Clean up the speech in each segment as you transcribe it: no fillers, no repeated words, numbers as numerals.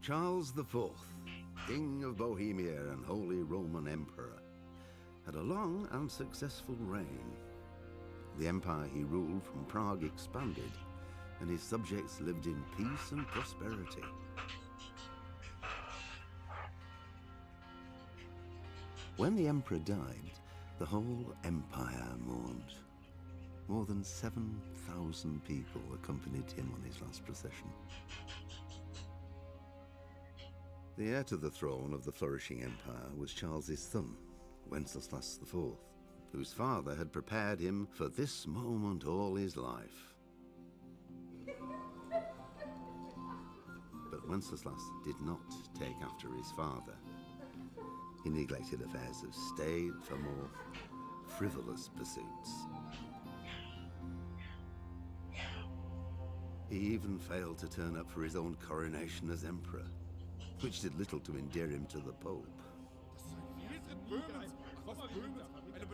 Charles IV, King of Bohemia and Holy Roman Emperor, had a long and successful reign. The empire he ruled from Prague expanded, and his subjects lived in peace and prosperity. When the emperor died, the whole empire mourned. More than 7,000 people accompanied him on his last procession. The heir to the throne of the flourishing empire was Charles's son, Wenceslas IV, whose father had prepared him for this moment all his life. But Wenceslas did not take after his father. He neglected affairs of state for more frivolous pursuits. He even failed to turn up for his own coronation as emperor, which did little to endear him to the Pope.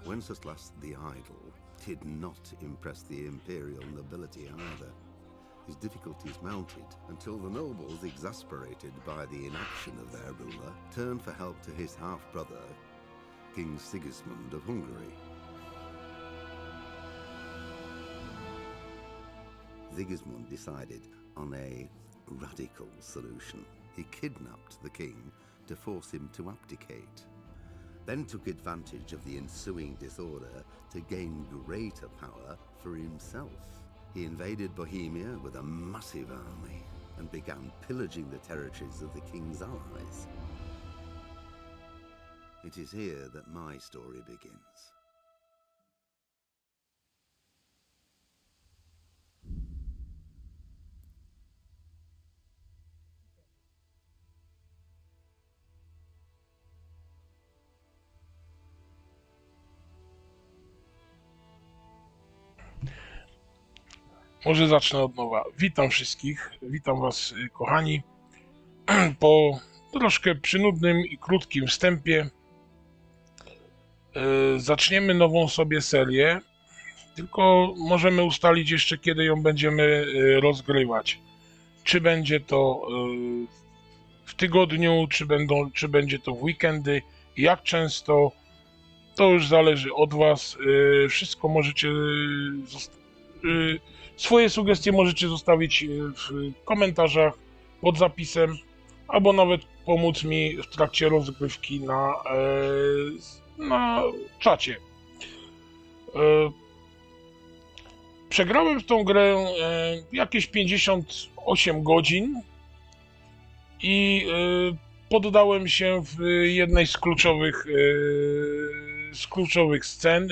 Wenceslas the Idle did not impress the imperial nobility either. His difficulties mounted until the nobles, exasperated by the inaction of their ruler, turned for help to his half-brother, King Sigismund of Hungary. Sigismund decided on a radical solution. He kidnapped the king to force him to abdicate, then took advantage of the ensuing disorder to gain greater power for himself. He invaded Bohemia with a massive army and began pillaging the territories of the king's allies. It is here that my story begins. Może zacznę od nowa. Witam wszystkich, witam was kochani. Po troszkę przynudnym i krótkim wstępie zaczniemy nową sobie serię, tylko możemy ustalić jeszcze, kiedy ją będziemy rozgrywać. Czy będzie to w tygodniu, czy będzie to w weekendy, jak często, to już zależy od was. Wszystko możecie swoje sugestie możecie zostawić w komentarzach pod zapisem, albo nawet pomóc mi w trakcie rozgrywki na czacie. Przegrałem w tą grę jakieś 58 godzin i poddałem się w jednej z kluczowych scen,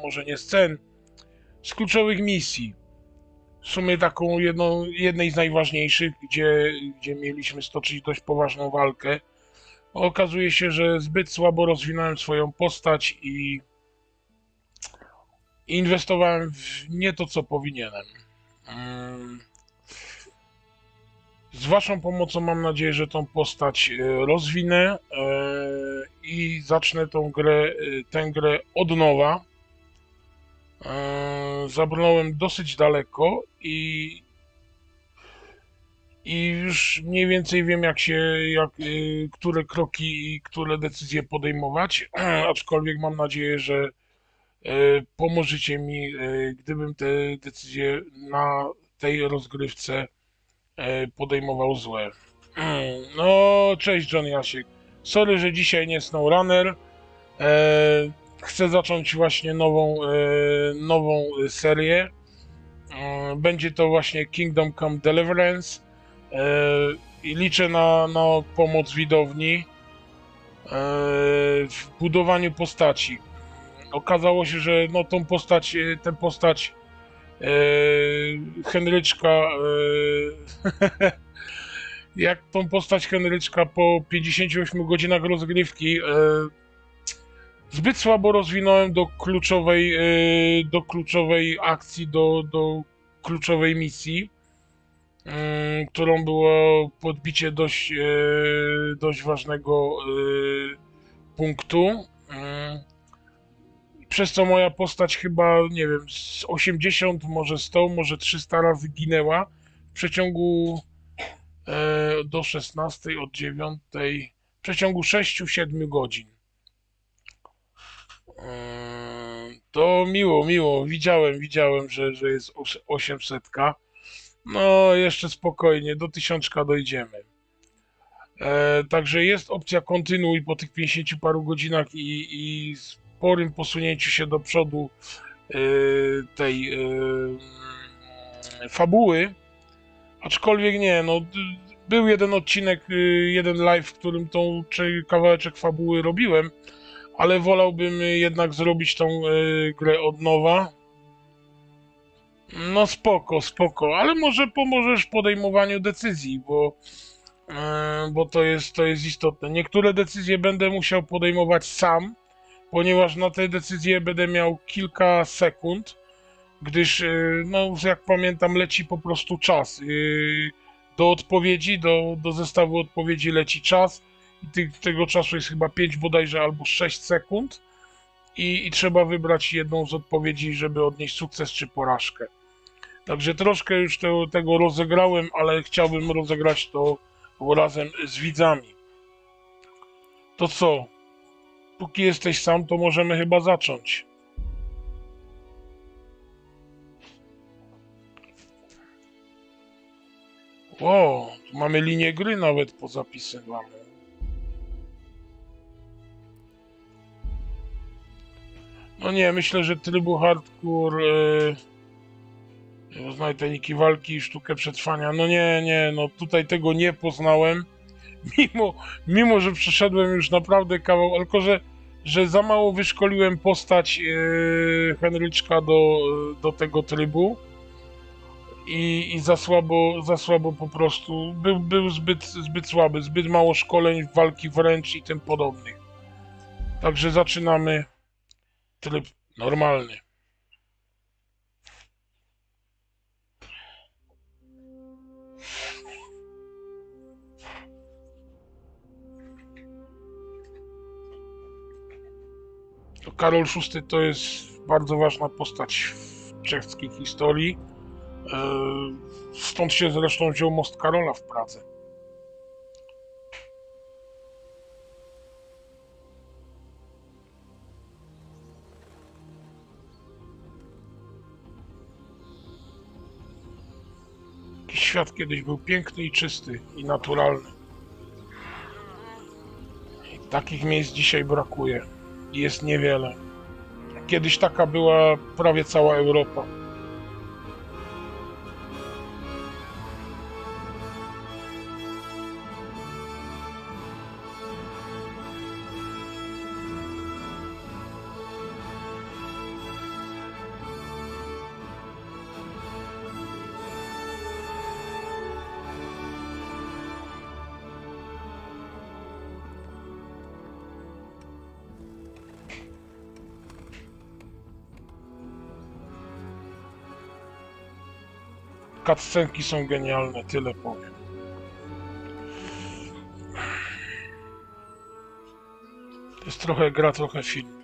może nie scen, z kluczowych misji. W sumie taką jednej z najważniejszych, gdzie mieliśmy stoczyć dość poważną walkę. Okazuje się, że zbyt słabo rozwinąłem swoją postać i inwestowałem w nie to, co powinienem. Z waszą pomocą mam nadzieję, że tą postać rozwinę i zacznę tę grę od nowa. Zabrnąłem dosyć daleko i już mniej więcej wiem, które kroki i które decyzje podejmować, aczkolwiek mam nadzieję, że pomożecie mi, gdybym te decyzje na tej rozgrywce podejmował złe. No, cześć John Jasiek. Sorry, że dzisiaj nie SnowRunner. Chcę zacząć właśnie nową serię. Będzie to właśnie Kingdom Come Deliverance i liczę na pomoc widowni w budowaniu postaci. Okazało się, że no tę postać Henryczka jak tą postać Henryczka po 58 godzinach rozgrywki zbyt słabo rozwinąłem do kluczowej akcji, do kluczowej misji, którą było podbicie dość ważnego punktu. Przez co moja postać chyba, nie wiem, z 80, może 100, może 300 razy ginęła w przeciągu do 16 od 9 w przeciągu 6-7 godzin. To miło. Widziałem, że jest 800. No, jeszcze spokojnie, do 1000 dojdziemy. Także jest opcja kontynuuj po tych 50 paru godzinach i sporym posunięciu się do przodu tej fabuły. Aczkolwiek nie, no był jeden odcinek, jeden live, w którym tą kawałeczek fabuły robiłem, ale wolałbym jednak zrobić tą grę od nowa. No spoko, ale może pomożesz w podejmowaniu decyzji, bo to jest istotne. Niektóre decyzje będę musiał podejmować sam, ponieważ na te decyzje będę miał kilka sekund, gdyż, no jak pamiętam, leci po prostu czas. Do odpowiedzi, do zestawu odpowiedzi leci czas i tego czasu jest chyba 5 bodajże albo 6 sekund i trzeba wybrać jedną z odpowiedzi, żeby odnieść sukces czy porażkę. Także troszkę już tego rozegrałem, ale chciałbym rozegrać to razem z widzami. To co? Póki jesteś sam, to możemy chyba zacząć. O, tu mamy linię gry nawet pozapisywane. No nie, myślę, że trybu hardcore, poznaj techniki walki i sztukę przetrwania. No nie, no tutaj tego nie poznałem. Mimo że przeszedłem już naprawdę kawał, tylko że za mało wyszkoliłem postać Henryczka do tego trybu i za słabo po prostu. Był zbyt słaby, zbyt mało szkoleń, walki wręcz i tym podobnych. Także zaczynamy tryb normalny. Karol VI to jest bardzo ważna postać w czeskich historii. Stąd się zresztą wziął most Karola w Pradze. Świat kiedyś był piękny i czysty i naturalny. I takich miejsc dzisiaj brakuje. Jest niewiele. Kiedyś taka była prawie cała Europa. Cutscenki są genialne, tyle powiem. To jest trochę gra, trochę film.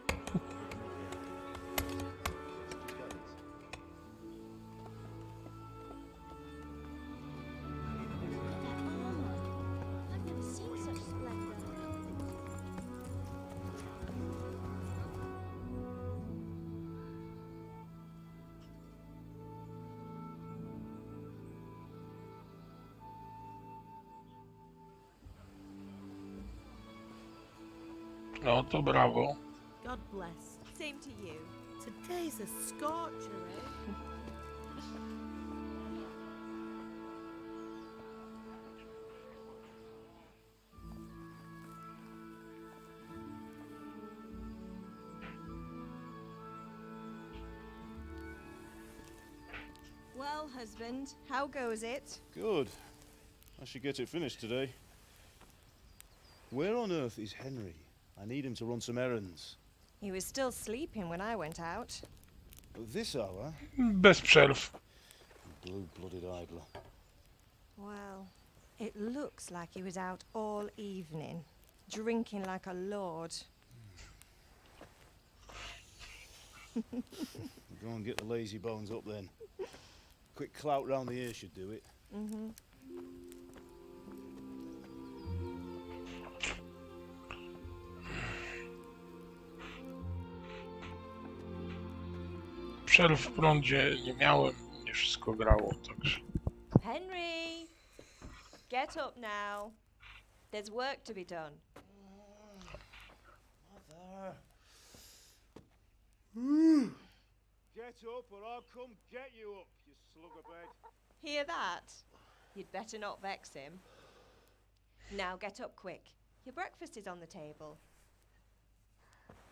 No to brawo. God bless. Same to you. Today's a scorcher, eh? Well, husband, how goes it? Good. I should get it finished today. Where on earth is Henry? I need him to run some errands. He was still sleeping when I went out. At this hour? Bez przerw. Blue-blooded idler. Well, it looks like he was out all evening, drinking like a lord. Go and get the lazy bones up then. Quick clout round the ear should do it. Przerw w prądzie nie miałem, nie wszystko grało, także... Henry! Get up now. There's work to be done. Mother. Get up or I'll come get you up, you slug of bed. Hear that? You'd better not vex him. Now get up quick. Your breakfast is on the table.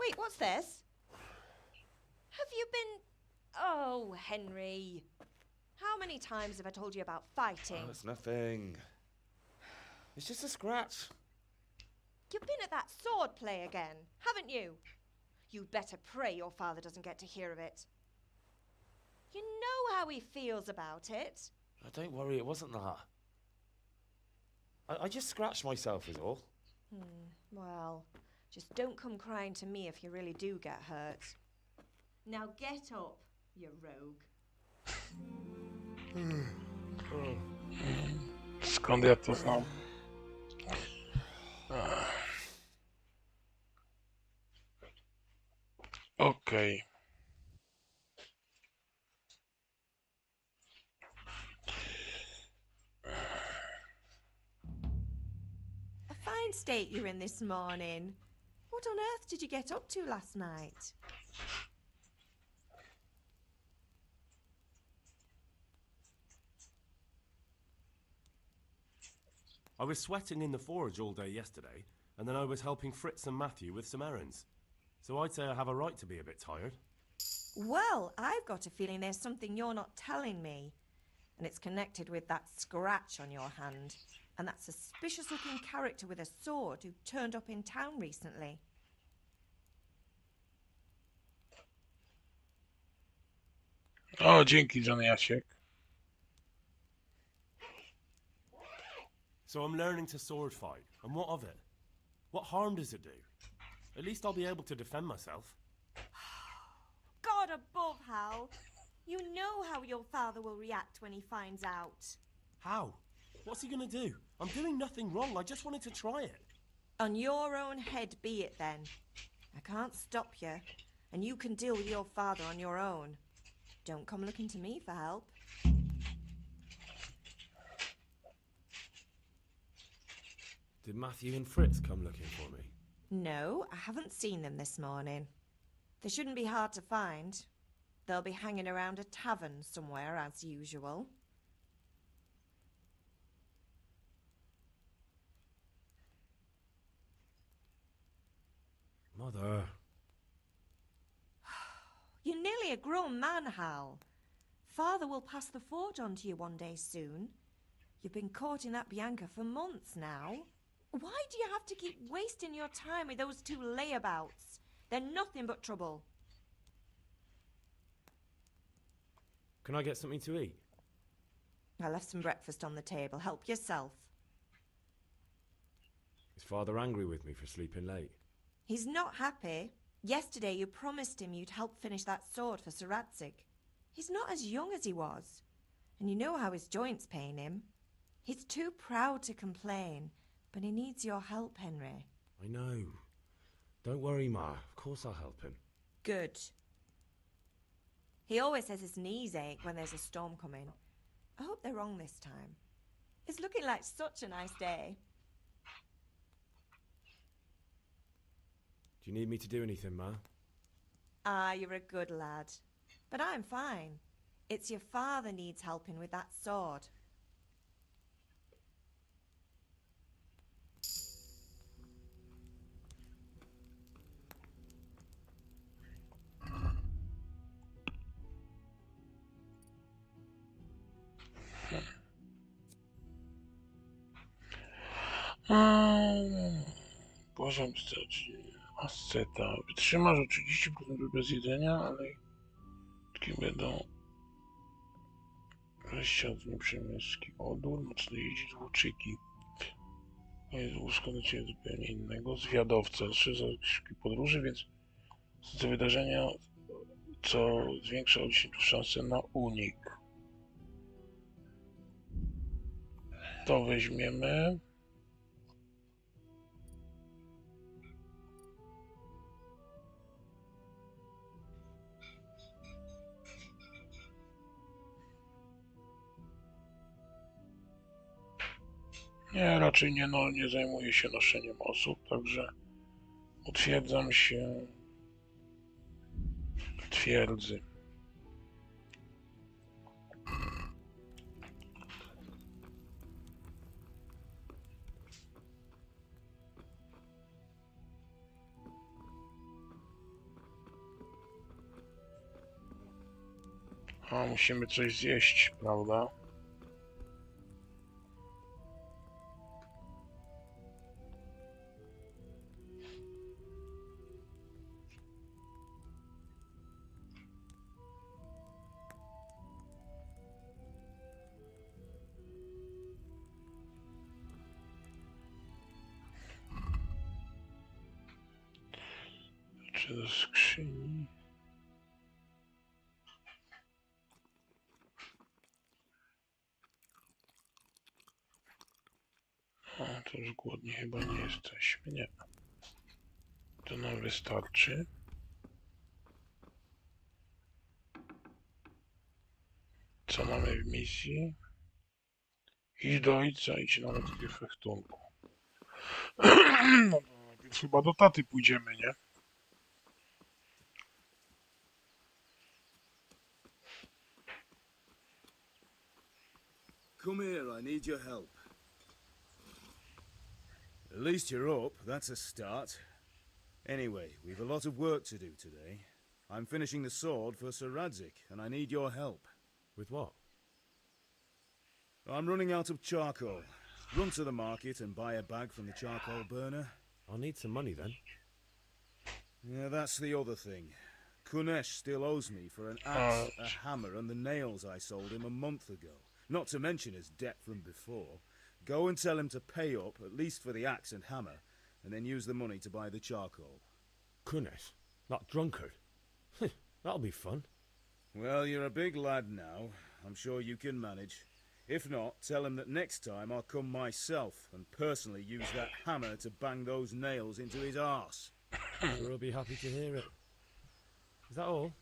Wait, what's this? Have you been... Oh, Henry. How many times have I told you about fighting? Oh, it's nothing. It's just a scratch. You've been at that sword play again, haven't you? You'd better pray your father doesn't get to hear of it. You know how he feels about it. Oh, don't worry, it wasn't that. I just scratched myself is all. Well, just don't come crying to me if you really do get hurt. Now get up, you rogue. Skąd ja to znam? Okej. A fine state you're in this morning. What on earth did you get up to last night? I was sweating in the forge all day yesterday, and then I was helping Fritz and Matthew with some errands. So I'd say I have a right to be a bit tired. Well, I've got a feeling there's something you're not telling me. And it's connected with that scratch on your hand. And that suspicious-looking character with a sword who turned up in town recently. O, dzięki, Johnny Jasiek. So I'm learning to sword fight, and what of it? What harm does it do? At least I'll be able to defend myself. God above, Hal. You know how your father will react when he finds out. How? What's he gonna do? I'm doing nothing wrong, I just wanted to try it. On your own head be it then. I can't stop you, and you can deal with your father on your own. Don't come looking to me for help. Did Matthew and Fritz come looking for me? No, I haven't seen them this morning. They shouldn't be hard to find. They'll be hanging around a tavern somewhere as usual. Mother. You're nearly a grown man, Hal. Father will pass the forge on to you one day soon. You've been courting that Bianca for months now. Why do you have to keep wasting your time with those two layabouts? They're nothing but trouble. Can I get something to eat? I left some breakfast on the table. Help yourself. Is Father angry with me for sleeping late? He's not happy. Yesterday you promised him you'd help finish that sword for Sir Radzig. He's not as young as he was. And you know how his joints pain him. He's too proud to complain, but he needs your help, Henry. I know. Don't worry, Ma. Of course I'll help him. Good. He always says his knees ache when there's a storm coming. I hope they're wrong this time. It's looking like such a nice day. Do you need me to do anything, Ma? Ah, you're a good lad. But I'm fine. It's your father needs helping with that sword. Poziom asceta. Wytrzymasz o 30% bez jedzenia, ale takie będą wejścia od nieprzemysłki. Odór, mocno jeździć włóczyki. Jest łóżko do ciebie zupełnie innego. Zwiadowca. 3 szybkie podróży, więc te wydarzenia, co zwiększa o 10 szansę na unik. To weźmiemy. Nie, raczej nie, no, nie zajmuję się noszeniem osób, także utwierdzam się w twierdzy. A, musimy coś zjeść, prawda? Czy do skrzyni? O, to już głodni chyba nie jesteśmy, nie. To nam wystarczy. Co mamy w misji? Idź do ojca, idź na lekcję fechtunku. No to najpierw chyba do taty pójdziemy, nie? Come here, I need your help. At least you're up, that's a start. Anyway, we've a lot of work to do today. I'm finishing the sword for Sir Radzik, and I need your help. With what? I'm running out of charcoal. Run to the market and buy a bag from the charcoal burner. I'll need some money then. Yeah, that's the other thing. Kunesh still owes me for an axe, a hammer, and the nails I sold him a month ago. Not to mention his debt from before. Go and tell him to pay up, at least for the axe and hammer, and then use the money to buy the charcoal. Kunesh? That drunkard? That'll be fun. Well, you're a big lad now. I'm sure you can manage. If not, tell him that next time I'll come myself and personally use that hammer to bang those nails into his arse. Sure he'll be happy to hear it. Is that all?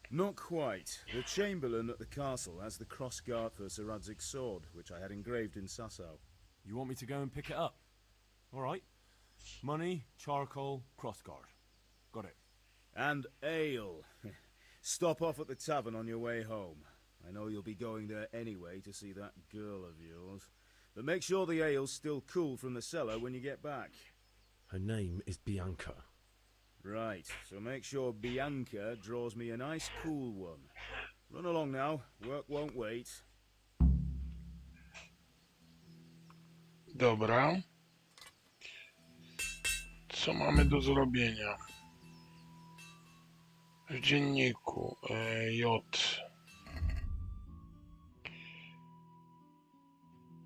Not quite. The Chamberlain at the castle has the cross-guard for Sir Radzik's sword, which I had engraved in Sasau. You want me to go and pick it up? All right. Money, charcoal, crossguard. Got it. And ale. Stop off at the tavern on your way home. I know you'll be going there anyway to see that girl of yours. But make sure the ale's still cool from the cellar when you get back. Her name is Bianca. Right, so make sure Bianca draws me a nice cool one. Run along now, work won't wait. Dobra. Co mamy do zrobienia? W dzienniku J.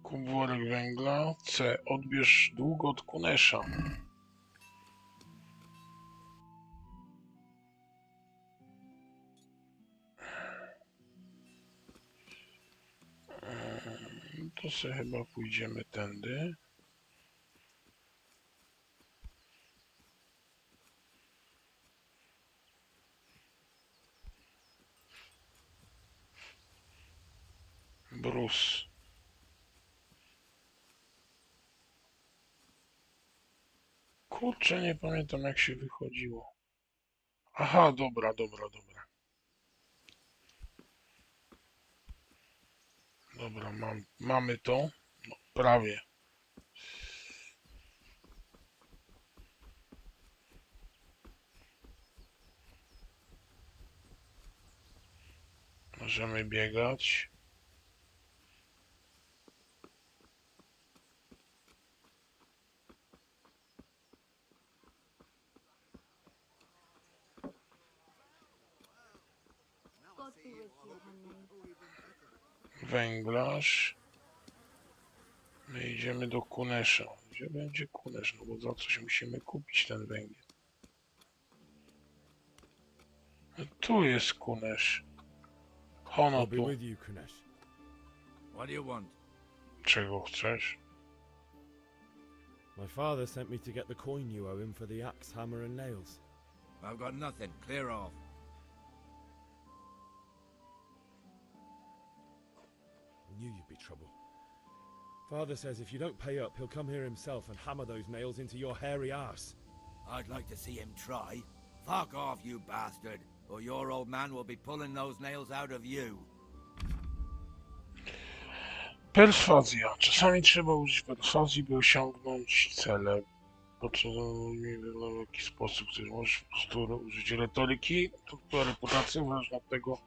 Kup worek węgla. C. Odbierz dług od Kunesza. To sobie chyba pójdziemy tędy. Bruce. Kurczę, nie pamiętam jak się wychodziło. Aha, dobra. Dobra, mamy to. No, prawie. Możemy biegać. Węglarz. My idziemy do Kunesza. Gdzie będzie Kunesz? No bo za coś musimy kupić ten węgiel. No tu jest Kunesz. Hono I'll be tu. with you, Kunesh. What do you want? Czego chcesz? My father sent me to get the coin you owe him for the axe, hammer and nails. I've got nothing. Clear off. I knew you'd be trouble. Father says if you don't pay up, he'll come here himself and hammer those nails into your hairy arse. I'd like to see him try. Fuck off, you bastard, or your old man will be pulling those nails out of you. Perswazja. Czasami trzeba użyć perswazji, by osiągnąć cele. Po co w jaki sposób chcesz? Możesz po prostu użyć retoryki, to twoja reputacja zależy od tego,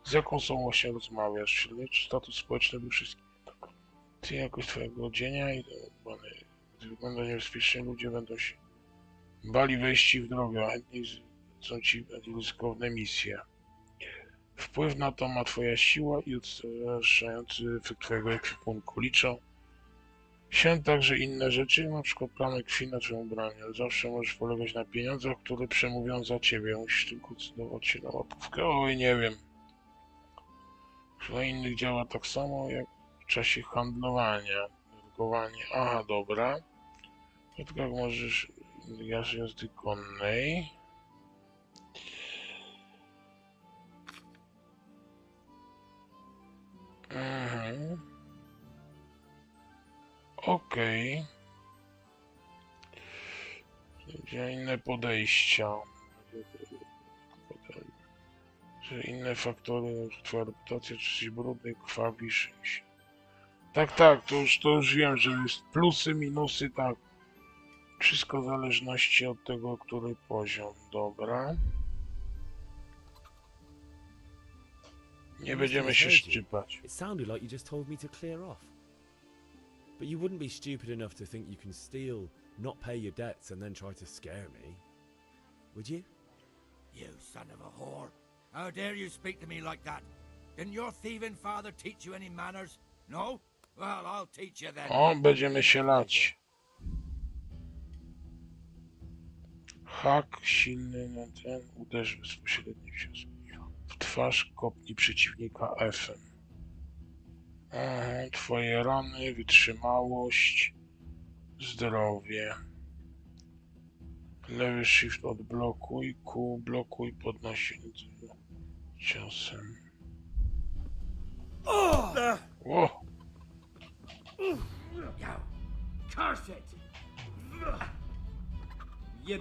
z jaką są właśnie rozmawiasz. Średniowieczy status społeczny był wszystkim. Ty jakość twojego odzienia i gdy wygląda niebezpiecznie, ludzie będą się bali wejść ci w drogę, a chętniej są ci ryzykowne misje. Wpływ na to ma twoja siła i odstraszający efekt twojego ekwipunku. Liczą się także inne rzeczy, na przykład plamy krwi na twoim ubraniu, ale zawsze możesz polegać na pieniądzach, które przemówią za ciebie. Musisz tylko decydować się na łapówkę. Oj, nie wiem. Dla innych działa tak samo jak w czasie handlowania. Drukowanie. Aha, dobra. Tylko jak możesz jazdy konnej. Okej. Gdzie inne podejścia. Że inne faktory, twoja reputacja, czy jesteś brudny, krwawisz. Tak, to już wiem, że jest plusy, minusy, tak. Wszystko w zależności od tego, który poziom. Dobra. Nie będziemy się szczypać. It sounded like you just told me to clear off. But you wouldn't be stupid enough to think you can steal, not pay your debts, and then try to scare me, would you? You son of a whore. How dare you speak to me like that? Didn't your thieving father teach you any manners? No? Well, I'll teach you then. O, będziemy się lać. Hak silny na ten, uderzy bezpośrednio w twarz, kopnij przeciwnika F-em. Aha, twoje rany, wytrzymałość, zdrowie. Lewy shift odblokuj, Q blokuj, podnosząc ciosem. Ło! Curse it! You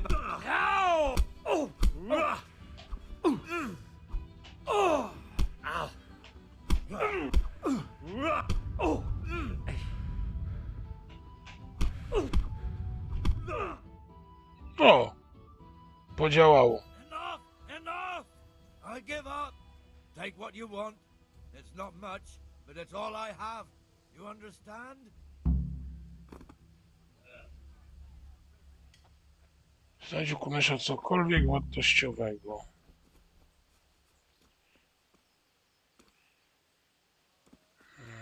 O! Podziałało. Enough! Enough! I give up. Take what you want. It's not much, but it's all I have. You understand? Znajdź u Kunesza cokolwiek wartościowego.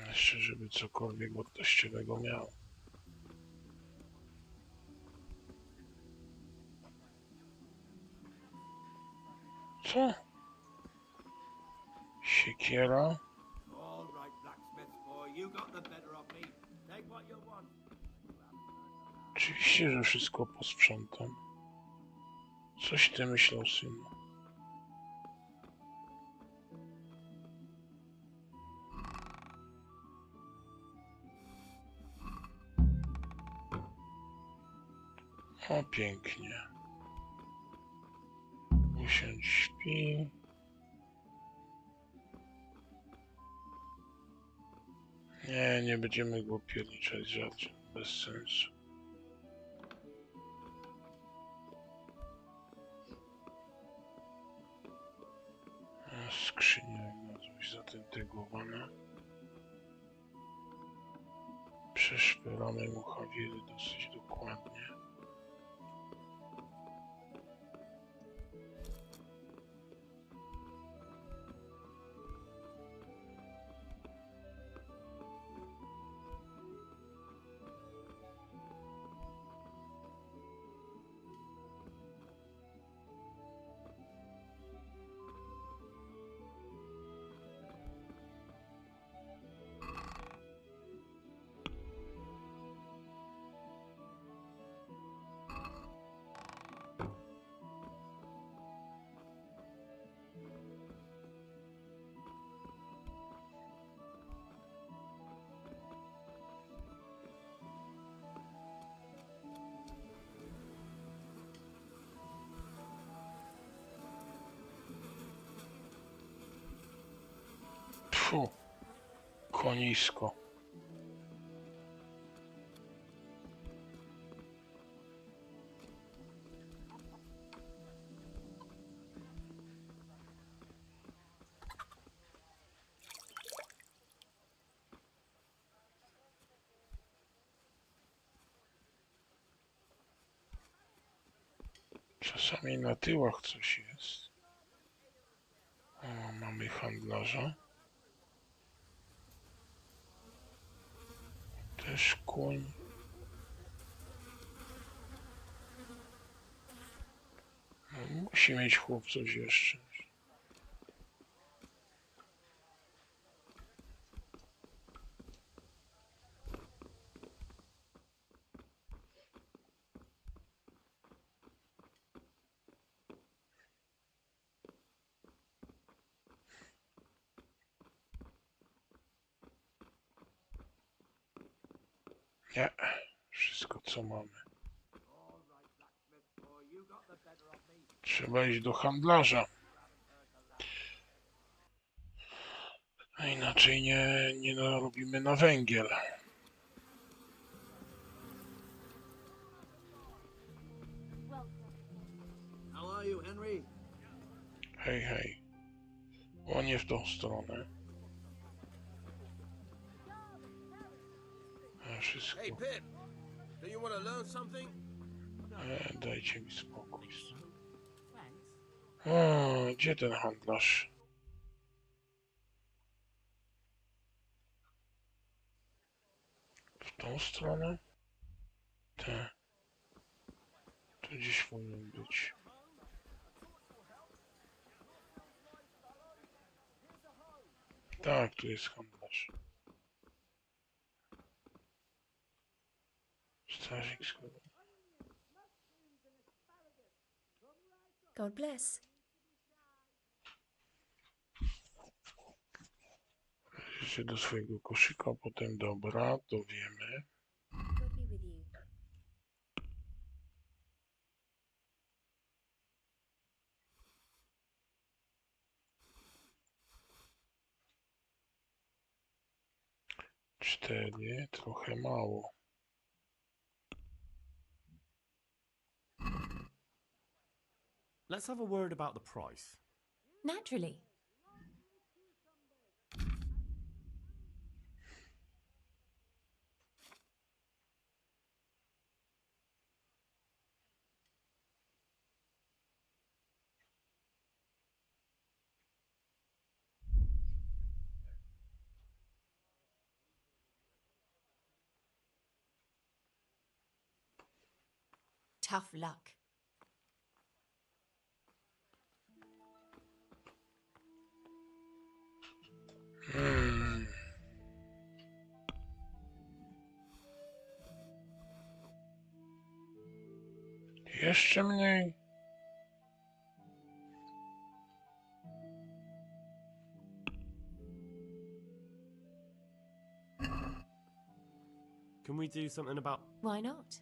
Jeszcze, żeby cokolwiek wartościowego miał. Co? Siekiera? All right, blacksmith boy. You got the better of me. Take what you want. Oczywiście, że wszystko posprzątam. Coś ty myślał, synu. O, pięknie. Usiądź, śpi. Nie będziemy go pierniczać rzeczy. Bez sensu. Skrzynia jak coś zatentygowana. Przeszperamy mu Javiery dosyć dokładnie. Fu, konisko. Czasami na tyłach coś jest. O, mamy handlarza. Też koń. No, musi mieć chłop coś jeszcze. Nie, wszystko co mamy. Trzeba iść do handlarza. A inaczej nie narobimy na węgiel. How are you, Henry? Hej, hej. O, nie w tą stronę. A wszystko. Hey, Pip. Do you want to learn something? Dajcie mi spokój. O, gdzie ten handlarz? W tą stronę? Te. Tu gdzieś powinien być. Tak, tu jest handlarz. Strażnik skoro. God bless. Jeszcze do swojego koszyka, potem dobra, dowiemy. God be with you. Cztery, trochę mało. Let's have a word about the price. Naturally. Tough luck. Jeszcze mniej. Can we do something about... Why not?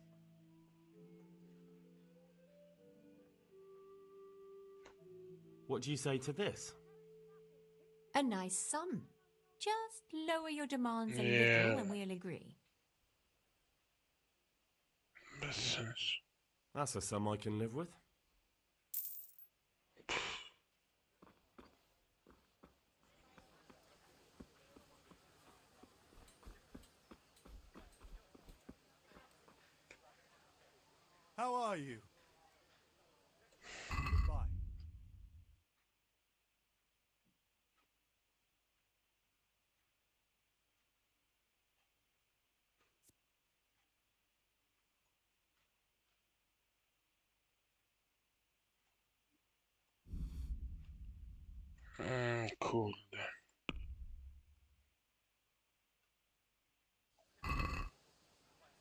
What do you say to this? A nice sum. Just lower your demands a Yeah. little and we'll agree. Bez sensu. That's a sum I can live with. How are you? Goodbye. Kurde.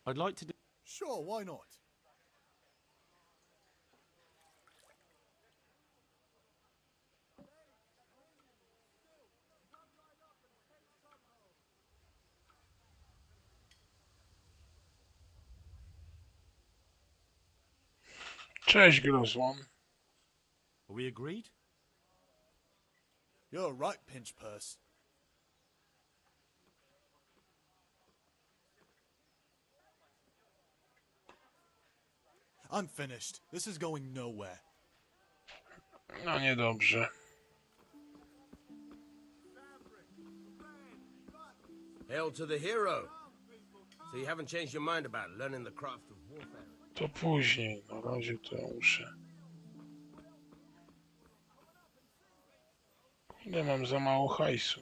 I'd like to do... Sure, why not? Cześć, Grozłon. Are we agreed? You're right, Pinch Purse. I'm finished. This is going nowhere. No niedobrze. Hail to the hero. So you haven't changed your mind about learning the craft of warfare? To później, na razie to ja muszę. Kurde, mam za mało hajsu.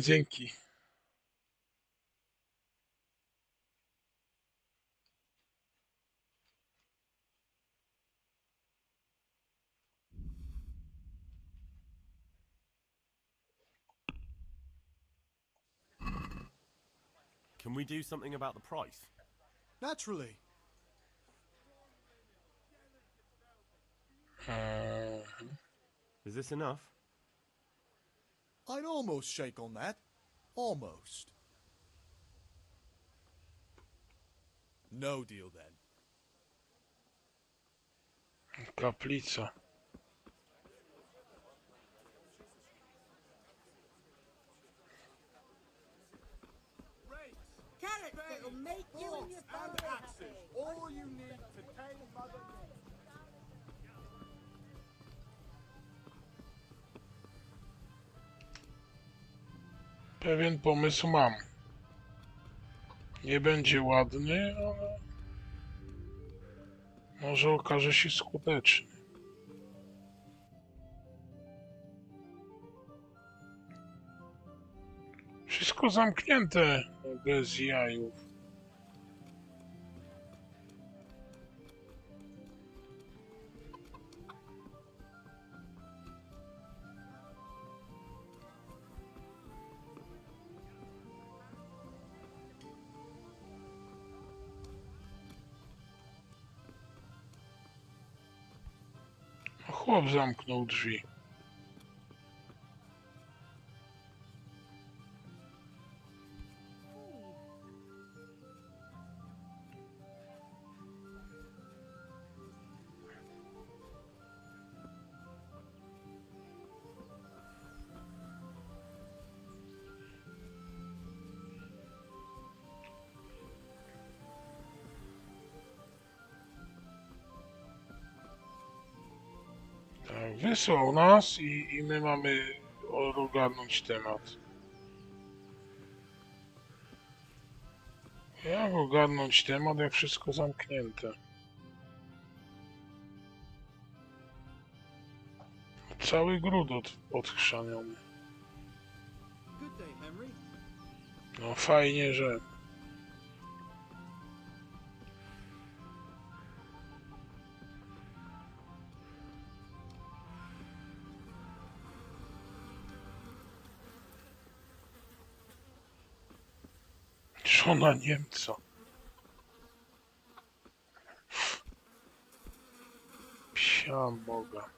Dzięki. Can we do something about the price? Naturally. Is this enough? I'd almost shake on that. Almost. No deal then. Kaplica. Carrots that'll make you and your family happy. All you need to tame Mother Pewien pomysł mam. Nie będzie ładny, ale może okaże się skuteczny. Wszystko zamknięte bez jajów. Chłop zamknął drzwi. Wysłał nas i my mamy ogarnąć temat. Jak ogarnąć temat, jak wszystko zamknięte? Cały gród odchrzaniony. No fajnie, że... Żona Niemca. Psia Boga.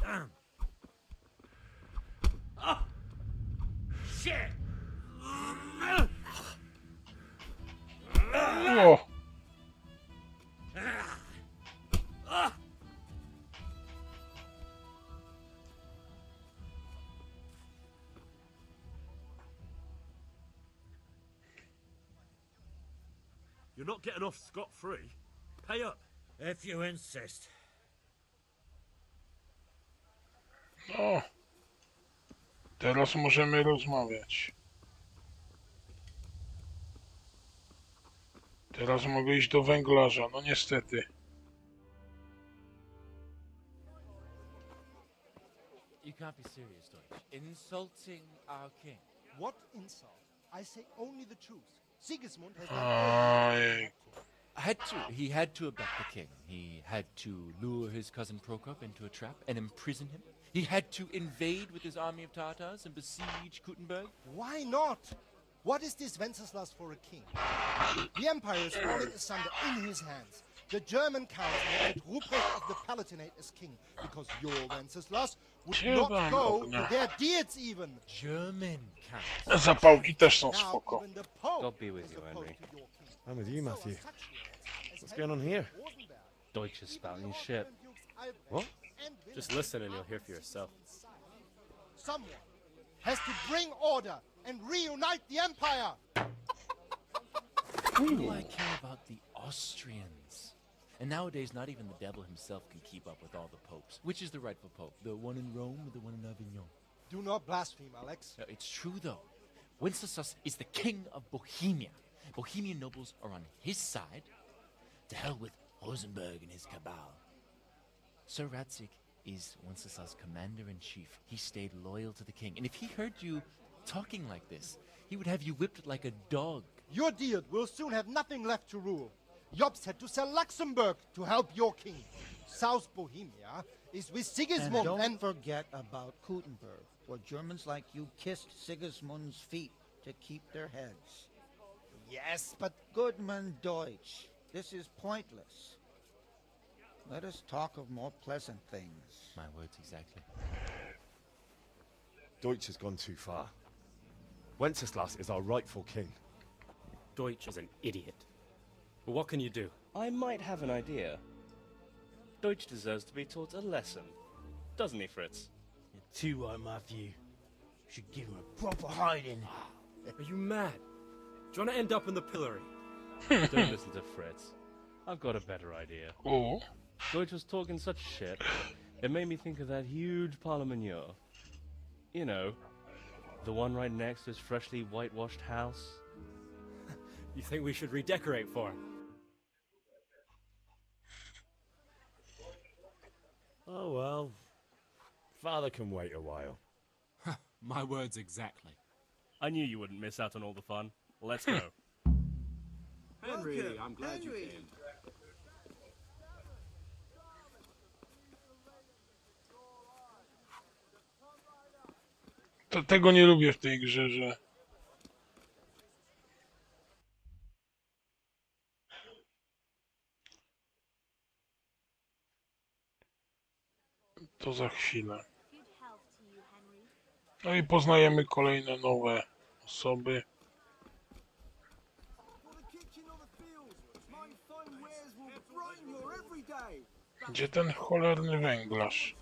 Damn. Oh! Shit! O! You're not getting off scot-free. Pay up. If you insist. No. Teraz możemy rozmawiać. Teraz mogę iść do węglarza, no niestety. You can't be serious, Deutsch. Insulting our king. What insult? I say only the truth. Sigismund has Ojej. He had to abduct the king. He had to lure his cousin Prokop into a trap and imprison him. He had to invade with his army of Tatars and besiege Kuttenberg. Why not? What is this Wenceslas for a king? The empire is falling asunder in his hands. The German council had Ruprecht of the Palatinate as king because your Wenceslas would not go to their deeds even. German council. Zapałki też są spoko. God be with you, Henry. I'm with you, Matthew. What's going on here? Deutsch is spouting shit. What? Just listen and you'll hear for yourself. Someone has to bring order and reunite the empire. What do I care about the Austrians? And nowadays, not even the devil himself can keep up with all the popes. Which is the rightful pope? The one in Rome or the one in Avignon? Do not blaspheme, Alex. No, it's true, though. Wenceslas is the king of Bohemia. Bohemian nobles are on his side. To hell with Rosenberg and his cabal. Sir Radzik is Wenceslas' commander-in-chief. He stayed loyal to the king. And if he heard you talking like this, he would have you whipped like a dog. Your Diet will soon have nothing left to rule. Jobst had to sell Luxembourg to help your king. South Bohemia is with Sigismund And don't forget about Kuttenberg, where Germans like you kissed Sigismund's feet to keep their heads. Yes, but... Goodman Deutsch, this is pointless. Let us talk of more pleasant things. My words exactly. Deutsch has gone too far. Wenceslas is our rightful king. Deutsch is an idiot. But what can you do? I might have an idea. Deutsch deserves to be taught a lesson. Doesn't he, Fritz? You're too right, Matthew. Should give him a proper hiding. Are you mad? Do you want to end up in the pillory? Don't listen to Fritz. I've got a better idea. Oh. Deutsch was talking such shit, it made me think of that huge parliament. You know, the one right next to his freshly whitewashed house. You think we should redecorate for him? Oh well. Father can wait a while. My words exactly. I knew you wouldn't miss out on all the fun. Let's go. Henry, I'm glad you came. Tego nie lubię w tej grze, że... To za chwilę. No i poznajemy kolejne nowe osoby. Gdzie ten cholerny węglarz?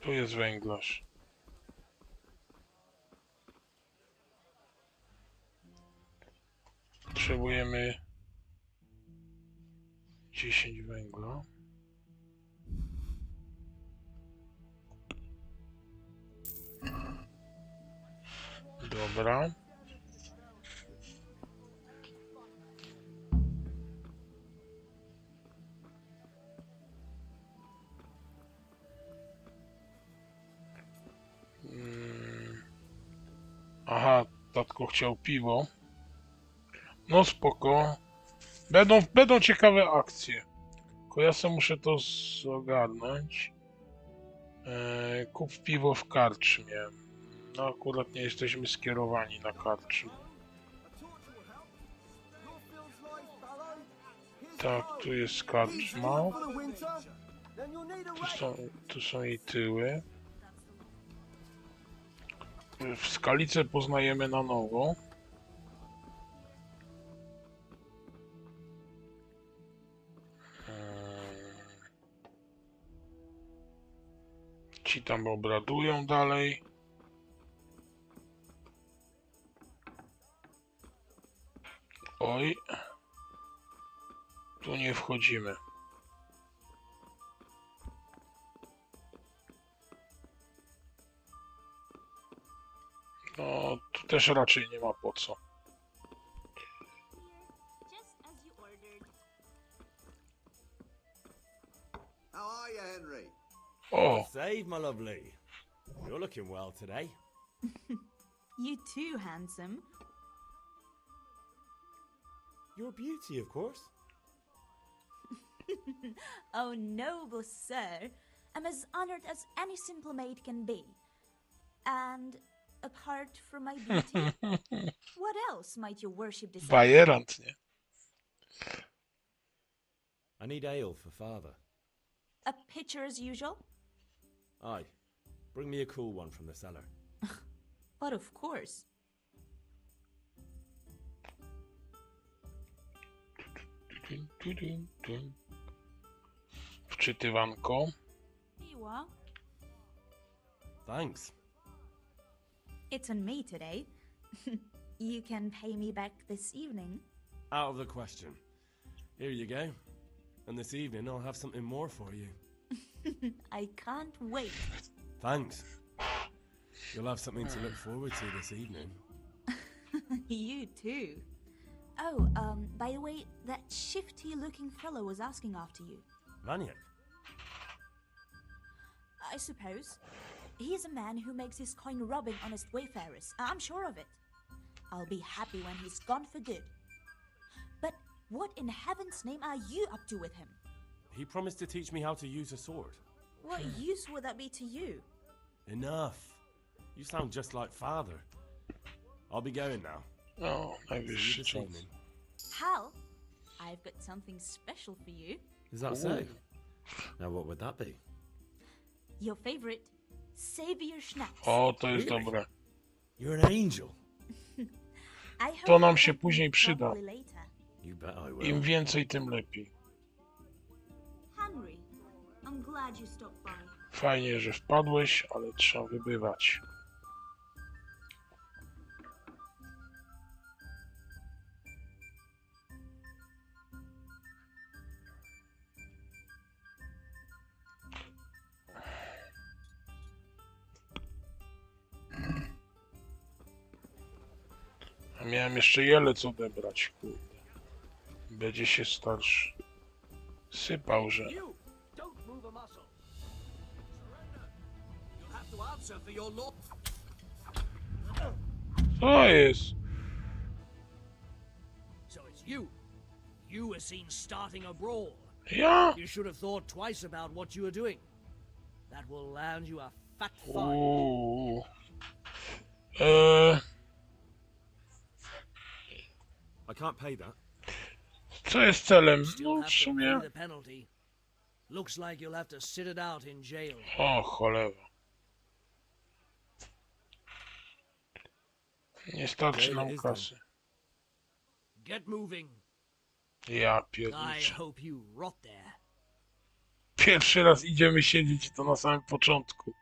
Tu jest węglarz. Potrzebujemy 10 węgla. Dobra. Aha, tatko chciał piwo. No spoko. Będą ciekawe akcje. Tylko ja sobie muszę to ogarnąć. Kup piwo w karczmie. No akurat nie jesteśmy skierowani na karczmę. Tak, tu jest karczma. Tu są i tyły. W Skalicę poznajemy na nowo. Ci tam obradują dalej. Oj. Tu nie wchodzimy. No, tu też raczej nie ma po co. How are you, Henry? Oh. Save, my lovely. You're looking well today. You too, handsome. You're a beauty, of course. Oh, noble sir. I'm as honored as any simple maid can be. And apart from my beauty? What else might your worship desire? Bajerant, nie? I need ale for father. A pitcher as usual? Aye. Bring me a cool one from the cellar. But of course. Wczytywanko. Here you are. Thanks. It's on me today. You can pay me back this evening. Out of the question. Here you go. And this evening I'll have something more for you. I can't wait. Thanks. You'll have something to look forward to this evening. You too. Oh, by the way, that shifty-looking fellow was asking after you. Vanya? I suppose. He's a man who makes his coin robbing honest wayfarers. I'm sure of it. I'll be happy when he's gone for good. But what in heaven's name are you up to with him? He promised to teach me how to use a sword. What use would that be to you? Enough. You sound just like father. I'll be going now. Oh, maybe See you this evening. Hal, I've got something special for you. Is that so? Now what would that be? Your favorite, Savior Schnapps. O, to jest dobre. You're an angel. I hope To nam you się get później them przyda. properly later. You bet I will. Im więcej, tym lepiej. Henry, I'm glad you stopped by. Fajnie, że wpadłeś, ale trzeba wybywać. A miałem jeszcze jelec odebrać, kurde. Będzie się starszy. Sypał, że... You don't move a muscle. Surrender. You'll have to answer for your law. Co jest? So it's you. You were seen starting a brawl. Ja? You should have thought twice about what you were doing. That will land you a fat fine. Uuu. I can't pay that. Co jest celem? Still No have w to sumie... pay the penalty. Looks like you'll have to sit it out in jail. O, cholera. Nie starczy nam kasy. Get moving. Ja I pierniczę. hope you rot there. Pierwszy raz idziemy siedzieć i to na samym początku.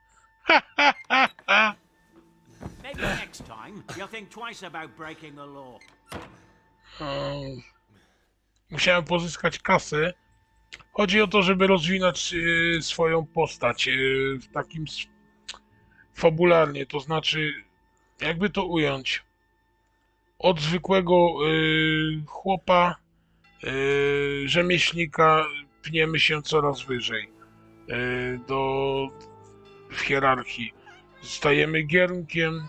Maybe next time you'll think twice about breaking the law. Musiałem pozyskać kasę. Chodzi o to, żeby rozwinąć swoją postać w takim fabularnie, to znaczy, jakby to ująć, od zwykłego chłopa, rzemieślnika pniemy się coraz wyżej w hierarchii. Stajemy giermkiem.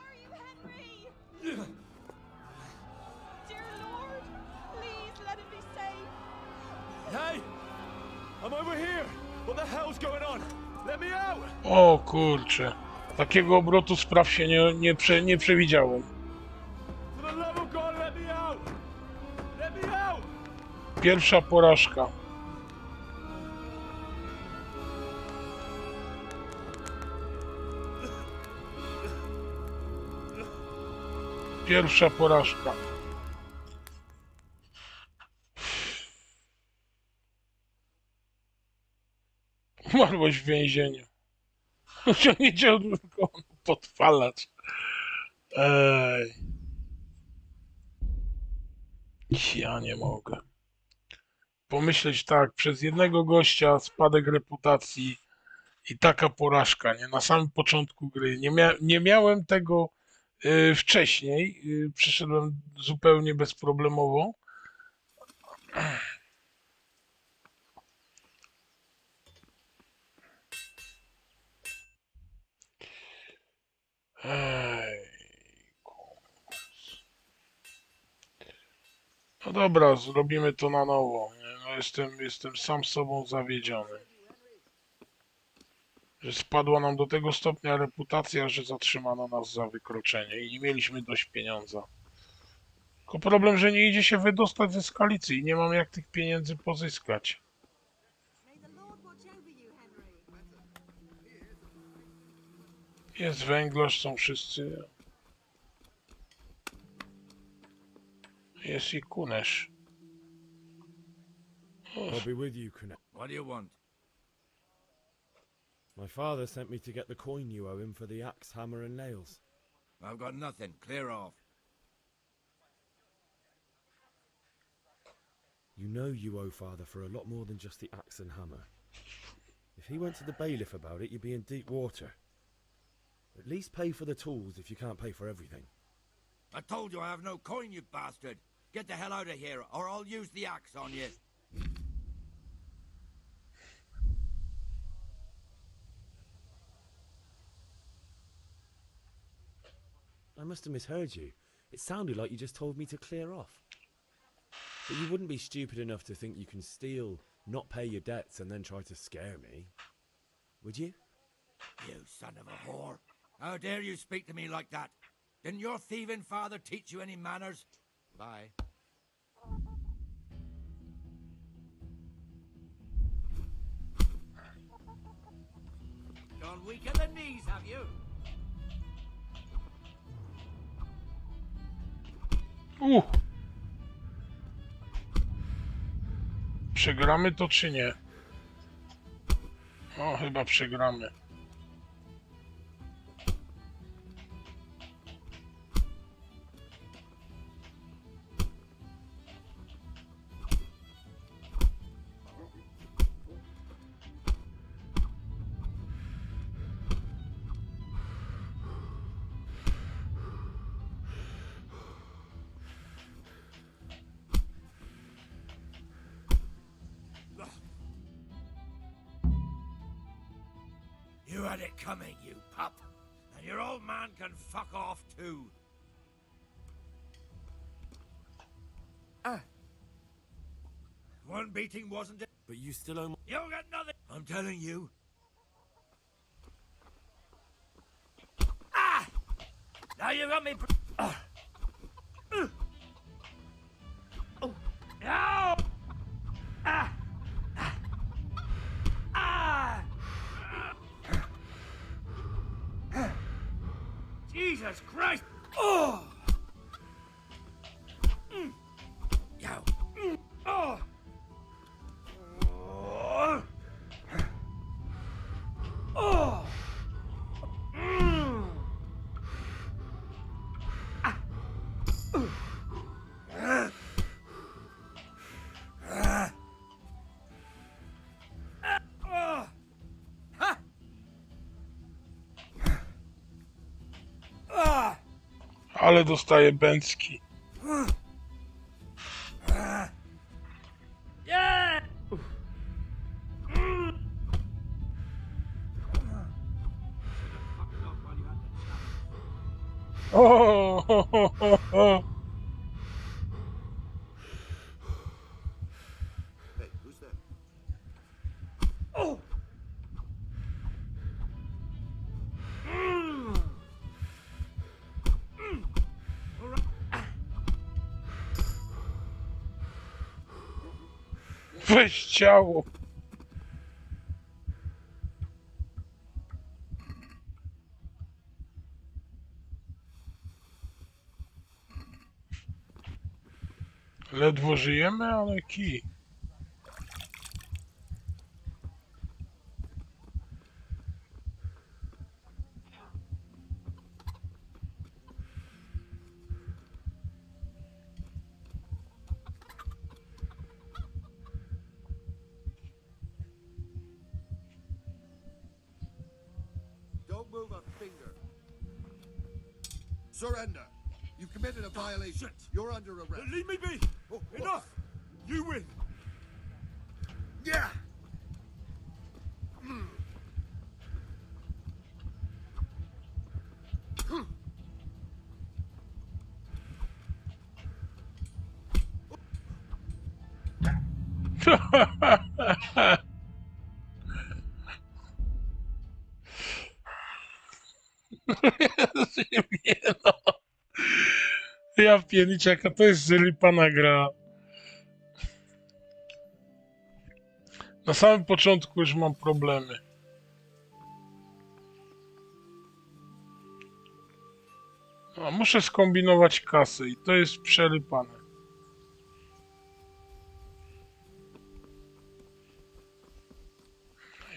Hey! I'm over here! What the hell's going on? Let me out! O kurczę, takiego obrotu spraw się nie przewidziałem. For the love of God, let me out! Let me out! Pierwsza porażka. Pierwsza porażka. Umarłeś w więzieniu. Ciągnięcie odwrócone, podpalacz. Ej. Ja nie mogę. Pomyśleć tak, przez jednego gościa spadek reputacji i taka porażka, nie? Na samym początku gry. Nie miałem tego wcześniej. Przyszedłem zupełnie bezproblemowo. No dobra, zrobimy to na nowo. Nie? No jestem sam sobą zawiedziony. że spadła nam do tego stopnia reputacja, że zatrzymano nas za wykroczenie i nie mieliśmy dość pieniądza. Tylko problem, że nie idzie się wydostać ze Skalicy i nie mam jak tych pieniędzy pozyskać. Jest węglarz, są wszyscy. Jest i Kunesz. I'll be with you, Kunesh. What do you want? My father sent me to get the coin you owe him for the axe, hammer, and nails. I've got nothing. Clear off. You know you owe father for a lot more than just the axe and hammer. If he went to the bailiff about it, you'd be in deep water. At least pay for the tools if you can't pay for everything. I told you I have no coin, you bastard. Get the hell out of here, or I'll use the axe on you. I must have misheard you. It sounded like you just told me to clear off. But you wouldn't be stupid enough to think you can steal, not pay your debts, and then try to scare me, would you? You son of a whore. How dare you speak to me like that? Didn't your thieving father teach you any manners? Bye. Gone weak at the knees, have you? Przegramy to czy nie? O, chyba przegramy. You had it coming, you pup. And your old man can fuck off too. One beating wasn't it? But you still owe... You got nothing. I'm telling you. Now you got me... Oh. No! Jesus Christ! Oh! Yow! Oh! Oh! Ale dostaje bęcki. Yeah! O, ho, ho, ho, ho. Hey, who's there? Oh! Weź ciało. Ledwo żyjemy, ale kij. Don't move a finger. Surrender. You've committed a violation. You're under arrest. Leave me be! Enough! You win! Yeah! Ja pierniczę, jaka to jest zrypana gra. Na samym początku już mam problemy. A muszę skombinować kasę i to jest przerypane.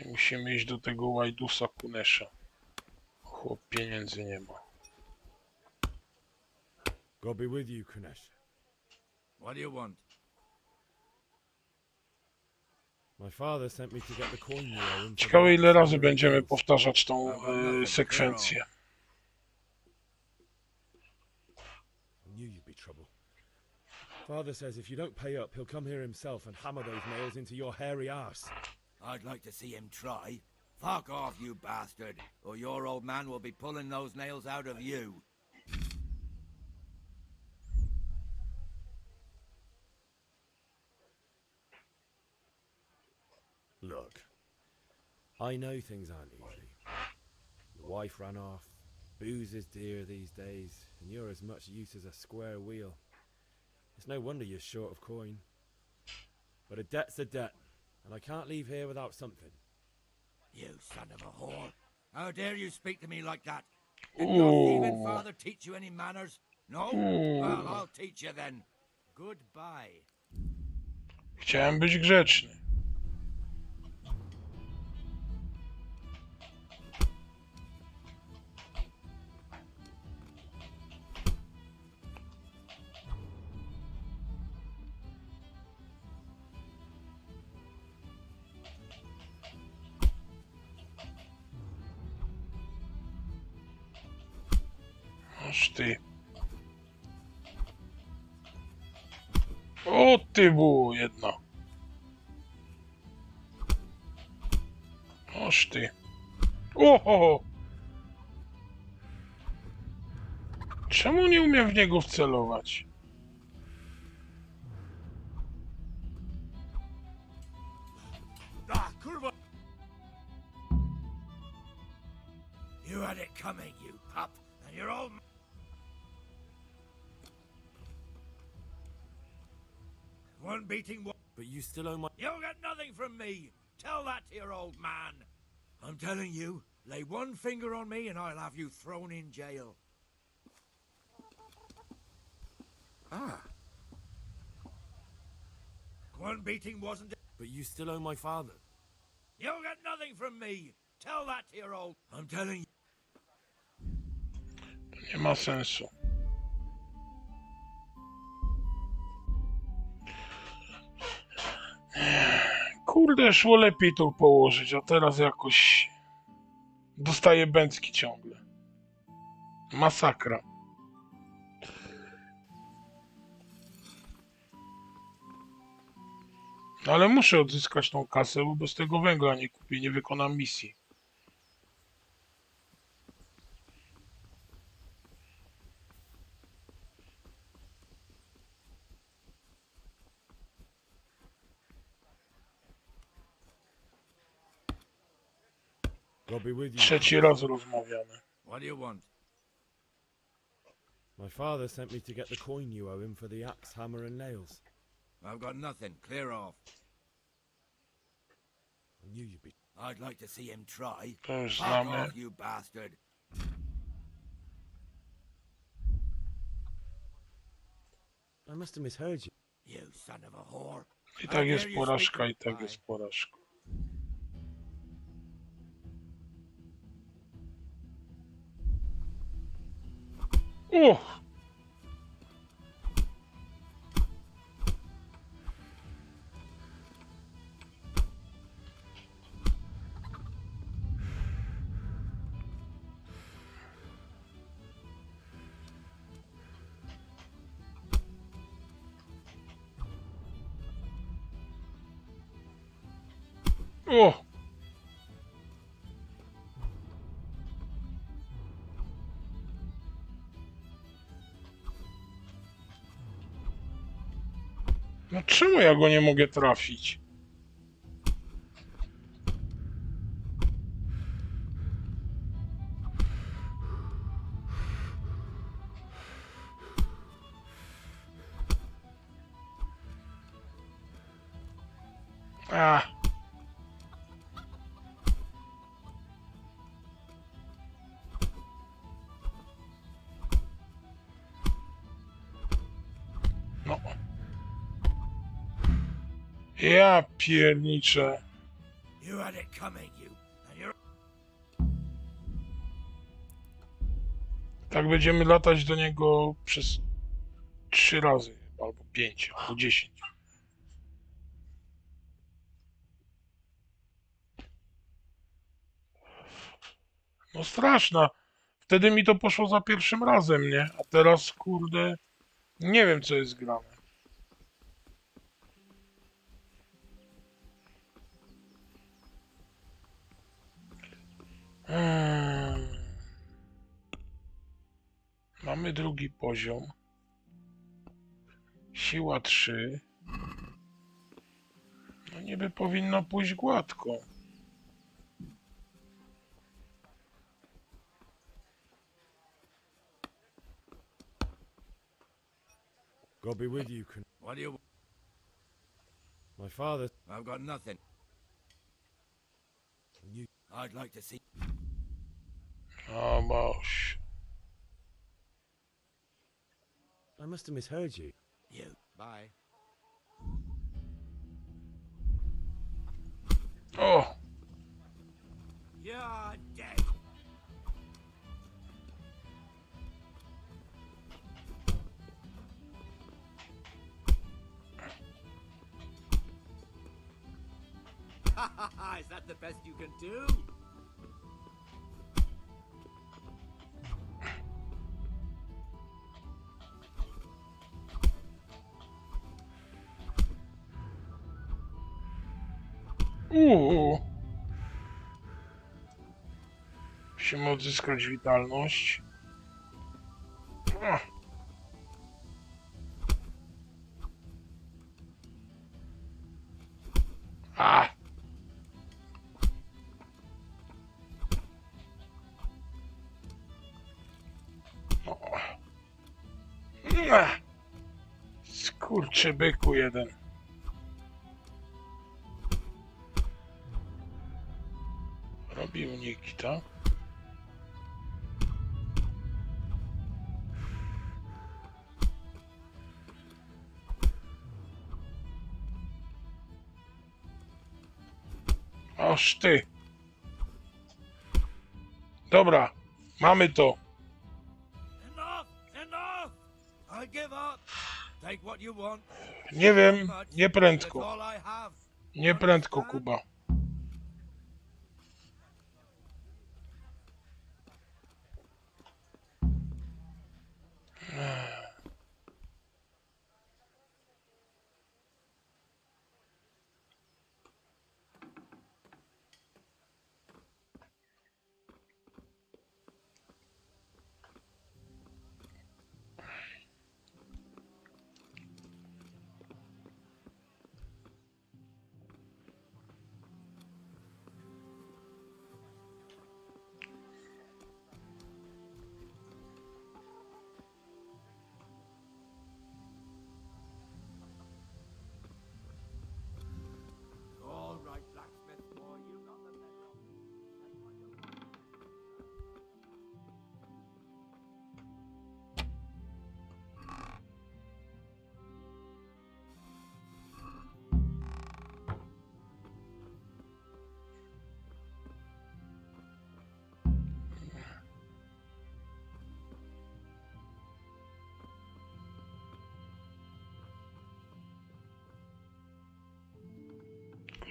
I musimy iść do tego łajdusa Kunesza. Chłop pieniędzy nie ma. God be with you, Kunesh. What do you want? My father sent me to get the coin you owe him for Ciekawe the ile razy Hammer and będziemy Nails. powtarzać tą sekwencję. I knew you'd be trouble. Father says if you don't pay up, he'll come here himself and hammer those nails into your hairy arse. I'd like to see him try. Fuck off, you bastard, or your old man will be pulling those nails out of you. Look, I know things aren't easy. Your wife ran off, booze is dear these days, and you're as much use as a square wheel. It's no wonder you're short of coin. But a debt's a debt, and I can't leave here without something. You son of a whore. How dare you speak to me like that? Did your thieving father teach you any manners? No? Well, I'll teach you then. Goodbye. Chciałem być grzeczny. Aż ty. O ty było jedna. Aż ty. Oho! Czemu nie umiem w niego wcelować? Ah, kurwa! You had it coming, you pup, and you're all... One beating one... But you still owe my... You'll get nothing from me! Tell that to your old man! I'm telling you, lay one finger on me and I'll have you thrown in jail. Ah. One beating wasn't... But you still owe my father. You'll get nothing from me! Tell that to your old... I'm telling you... To nie ma sensu. Kurde, szło lepiej to położyć, a teraz jakoś dostaję bęcki ciągle. Masakra. No ale muszę odzyskać tą kasę, bo bez tego węgla nie kupię, nie wykonam misji. God be with you. Trzeci raz rozmawiamy. What do you want? My father sent me to get the coin you owe him for the axe, hammer and nails. I've got nothing. Clear off. I knew you'd be... I'd like to see him try. To już Fuck znamy. off, you bastard. I must have misheard you. You son of a whore. I tak jest porażka, i tak jest porażka. O! O! No czemu ja go nie mogę trafić? A. No. Ja pierniczę. You had it coming, you. And you're... Tak będziemy latać do niego przez 3 razy, albo 5, albo 10. No straszna. Wtedy mi to poszło za pierwszym razem, nie? A teraz, kurde, nie wiem, co jest grane. Mamy drugi poziom. Siła 3. No niby powinno pójść gładko. God be with you. What do you... My father. I've got nothing. You. I'd like to see... Oh, gosh. I must have misheard you. You. Bye. Oh. You're dead. Is that the best you can do? Musimy odzyskać witalność. A. Skurczy byku jeden. Robi uniki, tak? Oż ty. Dobra, mamy to. Enough! Enough! I give up. Take what you want. Nie wiem, nie That's prędko. all I have. Nie prędko, Kuba. All right, blacksmith boy, you got the better of me. That's what you want.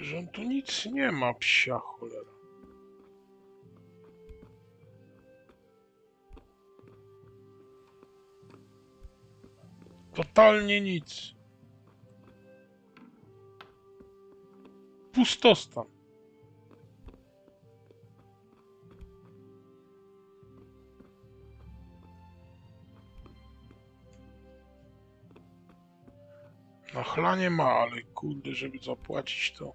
Że on tu nic nie ma, psia cholera. Totalnie nic. Pustostan. Na chlanie ma, ale kurde, żeby zapłacić to.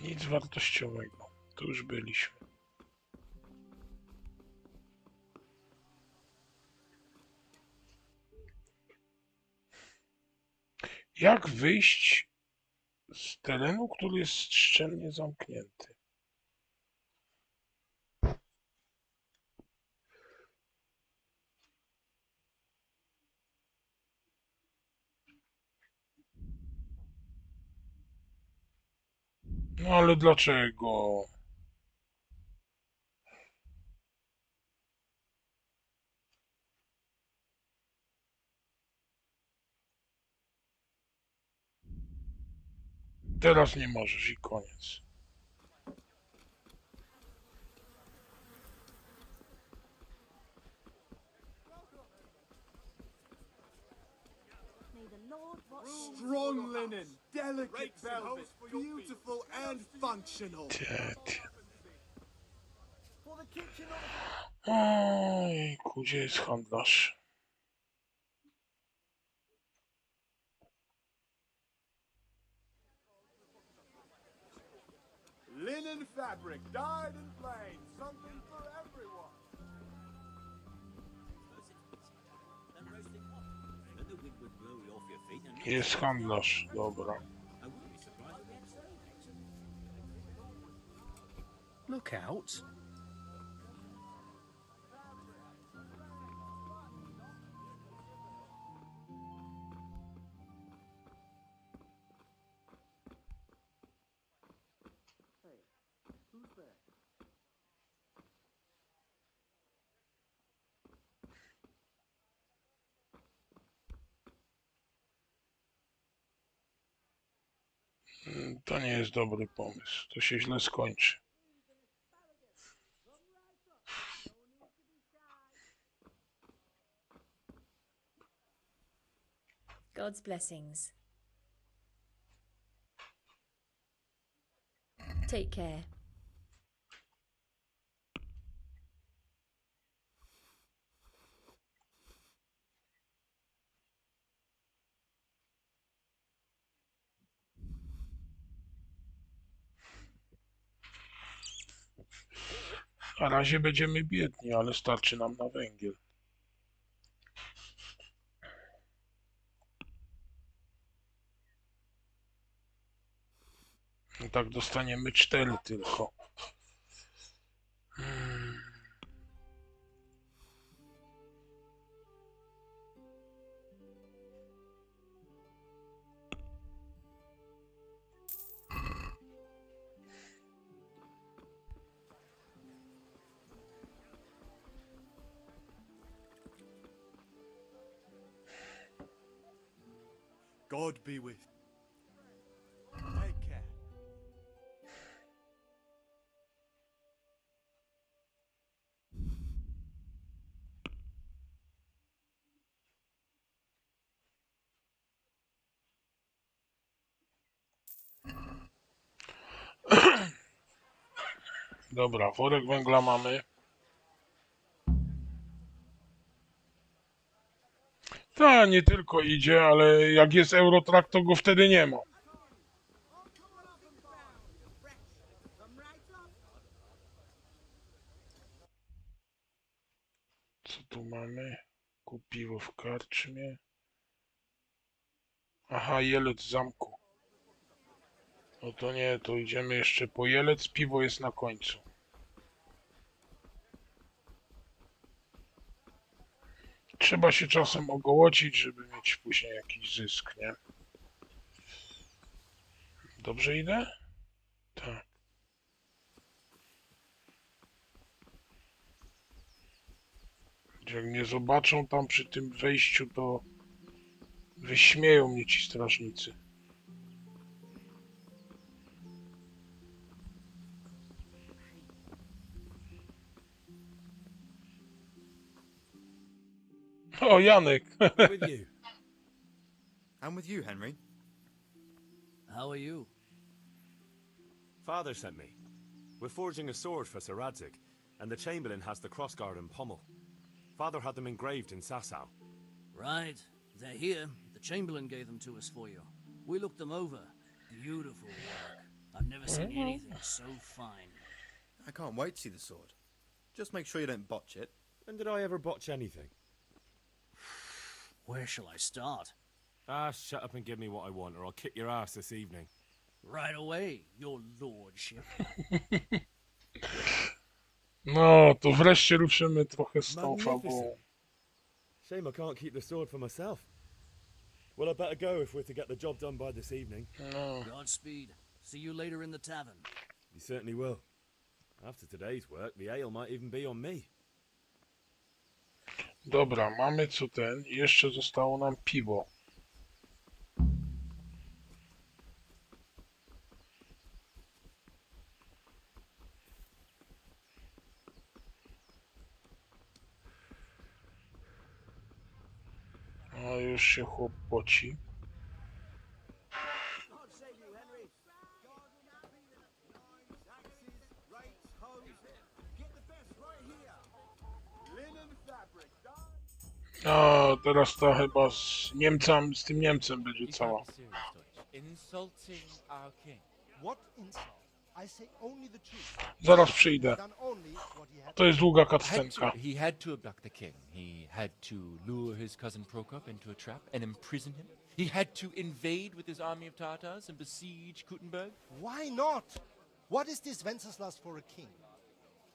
Nic wartościowego. Tu już byliśmy. Jak wyjść z terenu, który jest szczelnie zamknięty? No ale dlaczego? Teraz nie możesz i koniec. Strong linen, delicate velvet, beautiful and functional. Ojku, gdzie jest handlarz? Linen fabric, dyed and plain, something for everyone. Jest handlarz, dobra. Look out. To nie jest dobry pomysł. To się źle skończy. God's blessings. Take care. Na razie będziemy biedni, ale starczy nam na węgiel. No tak dostaniemy 4 tylko. God be with you. Take care. Dobra, worek węgla mamy. Ta, nie tylko idzie, ale jak jest Eurotrack, to go wtedy nie ma. Co tu mamy? Kupiwo w karczmie. Aha, jelec z zamku. No to nie, to idziemy jeszcze po jelec, piwo jest na końcu. Trzeba się czasem ogołocić, żeby mieć później jakiś zysk, nie? Dobrze idę? Tak. Jak mnie zobaczą tam przy tym wejściu, to wyśmieją mnie ci strażnicy. O, Janek. With you. I'm with you, Henry. How are you? Father sent me. We're forging a sword for Sir Radzig, and the Chamberlain has the crossguard and pommel. Father had them engraved in Sasau. Right. They're here. The Chamberlain gave them to us for you. We looked them over. Beautiful work. I've never seen anything so fine. I can't wait to see the sword. Just make sure you don't botch it. When did I ever botch anything? Where shall I start? Ah, shut up and give me what I want, or I'll kick your ass this evening. Right away, your lordship. No, to wreszcie ruszymy trochę z tą fabułą. Magnificent. Shame I can't keep the sword for myself. Well, I better go if we're to get the job done by this evening. No. Godspeed. See you later in the tavern. You certainly will. After today's work, the ale might even be on me. Dobra, mamy co ten. Jeszcze zostało nam piwo. No już się chłop poci. God save you, Henry. Garden happiness, lines, axes, rakes, hoes. Get the best right here. Linen fabric, A teraz ta chyba z tym Niemcem będzie cała. Insulting our king. What insult? I say only the truth. Zaraz przyjdę. To jest długa cutscenka. He had to abduct the king. He had to lure his cousin Prokop into a trap and imprison him. He had to invade with his army of Tatars and besiege Kuttenberg. Why not? What is this Wenceslas for a king?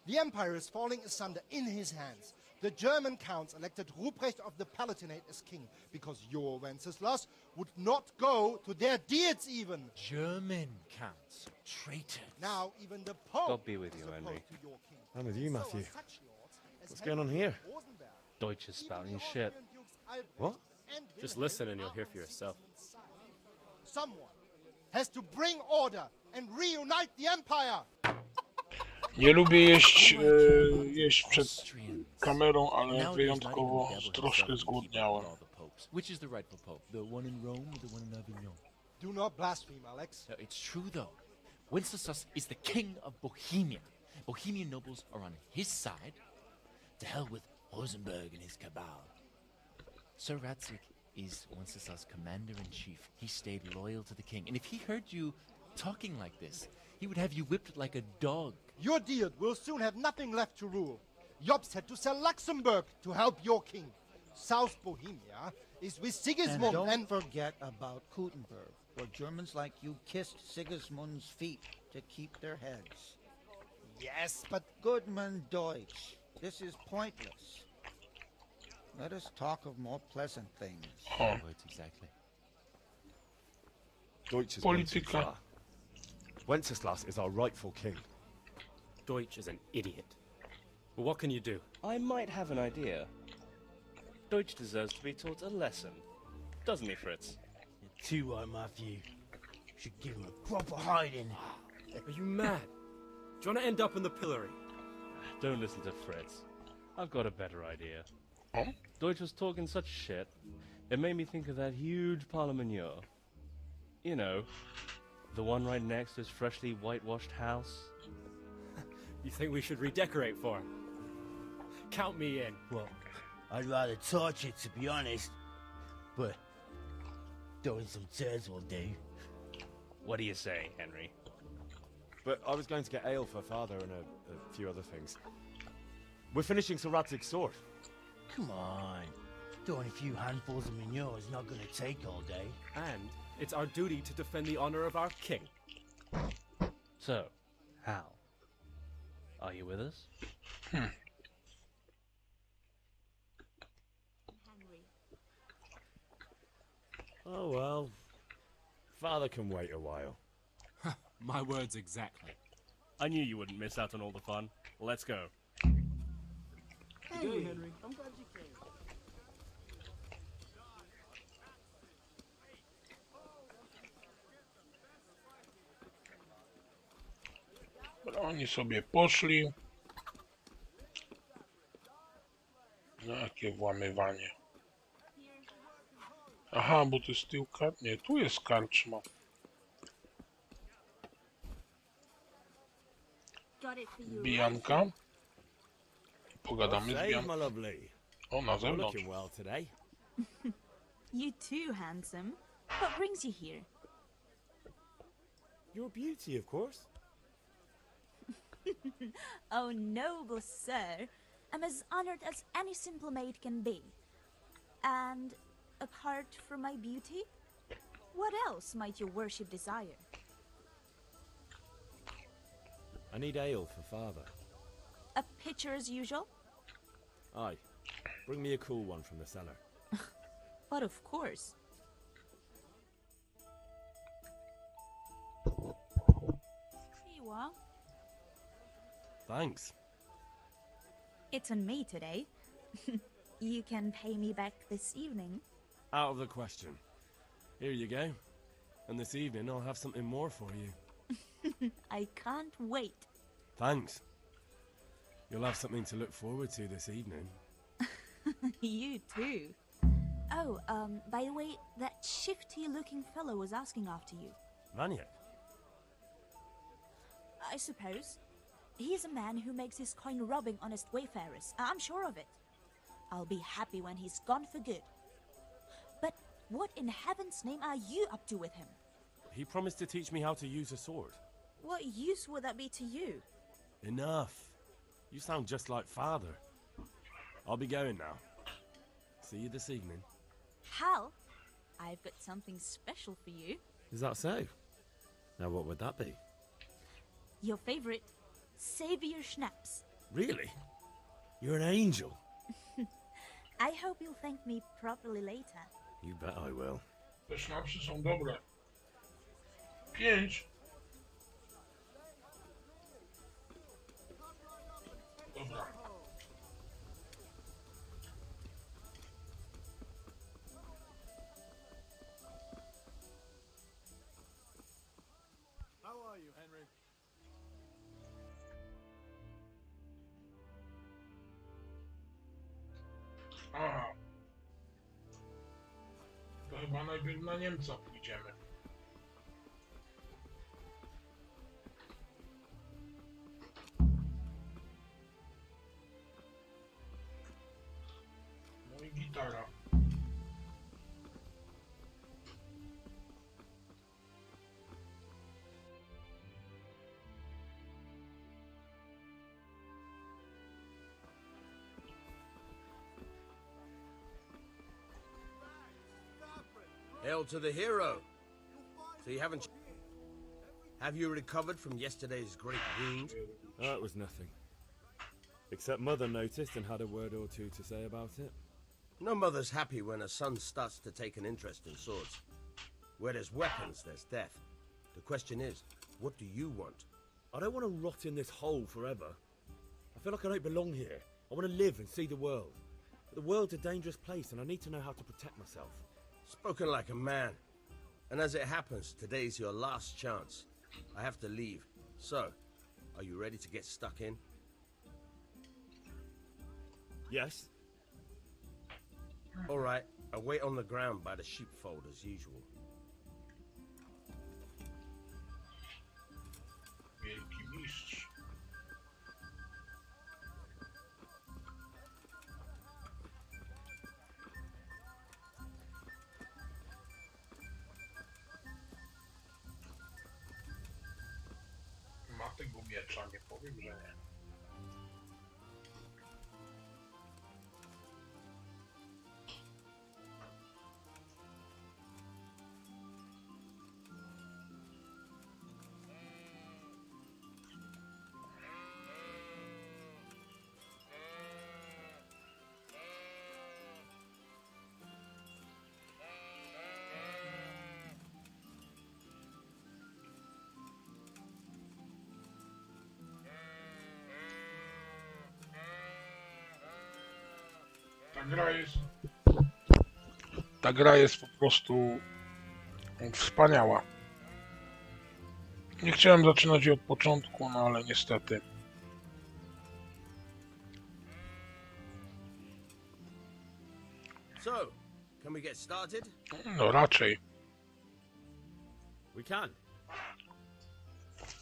The empire is falling asunder in his hands. The German counts elected Ruprecht of the Palatinate as king because your Wenceslas would not go to their deeds even. German counts, traitors. Now even the Pope God be with you, is Henry. opposed to your king. I'm with you, So Matthew. are such lords as What's going on here? Rosenberg, Deutsch is spouting shit. What? and Just Wilhelm listen and you'll are hear on for yourself. Sigismund's side. Someone has to bring order and reunite the empire. Nie lubię jeść przed kamerą, ale wyjątkowo troszkę zgłodniałem. Which is the rightful pope? The one in Rome or the one in Avignon? Do not blaspheme, Alex. No, it's true though. Wenceslas is the king of Bohemia. Bohemian nobles are on his side. To hell with Rosenberg and his cabal. Sir Radzik is Wenceslas' commander-in-chief. He stayed loyal to the king. And if he heard you talking like this, he would have you whipped like a dog. Your deed will soon have nothing left to rule. Jobst had to sell Luxembourg to help your king. South Bohemia is with Sigismund And don't forget about Kuttenberg, where Germans like you kissed Sigismund's feet to keep their heads. Yes, but Goodman Deutsch, this is pointless. Let us talk of more pleasant things. Words exactly. Deutsch has gone too Polityka. far. Wenceslas is our rightful king. Deutsch is an idiot. But what can you do? I might have an idea. Deutsch deserves to be taught a lesson. Doesn't he, Fritz? You're too right, Matthew. Should give him a proper hiding. Are you mad? Do you want to end up in the pillory? Don't listen to Fritz. I've got a better idea. Oh? Deutsch was talking such shit, it made me think of that huge parliament. You know, the one right next to his freshly whitewashed house. You think we should redecorate for him? Count me in. Well, I'd rather torch it, to be honest. But throwing some turds will do. What do you say, Henry? But I was going to get ale for father and a few other things. We're finishing Sir Radzig's sword. Come on. Throwing a few handfuls of manure is not going to take all day. And it's our duty to defend the honor of our king. So, Hal, are you with us? Oh well. Father can wait a while. My words exactly. I knew you wouldn't miss out on all the fun. Let's go. Hey, Henry. I'm glad you came. Oni sobie poszli. No, jakie włamywanie. Aha, bo to jest tyłka. Nie, tu jest karczma. Bijanka. Pogadamy z Bijanką. O, na zewnątrz. You too, handsome. What brings you here? Your beauty, of course. Oh, noble sir. I'm as honored as any simple maid can be. And apart from my beauty? What else might your worship desire? I need ale for father. A pitcher as usual? Aye. Bring me a cool one from the cellar. But of course. Here you are. Thanks. It's on me today. You can pay me back this evening. Out of the question. Here you go. And this evening I'll have something more for you. I can't wait. Thanks. You'll have something to look forward to this evening. You too. Oh, by the way, that shifty-looking fellow was asking after you. Vaniac? I suppose. He's a man who makes his coin robbing honest wayfarers. I'm sure of it. I'll be happy when he's gone for good. But what in heaven's name are you up to with him? He promised to teach me how to use a sword. What use would that be to you? Enough. You sound just like father. I'll be going now. See you this evening. Hal, I've got something special for you. Is that so? Now what would that be? Your favorite Savior Schnapps. Really? You're an angel. I hope you'll thank me properly later. You bet I will. Te sznapsy są dobre. 5. Dobra. How are you, Henry? Aha. To chyba najpierw na Niemca pójdziemy. No i gitara. Hail to the hero. So you haven't... Have you recovered from yesterday's great wound? That was nothing. Except Mother noticed and had a word or two to say about it. No mother's happy when a son starts to take an interest in swords. Where there's weapons, there's death. The question is, what do you want? I don't want to rot in this hole forever. I feel like I don't belong here. I want to live and see the world. But the world's a dangerous place and I need to know how to protect myself. Spoken like a man. And as it happens, today's your last chance. I have to leave. So, are you ready to get stuck in? Yes. All right, I'll wait on the ground by the sheepfold as usual. Wielki mistrz. Ma tego miecza, nie powiem, że nie. Ta gra jest po prostu wspaniała. Nie chciałem zaczynać jej od początku, no ale niestety. So, can we get started? No raczej. We can.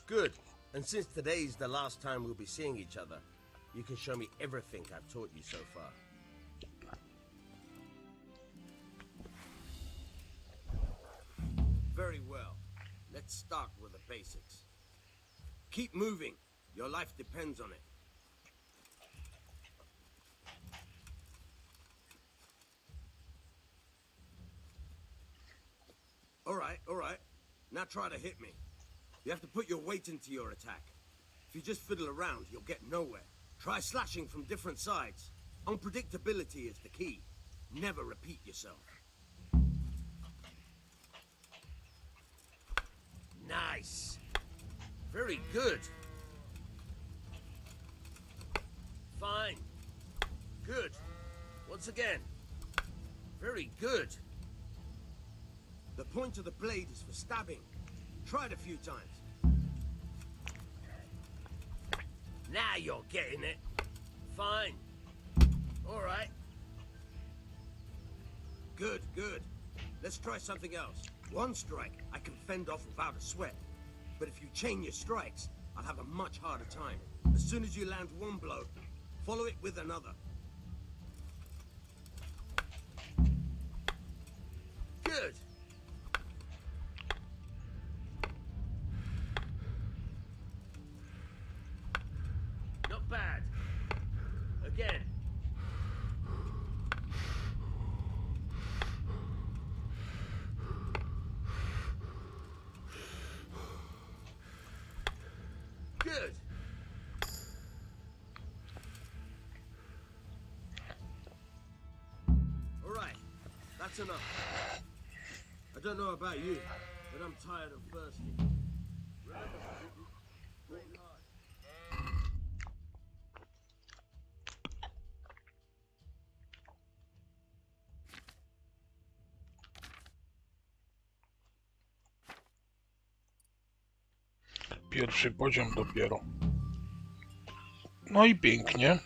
Good. And since today's the last time we'll be seeing each other, you can show me everything I've taught you so far. Very well. Let's start with the basics. Keep moving. Your life depends on it. All right. Now try to hit me. You have to put your weight into your attack. If you just fiddle around, you'll get nowhere. Try slashing from different sides. Unpredictability is the key. Never repeat yourself. Nice. Very good. Fine. Good. Once again. Very good. The point of the blade is for stabbing. Try it a few times. Now you're getting it. Fine. All right. Good. Let's try something else. One strike I can fend off without a sweat. But if you chain your strikes, I'll have a much harder time. As soon as you land one blow, follow it with another. Good. Not bad. Again. Good. All right. That's enough. I don't know about you, but I'm tired of bursting. Pierwszy poziom dopiero. No i pięknie.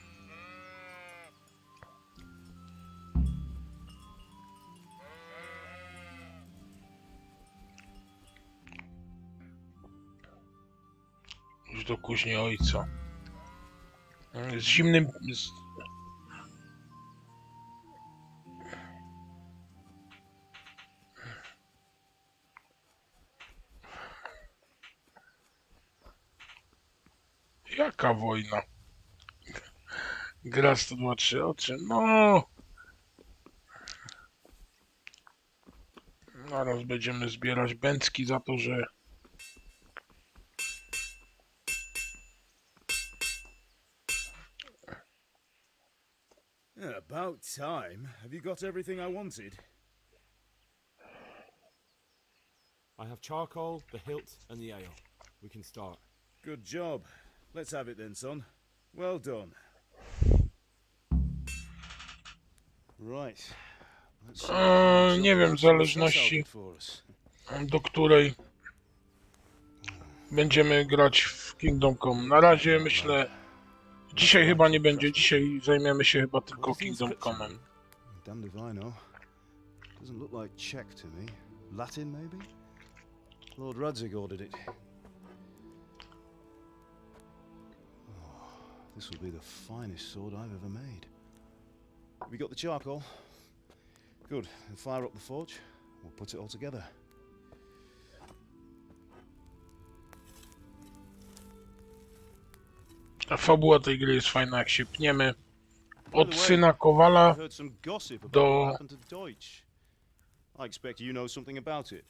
Już do kuźni ojca. Z zimnym... Jaka wojna? Gra 102-3 oczy. No! Zaraz będziemy zbierać bęcki za to, że... About time. Have you got everything I wanted? I have charcoal, the hilt, and the ale. We can start. Good job. Let's have it then, son. Well done. Right. Nie wiem, w zależności do której będziemy grać w Kingdom Come. Na razie myślę, dzisiaj chyba nie będzie, dzisiaj zajmiemy się chyba tylko Kingdom Come'em. Damned if I know. Doesn't look like Czech to me. Latin, maybe? Lord Radzig ordered it. This will be the finest sword I've ever made. Have you got the charcoal? Good. Then fire up the forge. We'll put it all together. A fabuła tej gry jest fajna, jak się pniemy od syna Kowala do... I expect you know something about it.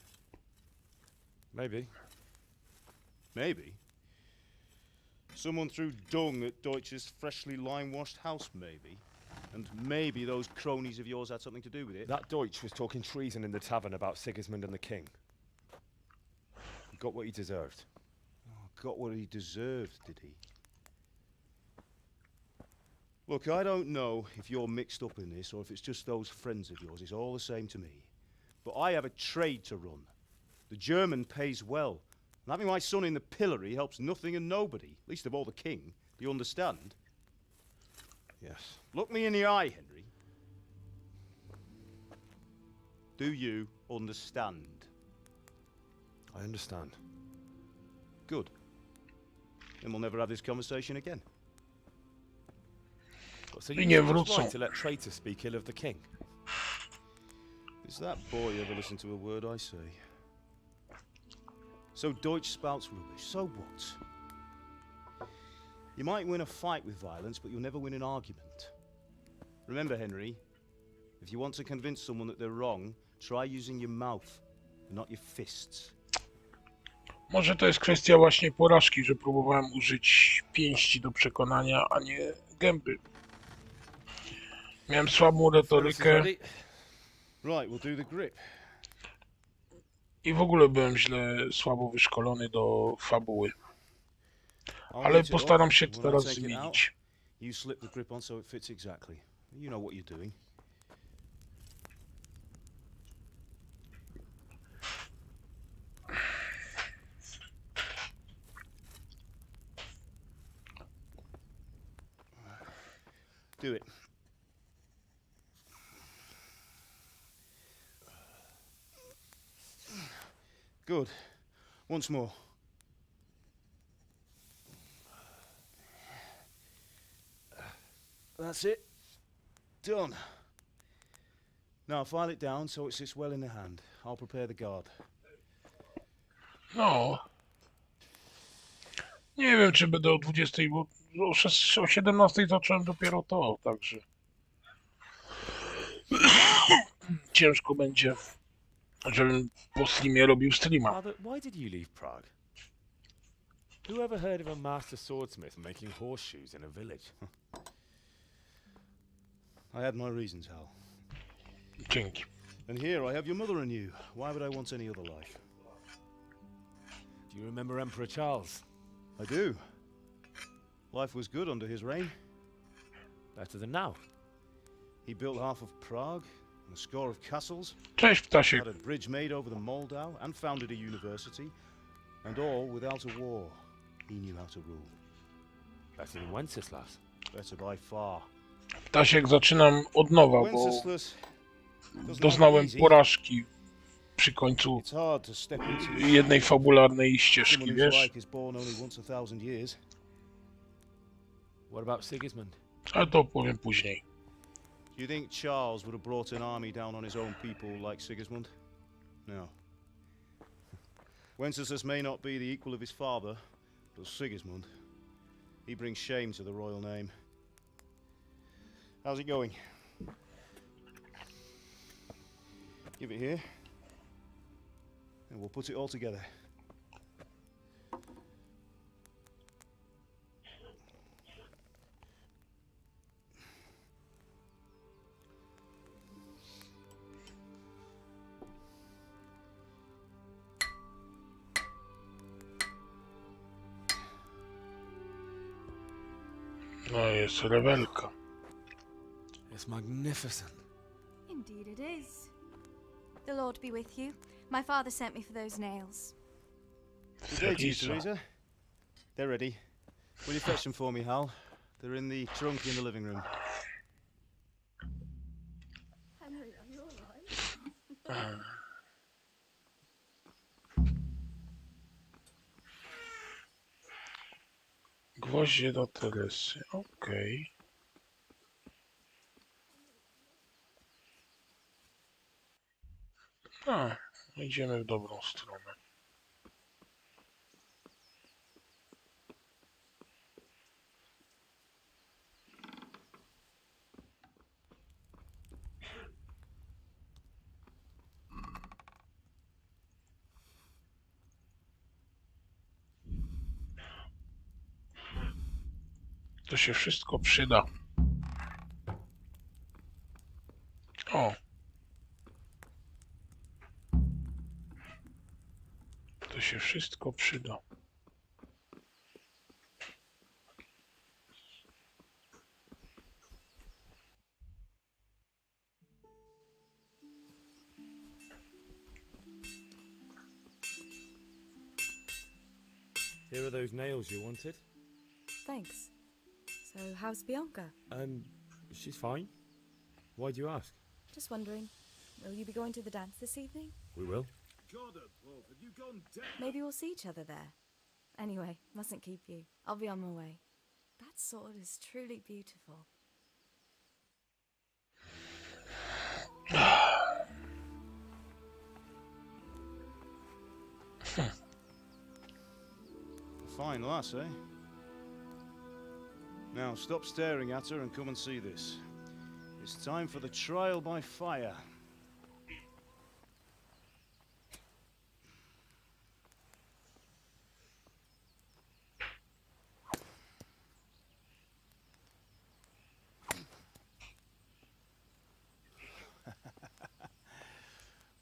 Maybe. Maybe? Someone threw dung at Deutsch's freshly lime-washed house, maybe? And maybe those cronies of yours had something to do with it? That Deutsch was talking treason in the tavern about Sigismund and the king. He got what he deserved. Oh, got what he deserved, did he? Look, I don't know if you're mixed up in this or if it's just those friends of yours. It's all the same to me. But I have a trade to run. The German pays well. And having my son in the pillory helps nothing and nobody, least of all the king. Do you understand? Yes. Look me in the eye, Henry. Do you understand? I understand. Good. Then we'll never have this conversation again. So you right to let traitors speak ill of the king? Does that boy ever listen to a word I say? So Deutsch spouts rubbish, so what? You might win a fight with violence, but you'll never win an argument. Remember, Henry, if you want to convince someone that they're wrong, try using your mouth. not your fists. Może to jest kwestia właśnie porażki, że próbowałem użyć pięści do przekonania, a nie gęby. Miałem słabą retorykę Right, we'll do the grip. i w ogóle byłem słabo wyszkolony do fabuły. I'll Ale hitch it postaram up, się and to when I teraz take it out, zmienić. you slip the grip on so it fits exactly. You know what you're doing. Do it. Good. Once more. That's it. Done. Now file it down so it sits well in the hand. I'll prepare the guard. No. Nie wiem, czy będę o 20, bo o 17 zacząłem dopiero to, także ciężko będzie, żebym po streamie robił streama. Father, why did you leave Prague? Who ever heard of a master swordsmith making horseshoes in a village? I had my reasons, Hal. Dzięki. And here I have your mother and you. Why would I want any other life? Do you remember Emperor Charles? I do. Life was good under his reign. Better than now. He built half of Prague and a score of castles. Cześć, ptasiek. Had a bridge made over the Moldau and founded a university. And all without a war. He knew how to rule. Better than Wenceslas. Better by far. Ptasiek, zaczynam od nowa, bo Wenceslas doznałem porażki przy końcu It's hard to step into jednej fabularnej ścieżki, someone whose wiesz? like is born only once a thousand years. What about Sigismund? Ale to opowiem później. Do you think Charles would have brought an army down on his own people like Sigismund? No. Wenceslas may not be the equal of his father, but Sigismund, he brings shame to the royal name. How's it going? Give it here, and we'll put it all together. No jest rewelka. It's magnificent. Indeed it is. The Lord be with you. My father sent me for those nails. Good day to you, Teresa. They're ready. Will you fetch them for me, Hal? They're in the trunk in the living room. Henry, are you alright? Gwoździe do Teresy, okej. A, idziemy w dobrą stronę. To się wszystko przyda. O. To się wszystko przyda. Here are those nails you wanted. Thanks. So, how's Bianca? She's fine. Why do you ask? Just wondering, will you be going to the dance this evening? We will. God above, have you gone deaf? Maybe we'll see each other there. Anyway, mustn't keep you. I'll be on my way. That sword is truly beautiful. Fine lass, eh? Now stop staring at her and come and see this. It's time for the trial by fire.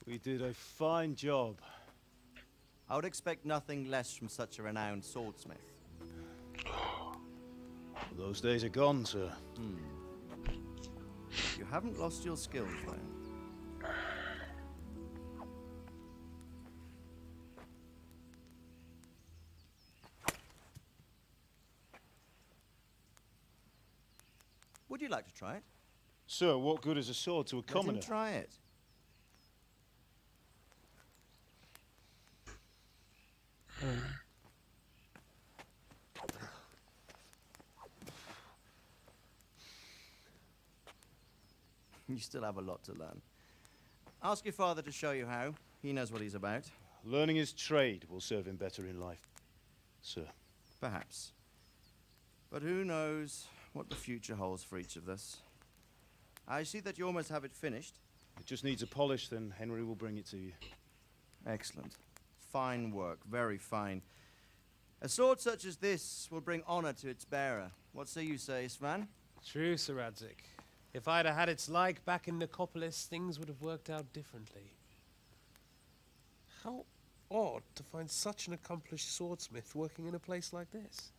We did a fine job. I would expect nothing less from such a renowned swordsmith. Those days are gone, sir. You haven't lost your skills, though. Would you like to try it? Sir, what good is a sword to a Let commoner? him try it. You still have a lot to learn. Ask your father to show you how. He knows what he's about. Learning his trade will serve him better in life, sir. Perhaps. But who knows what the future holds for each of us. I see that you almost have it finished. It just needs a polish, then Henry will bring it to you. Excellent. Fine work, very fine. A sword such as this will bring honor to its bearer. What say you, Svan? True, Sir Radzig. If I'd have had its like back in Nicopolis, things would have worked out differently. How odd to find such an accomplished swordsmith working in a place like this.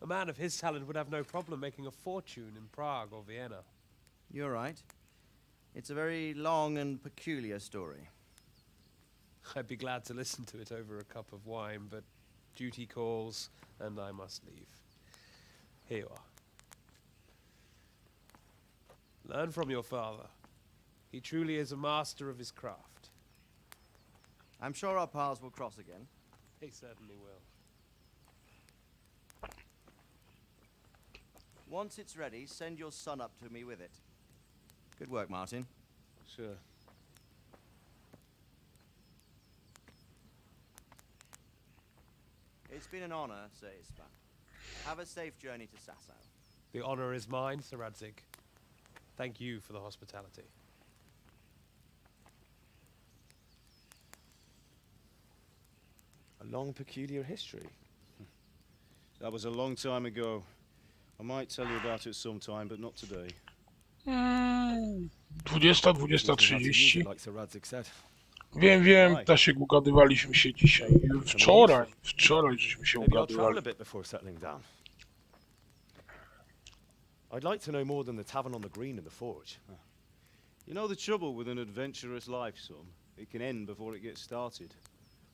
A man of his talent would have no problem making a fortune in Prague or Vienna. You're right. It's a very long and peculiar story. I'd be glad to listen to it over a cup of wine, but duty calls, and I must leave. Here you are. Learn from your father. He truly is a master of his craft. I'm sure our paths will cross again. He certainly will. Once it's ready, send your son up to me with it. Good work, Martin. Sir. It's been an honor, Sir Ispan. Have a safe journey to Sasau. The honor is mine, Sir Radzig. Thank you for the hospitality. A long, peculiar history. That was a long time ago. I might tell you about it sometime, but not today. 20:30. Like Sir Radzig said. Wiem, Tasiek, ugadywaliśmy się dzisiaj. Wczoraj żeśmy się Maybe I'll travel ugadywali. a bit before settling down. I'd like to know more than the tavern on the green and the forge. You know the trouble with an adventurous life, son? It can end before it gets started.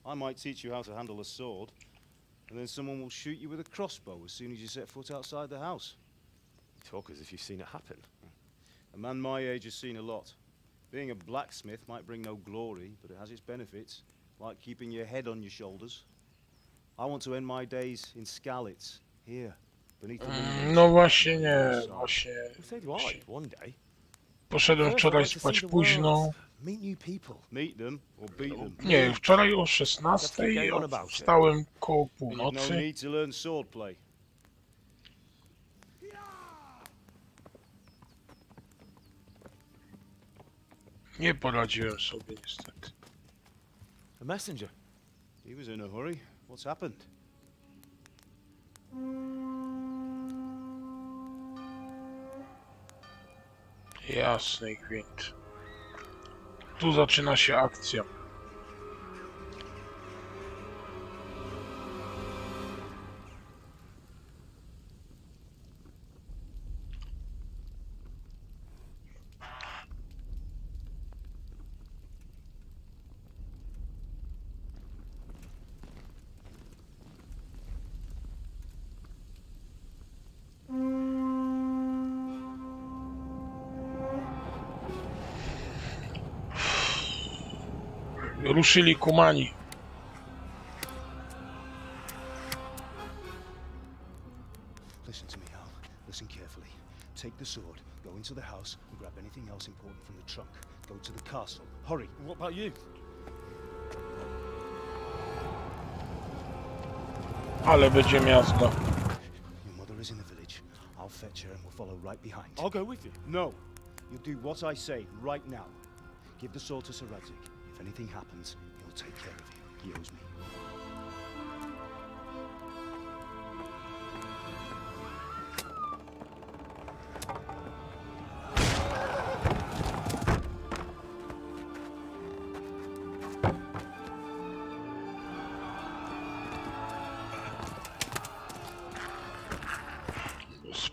I might teach you how to handle a sword, and then someone will shoot you with a crossbow as soon as you set foot outside the house. You talk as if you've seen it happen. A man my age has seen a lot. Being a blacksmith might bring no glory, but it has its benefits, like keeping your head on your shoulders. I want to end my days in Skalicy, here, beneath the windows. No właśnie nie, właśnie. So do I, one day. Poszedłem wczoraj spać późno. Meet new people. Meet them or beat them. Nie, wczoraj o 16:00, wstałem koło You've no północy. need to learn swordplay. Nie poradziłem sobie niestety. A messenger. He was in a hurry. What's happened? Jasny gwint. Tu zaczyna się akcja. Ruszyli kumani. Listen to me, Hal. Listen carefully. Take the sword, go into the house, and grab anything else important from the trunk. Go to the castle. Hurry. What about you? Ale będzie miazga. Your mother is in the village. I'll fetch her and we'll follow right behind. I'll go with you. No. You'll do what I say right now. Give the sword to Sir Radzig. If anything happens, he'll take care of you. He owes me.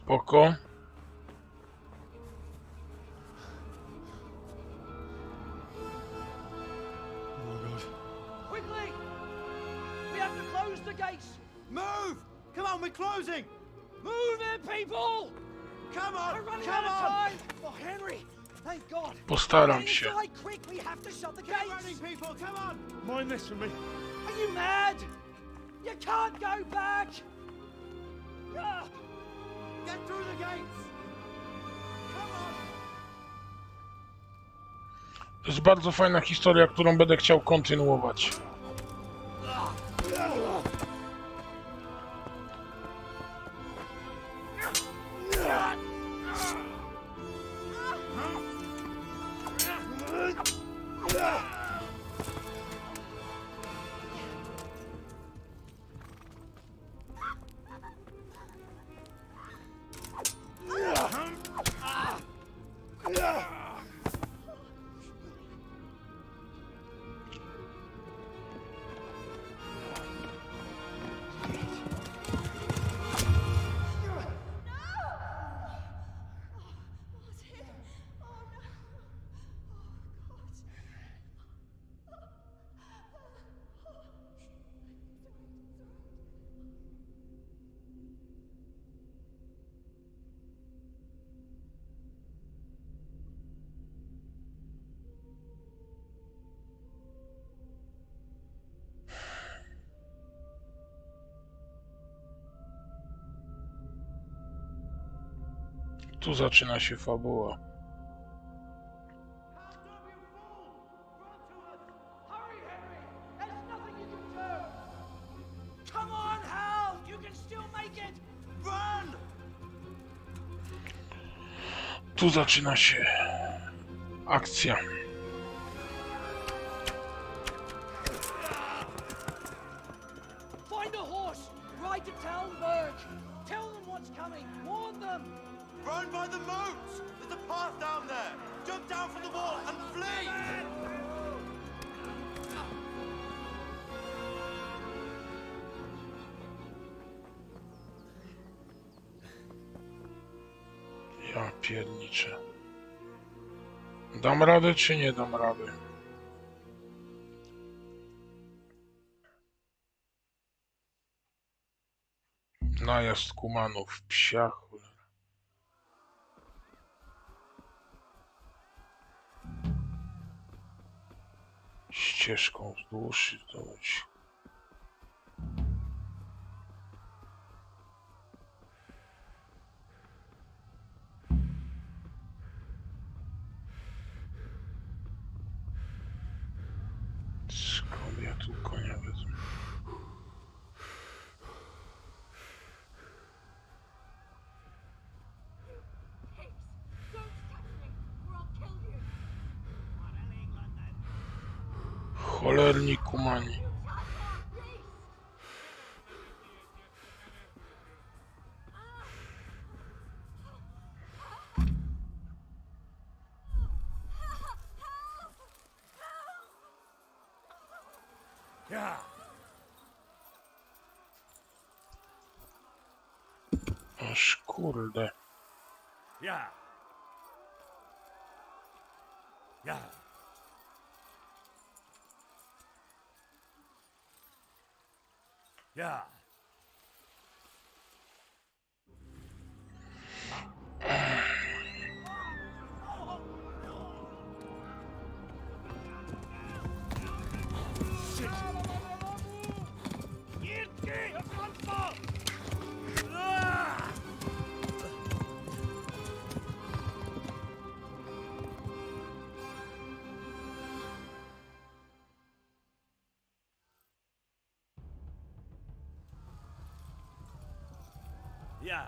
Spoko. Quickly! We have to close the gates! Move! Come on, we're closing! Move it, people! Come on! We're running Come out of on! time! Oh, Henry! Thank God! Postaram Get się. inside, quick! We have to shut the Get gates! running, people! Come on! Mind this for me. Are you mad? You can't go back! Ah! Get through the gates! Come on! To jest bardzo fajna historia, którą będę chciał kontynuować. Tu zaczyna się fabuła. Hurry, Henry! There's nothing you can do! Come on, Hal! You can still make it! Run! Tu zaczyna się akcja. Find a horse! Ride to Talmberg! Tell them what's coming! Warn them! Run by the moat! There's a path down there! Jump down from the wall and flee! Ja pierniczę. Dam radę czy nie dam rady? Najazd kumanów, psia cholera. Ścieżką wzdłuż i dość. Skąd ja tu konia wezmę? Cholerni kumani. Yeah. Aż kurde. Yeah. Yeah. Yeah. Yeah.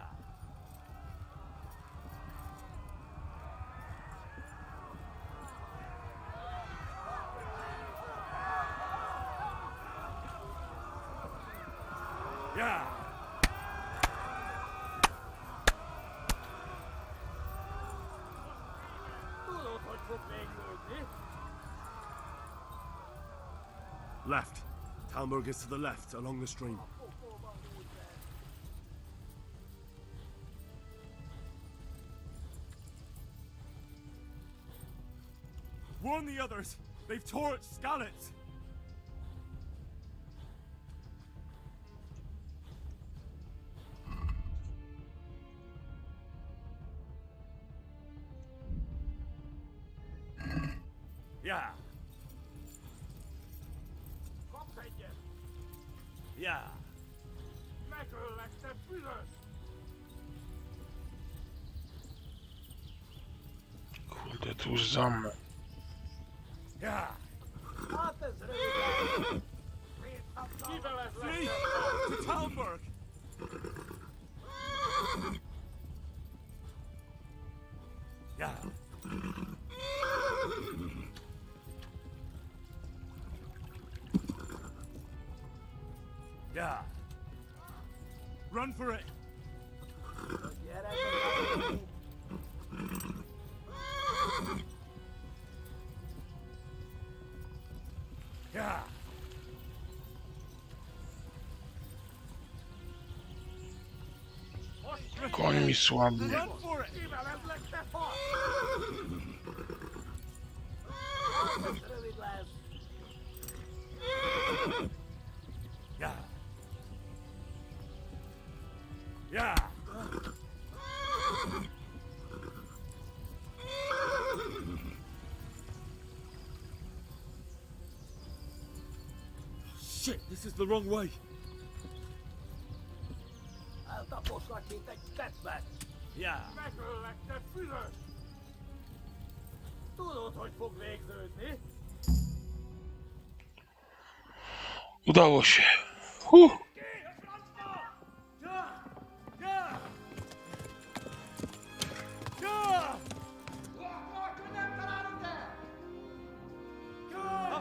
Yeah. Left. Talmberg is to the left, along the stream. Warn the others. They've torched Skalicy. Yeah. Yeah. Kurde, tu już za mną. Yeah. Flee to Talmberg. Yeah. Yeah. Run for it. Yeah. Koń mi słabnie. Run for it. Yeah. Yeah. Shit, this is the wrong way. Yeah. Udało się. Oh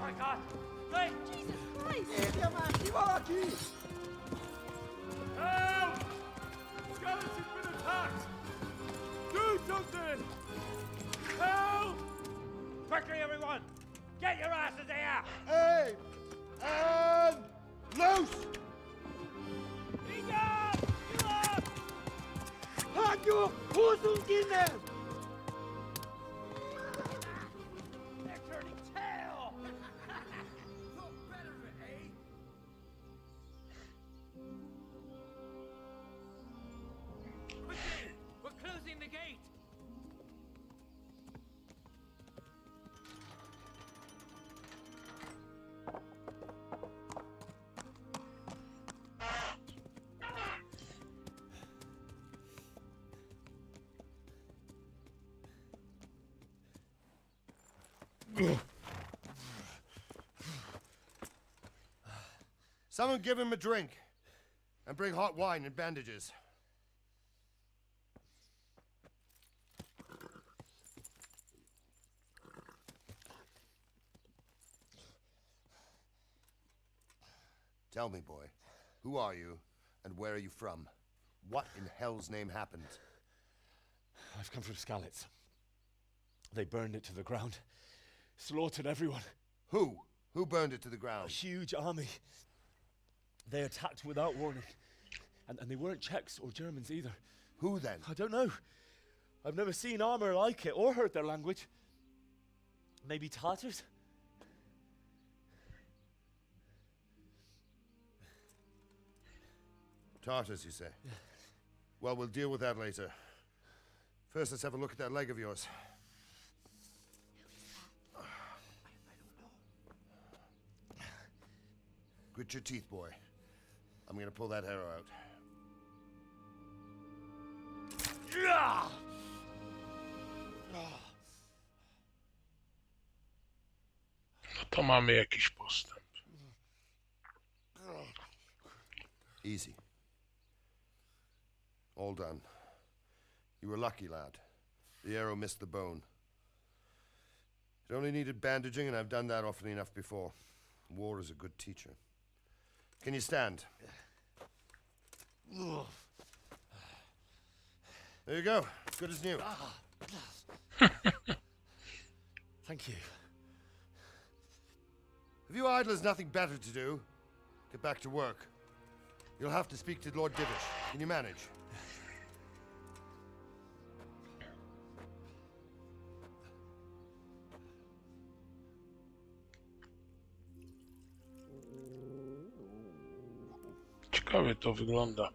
my god! Wait! Jesus Christ! Help! Skalicy's been attacked! Do something! Help! Quickly, everyone! Get your asses here! Hey! And loose! Hanyo! Who's in there? They're turning tail! Look better, eh? Quickly! We're closing the gate! Someone give him a drink. And bring hot wine and bandages. Tell me, boy, who are you and where are you from? What in hell's name happened? I've come from Skalicy. They burned it to the ground. Slaughtered everyone. Who? Who burned it to the ground? A huge army. They attacked without warning. And they weren't Czechs or Germans either. Who then? I don't know. I've never seen armor like it or heard their language. Maybe Tatars? Tartars, you say? Well, we'll deal with that later. First, let's have a look at that leg of yours. Grit your teeth, boy. I'm gonna pull that arrow out. No to mamy jakiś postęp. Easy. All done. You were lucky, lad. The arrow missed the bone. It only needed bandaging, and I've done that often enough before. War is a good teacher. Can you stand? There you go. Good as new. Thank you. If you idlers nothing better to do, get back to work. You'll have to speak to Lord Divish. Can you manage? Ciekawie to wygląda.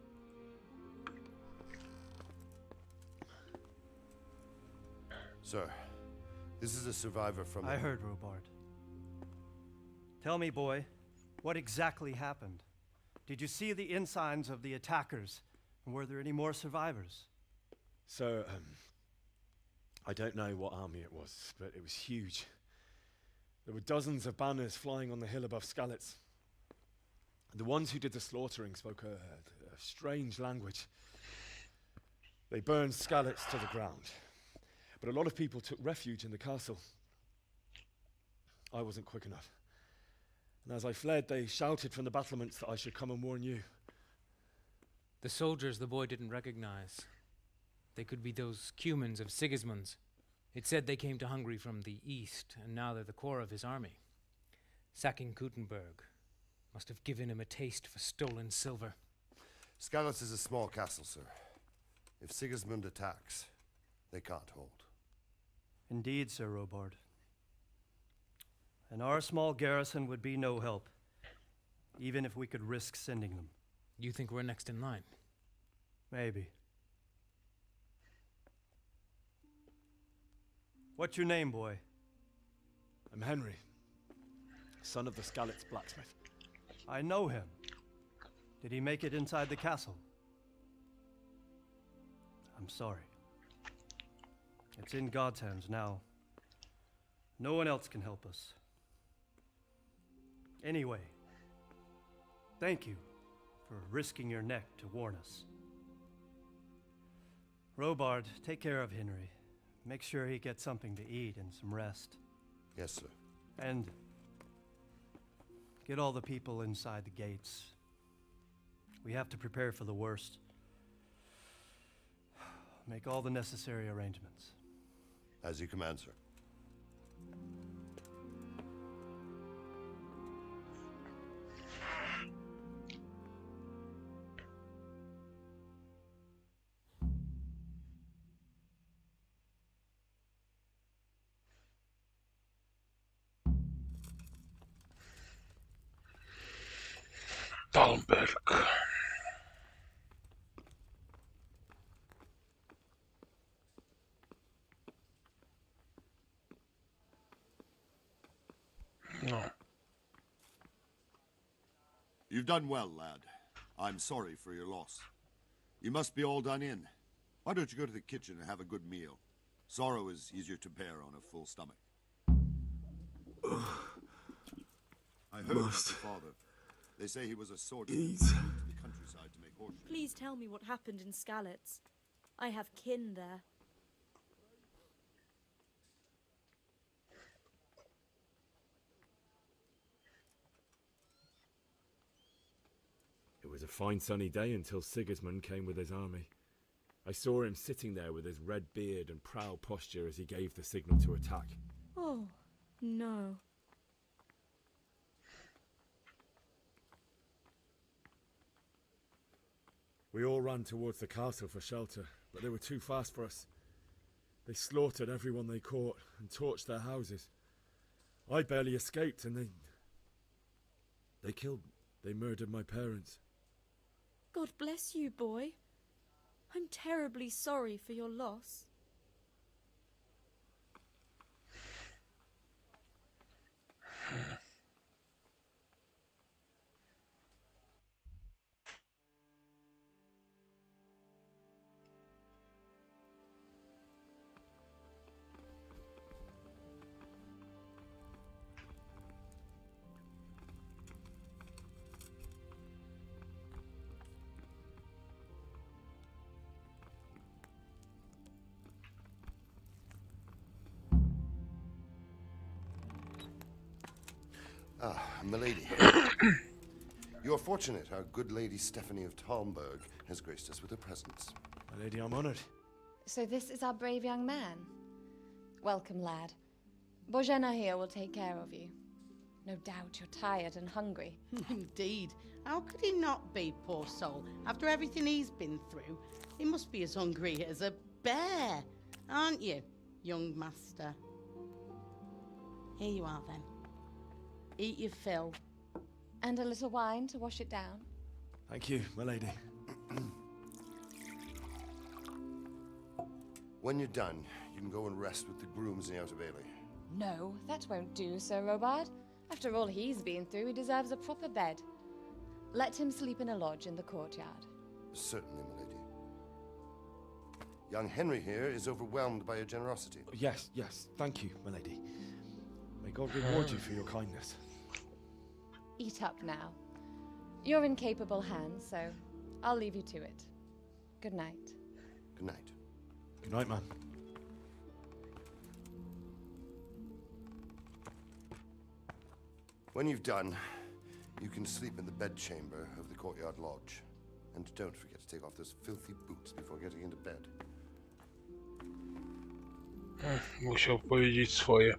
Sir, this is a survivor from... I heard, Robard. Tell me, boy, what exactly happened? Did you see the ensigns of the attackers? And were there any more survivors? So, I don't know what army it was, but it was huge. There were dozens of banners flying on the hill above Skalicy. The ones who did the slaughtering spoke a strange language. They burned Skalicy to the ground. But a lot of people took refuge in the castle. I wasn't quick enough. And as I fled, they shouted from the battlements that I should come and warn you. The soldiers the boy didn't recognize. They could be those Cumans of Sigismund's. It said they came to Hungary from the east, and now they're the core of his army. Sacking Gutenberg must have given him a taste for stolen silver. Skalicy is a small castle, sir. If Sigismund attacks, they can't hold. Indeed, Sir Robard. And our small garrison would be no help, even if we could risk sending them. You think we're next in line? Maybe. What's your name, boy? I'm Henry, son of the Skalicy blacksmith. I know him. Did he make it inside the castle? I'm sorry. It's in God's hands now. No one else can help us. Anyway, thank you for risking your neck to warn us. Robard, take care of Henry. Make sure he gets something to eat and some rest. Yes, sir. And get all the people inside the gates. We have to prepare for the worst. Make all the necessary arrangements. As you command, sir. Talmberg. No. You've done well, lad. I'm sorry for your loss. You must be all done in. Why don't you go to the kitchen and have a good meal? Sorrow is easier to bear on a full stomach. I heard about your father. They say he was a swordsman to the countryside to make horseshoes. Please tell me what happened in Skalicy. I have kin there. It was a fine sunny day until Sigismund came with his army. I saw him sitting there with his red beard and proud posture as he gave the signal to attack. Oh, no. We all ran towards the castle for shelter, but they were too fast for us. They slaughtered everyone they caught and torched their houses. I barely escaped, and they murdered my parents. God bless you, boy. I'm terribly sorry for your loss. Ah, milady. You are fortunate our good lady Stephanie of Talmberg has graced us with her presence. My lady, I'm honored. So this is our brave young man. Welcome, lad. Bozhena here will take care of you. No doubt you're tired and hungry. Indeed. How could he not be, poor soul? After everything he's been through, he must be as hungry as a bear, aren't you, young master? Here you are, then. Eat your fill. And a little wine to wash it down? Thank you, my lady. When you're done, you can go and rest with the grooms in the Outer Bailey. No, that won't do, Sir Robard. After all he's been through, he deserves a proper bed. Let him sleep in a lodge in the courtyard. Certainly, my lady. Young Henry here is overwhelmed by your generosity. Yes, yes, thank you, my lady. May God reward you for your kindness. Eat up now. You're in capable hands, so I'll leave you to it. Good night. Good night. Good night, man. When you've done, you can sleep in the bedchamber of the courtyard lodge. And don't forget to take off those filthy boots before getting into bed. Musiał powiedzieć swoje.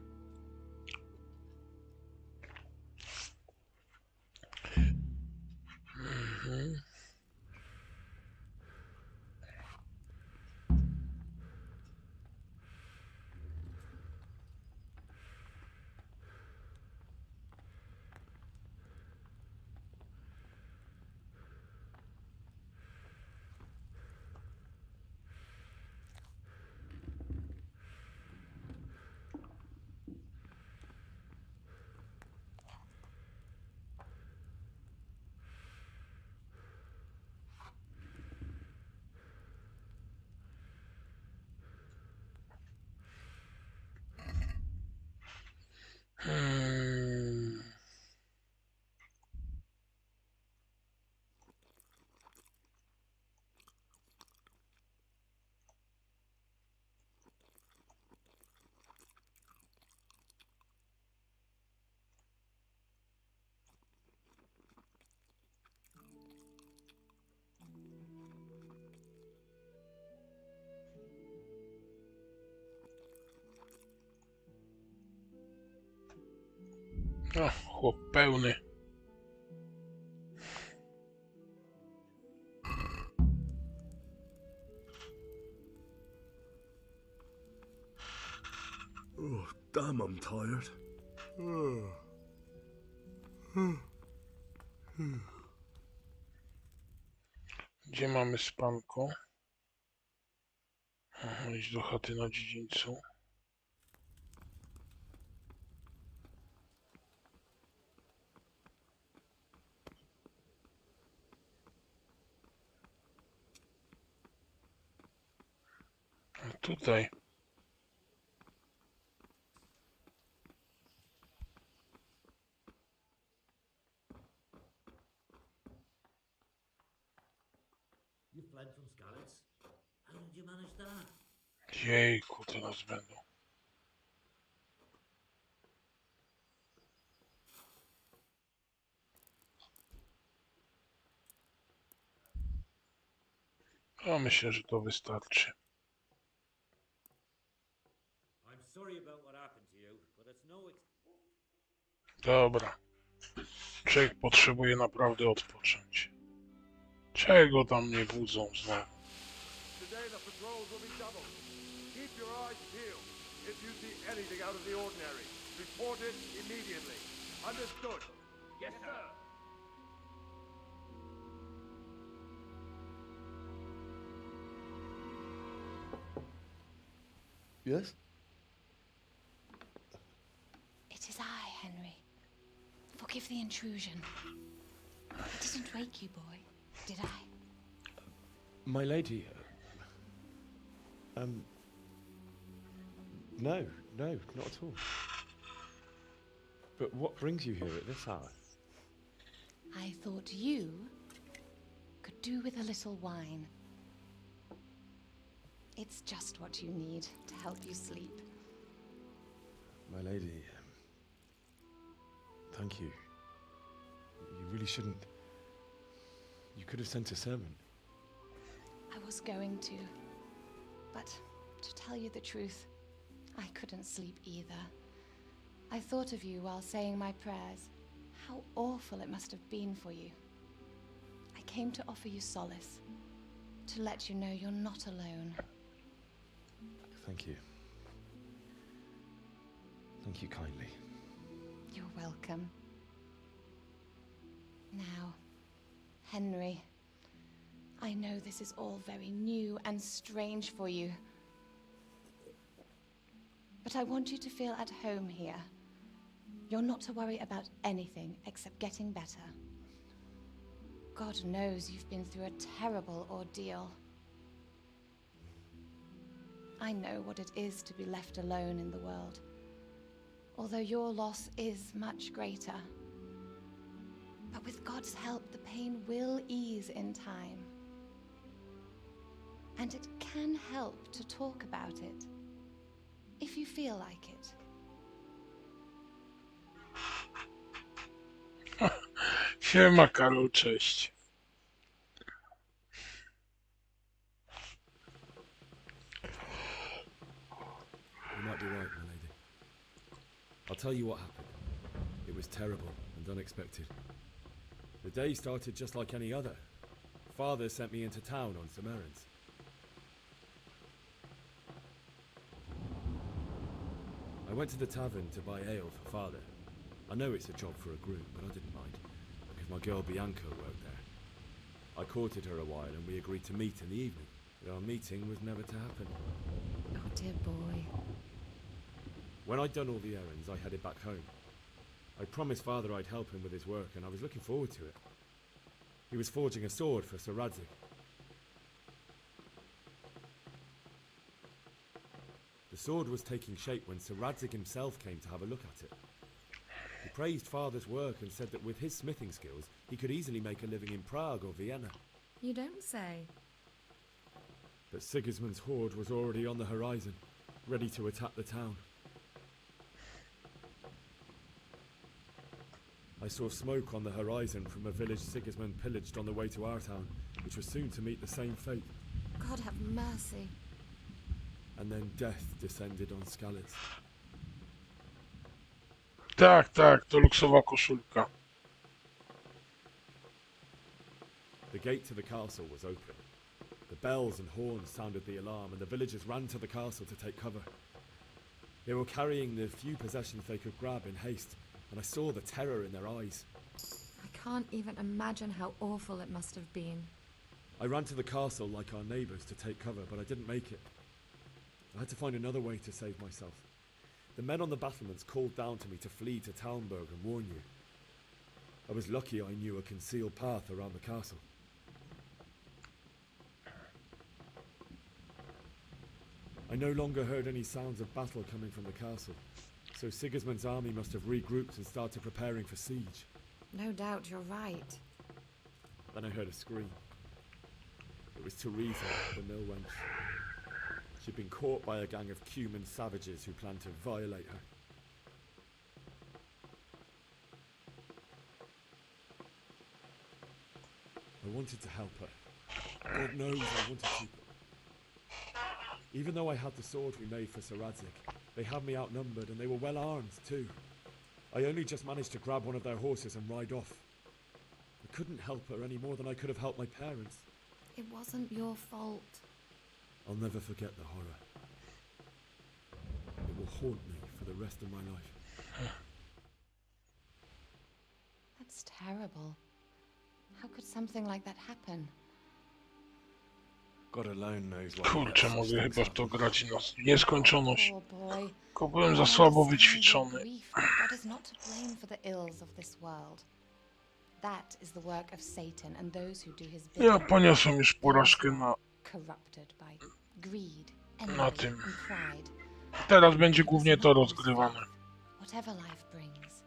O, chłop pełny. Oh, damn, I'm tired. Gdzie mamy spanko? Aha, iść do chaty na dziedzińcu. A tutaj. You fled from Skalicy? How did you manage that? Jejku, teraz będą. O, myślę, że to wystarczy. I'm sorry about what happened to you, but it's no Dobra. Człowiek potrzebuje naprawdę odpocząć. Czego tam mnie budzą znowu? Today the patrols will be doubled. Keep your eyes peeled. If you see anything out of the ordinary, report it immediately. Understood? Yes, sir. Yes? It is I, Henry. Forgive the intrusion. I didn't wake you, boy, did I? My lady, no, not at all. But what brings you here at this hour? I thought you could do with a little wine. It's just what you need to help you sleep. My lady, thank you. You really shouldn't. You could have sent a servant. I was going to, but to tell you the truth, I couldn't sleep either. I thought of you while saying my prayers. How awful it must have been for you. I came to offer you solace, to let you know you're not alone. Thank you. Thank you kindly. You're welcome. Now, Henry, I know this is all very new and strange for you. But I want you to feel at home here. You're not to worry about anything except getting better. God knows you've been through a terrible ordeal. I know what it is to be left alone in the world, although your loss is much greater. But with God's help, the pain will ease in time. And it can help to talk about it, if you feel like it. Siema, Karol, cześć. You might be right, my lady. I'll tell you what happened. It was terrible and unexpected. The day started just like any other. Father sent me into town on some errands. I went to the tavern to buy ale for Father. I know it's a job for a groom, but I didn't mind, because my girl Bianca worked there. I courted her a while and we agreed to meet in the evening, but our meeting was never to happen. Oh, dear boy. When I'd done all the errands, I headed back home. I promised Father I'd help him with his work, and I was looking forward to it. He was forging a sword for Sir Radzig. The sword was taking shape when Sir Radzig himself came to have a look at it. He praised Father's work and said that with his smithing skills, he could easily make a living in Prague or Vienna. You don't say. But Sigismund's horde was already on the horizon, ready to attack the town. I saw smoke on the horizon from a village Sigismund pillaged on the way to our town, which was soon to meet the same fate. God have mercy. And then death descended on Skalicy. Tak, tak, to luksowa koszulka. The gate to the castle was open. The bells and horns sounded the alarm, and the villagers ran to the castle to take cover. They were carrying the few possessions they could grab in haste, and I saw the terror in their eyes. I can't even imagine how awful it must have been. I ran to the castle like our neighbours to take cover, but I didn't make it. I had to find another way to save myself. The men on the battlements called down to me to flee to Talmberg and warn you. I was lucky I knew a concealed path around the castle. I no longer heard any sounds of battle coming from the castle, so Sigismund's army must have regrouped and started preparing for siege. No doubt you're right. Then I heard a scream. It was Teresa, the mill wench. She'd been caught by a gang of Cuman savages who planned to violate her. I wanted to help her. God knows I wanted to. Even though I had the sword we made for Sir Radzig, they had me outnumbered and they were well armed too. I only just managed to grab one of their horses and ride off. I couldn't help her any more than I could have helped my parents. It wasn't your fault. I'll never forget the horror. It will haunt me for the rest of my life. That's terrible. How could something like that happen? God alone knows why. Kurczę, mogę chyba w to grać na nieskończoność. Poor boy. Tylko byłem za słabo wyćwiczony. God is not to blame for the ills of this world. That is the work of Satan and those who do his bidding. Ja poniosłem już porażkę Corrupted by greed, na envy, tym. and pride. Teraz będzie głównie to rozgrywane. Whatever life brings.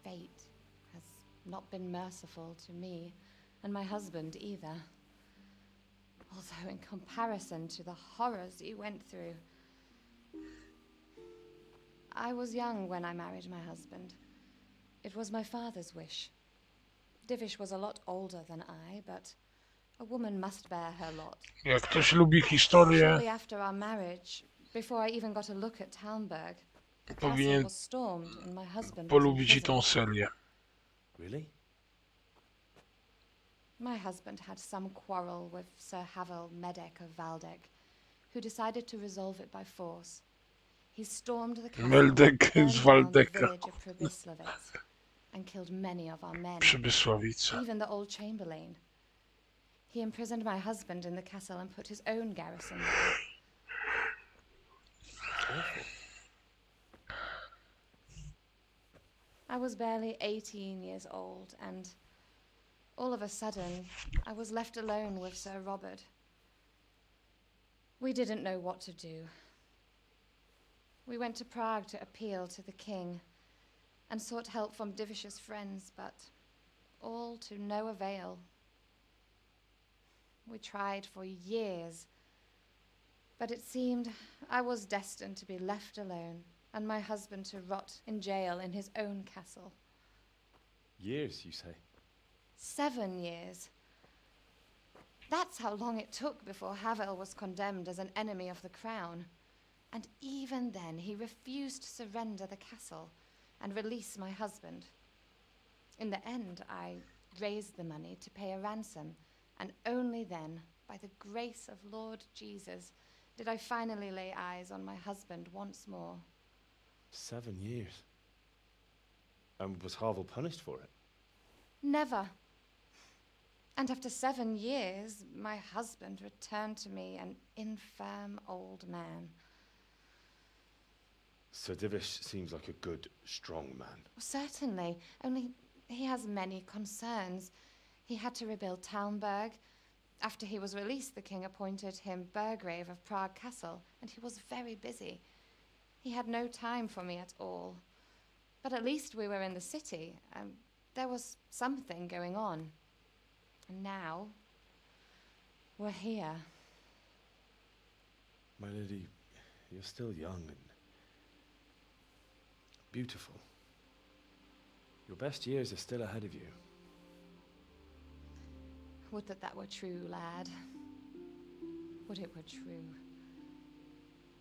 Fate has not been merciful to me and my husband either. Although in comparison to the horrors you went through. I was young when I married my husband. It was my father's wish. Divish was a lot older than I, but a woman must bear her lot. Jak ktoś lubi historię, Shortly after our marriage, before I even got a look at Talmberg, the castle powinien was stormed and my husband was in polubić i prison. tą serię. Really? My husband had some quarrel with Sir Havel Medek of Valdek, who decided to resolve it by force. He stormed the castle, Meldek burned z down the Waldeka. village of Pribyslavitz, and killed many of our men, Przybysławica. even the old chamberlain. He imprisoned my husband in the castle and put his own garrison there. I was barely 18 years old, and all of a sudden, I was left alone with Sir Robert. We didn't know what to do. We went to Prague to appeal to the king and sought help from Divish's friends, but all to no avail. We tried for years, but it seemed I was destined to be left alone and my husband to rot in jail in his own castle. Years, you say? 7 years. That's how long it took before Havel was condemned as an enemy of the crown. And even then, he refused to surrender the castle and release my husband. In the end, I raised the money to pay a ransom, and only then, by the grace of Lord Jesus, did I finally lay eyes on my husband once more. 7 years. And was Havel punished for it? Never. And after 7 years, my husband returned to me an infirm old man. Sir Divish seems like a good, strong man. Certainly, only he has many concerns. He had to rebuild Talmberg. After he was released, the king appointed him Burgrave of Prague Castle, and he was very busy. He had no time for me at all. But at least we were in the city, and there was something going on. And now, we're here. My lady, you're still young and beautiful. Your best years are still ahead of you. Would that that were true, lad. Would it were true.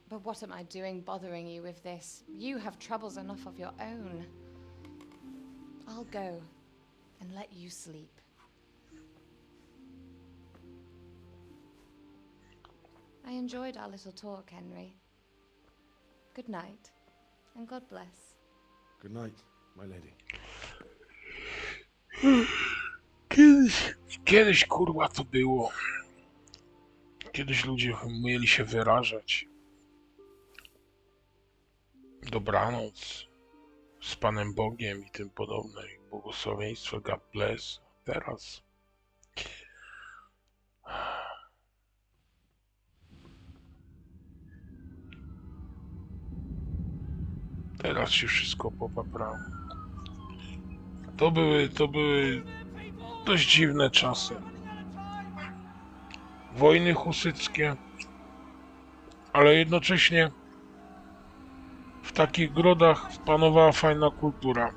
But what am I doing bothering you with this? You have troubles enough of your own. I'll go and let you sleep. I enjoyed our little talk, Henry. Good night, and God bless. Good night, my lady. Kiedyś kurwa to było. Kiedyś ludzie umieli się wyrażać. Dobranoc z Panem Bogiem i tym podobne. Błogosławieństwo, God bless. Teraz się wszystko popaprało. To były dość dziwne czasy. Wojny husyckie, ale jednocześnie w takich grodach panowała fajna kultura.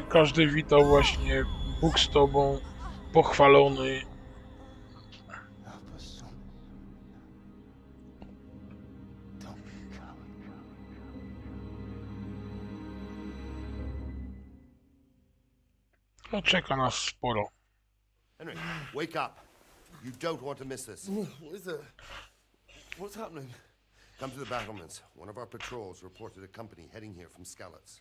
Każdy witał właśnie Bóg z tobą, pochwalony. No, czeka nas sporo. Henry, wake up. You don't want to miss this. What is it? What's happening? Come to the battlements. One of our patrols reported a company heading here from Skalicy.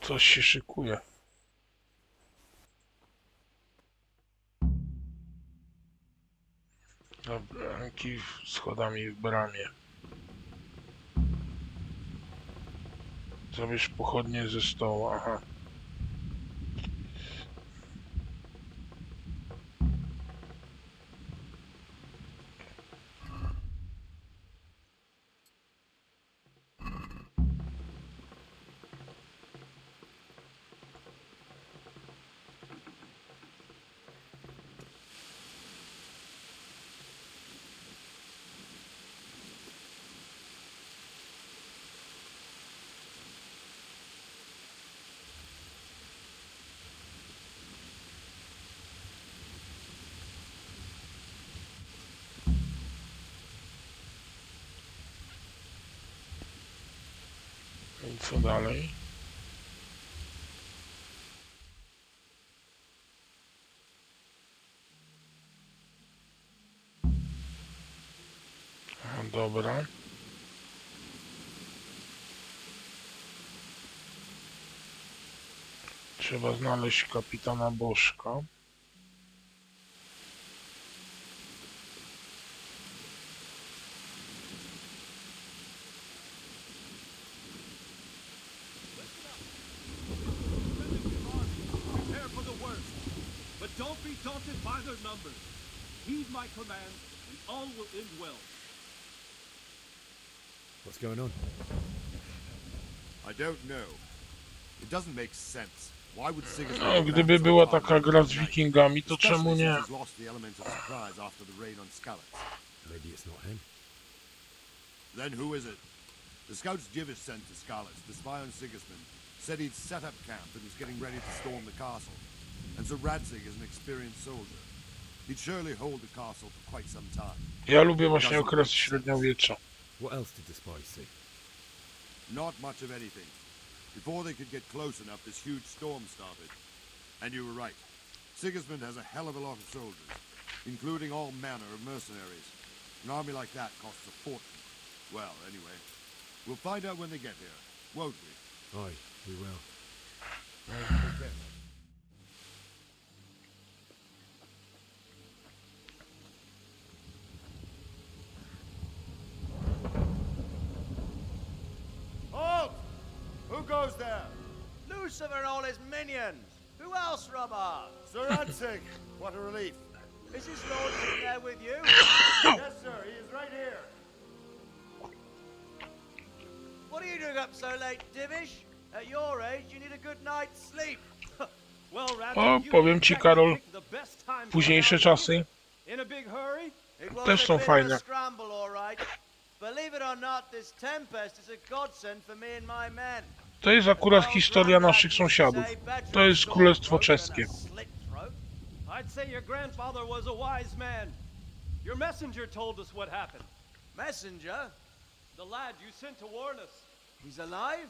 Coś się szykuje. Dobra, ręki schodami w bramie. Zabierz pochodnie ze stołu, aha. I co dalej? No dobra. Trzeba znaleźć kapitana Bożka. Prepare for the worst, but don't be daunted by their numbers. Heed my command, and all will end well. What's going on? I don't know. It doesn't make sense. Why would Sigismund No, gdyby była taka gra z Wikingami, to czemu nie? he's lost the element of surprise after the raid on Skalicy. Maybe it's not him. Then who is it? The scouts Jivish sent to Skalicy to spy on Sigismund said he'd set up camp and was getting ready to storm the castle. And so Radzig is an experienced soldier. He'd surely hold the castle for quite some time. Ja lubię właśnie okres średniowiecza. What else did the spies see? Not much of anything. Before they could get close enough, this huge storm started. And you were right. Sigismund has a hell of a lot of soldiers, including all manner of mercenaries. An army like that costs a fortune. Well, anyway, we'll find out when they get here, won't we? Aye, we will. Okay. Halt! Who goes there? Lucifer and all his minions. Who else, Robert? Sir Radzig, what a relief. Is his lordship there with you? Yes, sir, he is right here. What are you doing up so late, Divish? At your age, you need a good night's sleep. Well, O, powiem ci, Karol, późniejsze czasy In a big hurry? It was też a są bit of a fajne. scramble, all right. Believe it or not, this tempest is a godsend for me and my men. To jest akurat historia naszych sąsiadów. To jest Królestwo Czeskie. I'd say your grandfather was a wise man. Your messenger told us what happened. Messenger? The lad you sent to warn us. He's alive?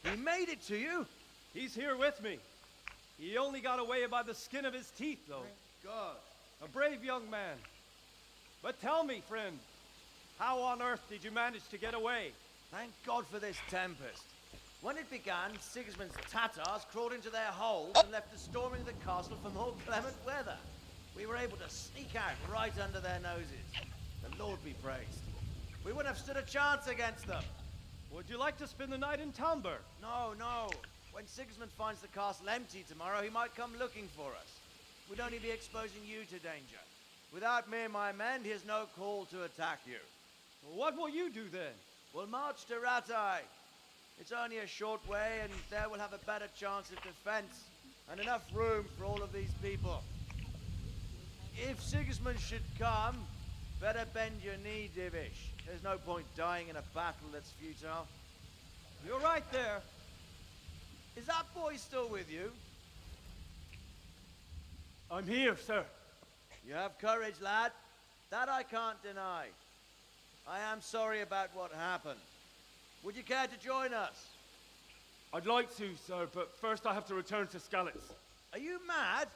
He made it to you? He's here with me. He only got away by the skin of his teeth, though. God. A brave young man. But tell me, friend, how on earth did you manage to get away? Thank God for this tempest. When it began, Sigismund's Tatars crawled into their holes and left us storming the castle for more clement weather. We were able to sneak out right under their noses. The Lord be praised. We wouldn't have stood a chance against them. Would you like to spend the night in Talmberg? No, no. When Sigismund finds the castle empty tomorrow, he might come looking for us. We'd only be exposing you to danger. Without me and my men, he has no call to attack you. What will you do then? We'll march to Ratai. It's only a short way, and there we'll have a better chance of defense and enough room for all of these people. If Sigismund should come, better bend your knee, Divish. There's no point dying in a battle that's futile. You're right there. Is that boy still with you? I'm here, sir. You have courage, lad. That I can't deny. I am sorry about what happened. Would you care to join us? I'd like to, sir, but first I have to return to Skalicy. Are you mad?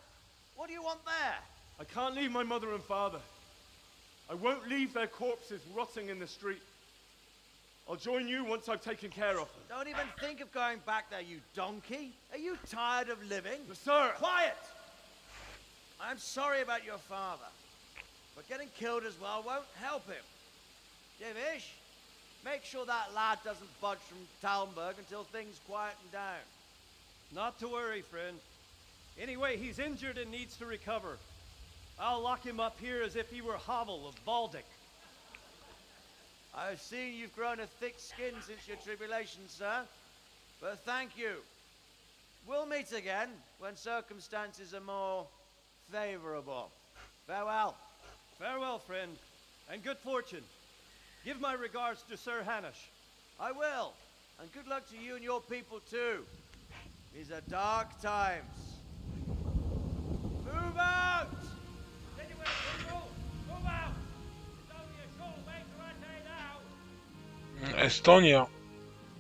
What do you want there? I can't leave my mother and father. I won't leave their corpses rotting in the street. I'll join you once I've taken care of them. Don't even think of going back there, you donkey. Are you tired of living? Sir! Quiet! I'm sorry about your father, but getting killed as well won't help him. Divish, make sure that lad doesn't budge from Talmberg until things quieten down. Not to worry, friend. Anyway, he's injured and needs to recover. I'll lock him up here as if he were Havel of Baldic. I've seen you've grown a thick skin since your tribulation, sir. But thank you. We'll meet again when circumstances are more favorable. Farewell. Farewell, friend, and good fortune. Give my regards to Sir Hanush. I will. And good luck to you and your people, too. These are dark times. Move out! Move out! It's only a short way to Ratai now. Estonia.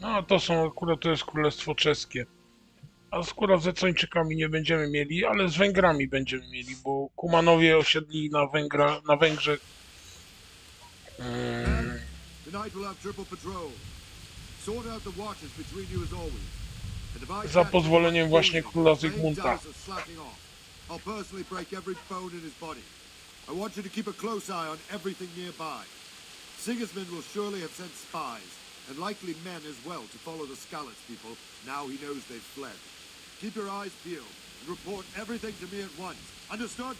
No to są akurat, to jest Królestwo Czeskie. A skóra z Estończykami nie będziemy mieli, ale z Węgrami będziemy mieli, bo Kumanowie osiedli na Węgrzech Tonight we'll have triple patrol. Sort out the watches between you as always. And if I Za pozwoleniem właśnie króla Zygmunta. I'll personally break every bone in his body. I want you to keep a close eye on everything nearby. Sigismund will surely have sent spies, and likely men as well, to follow the Skalicy people now he knows they've fled. Keep your eyes peeled, and report everything to me at once. Understood?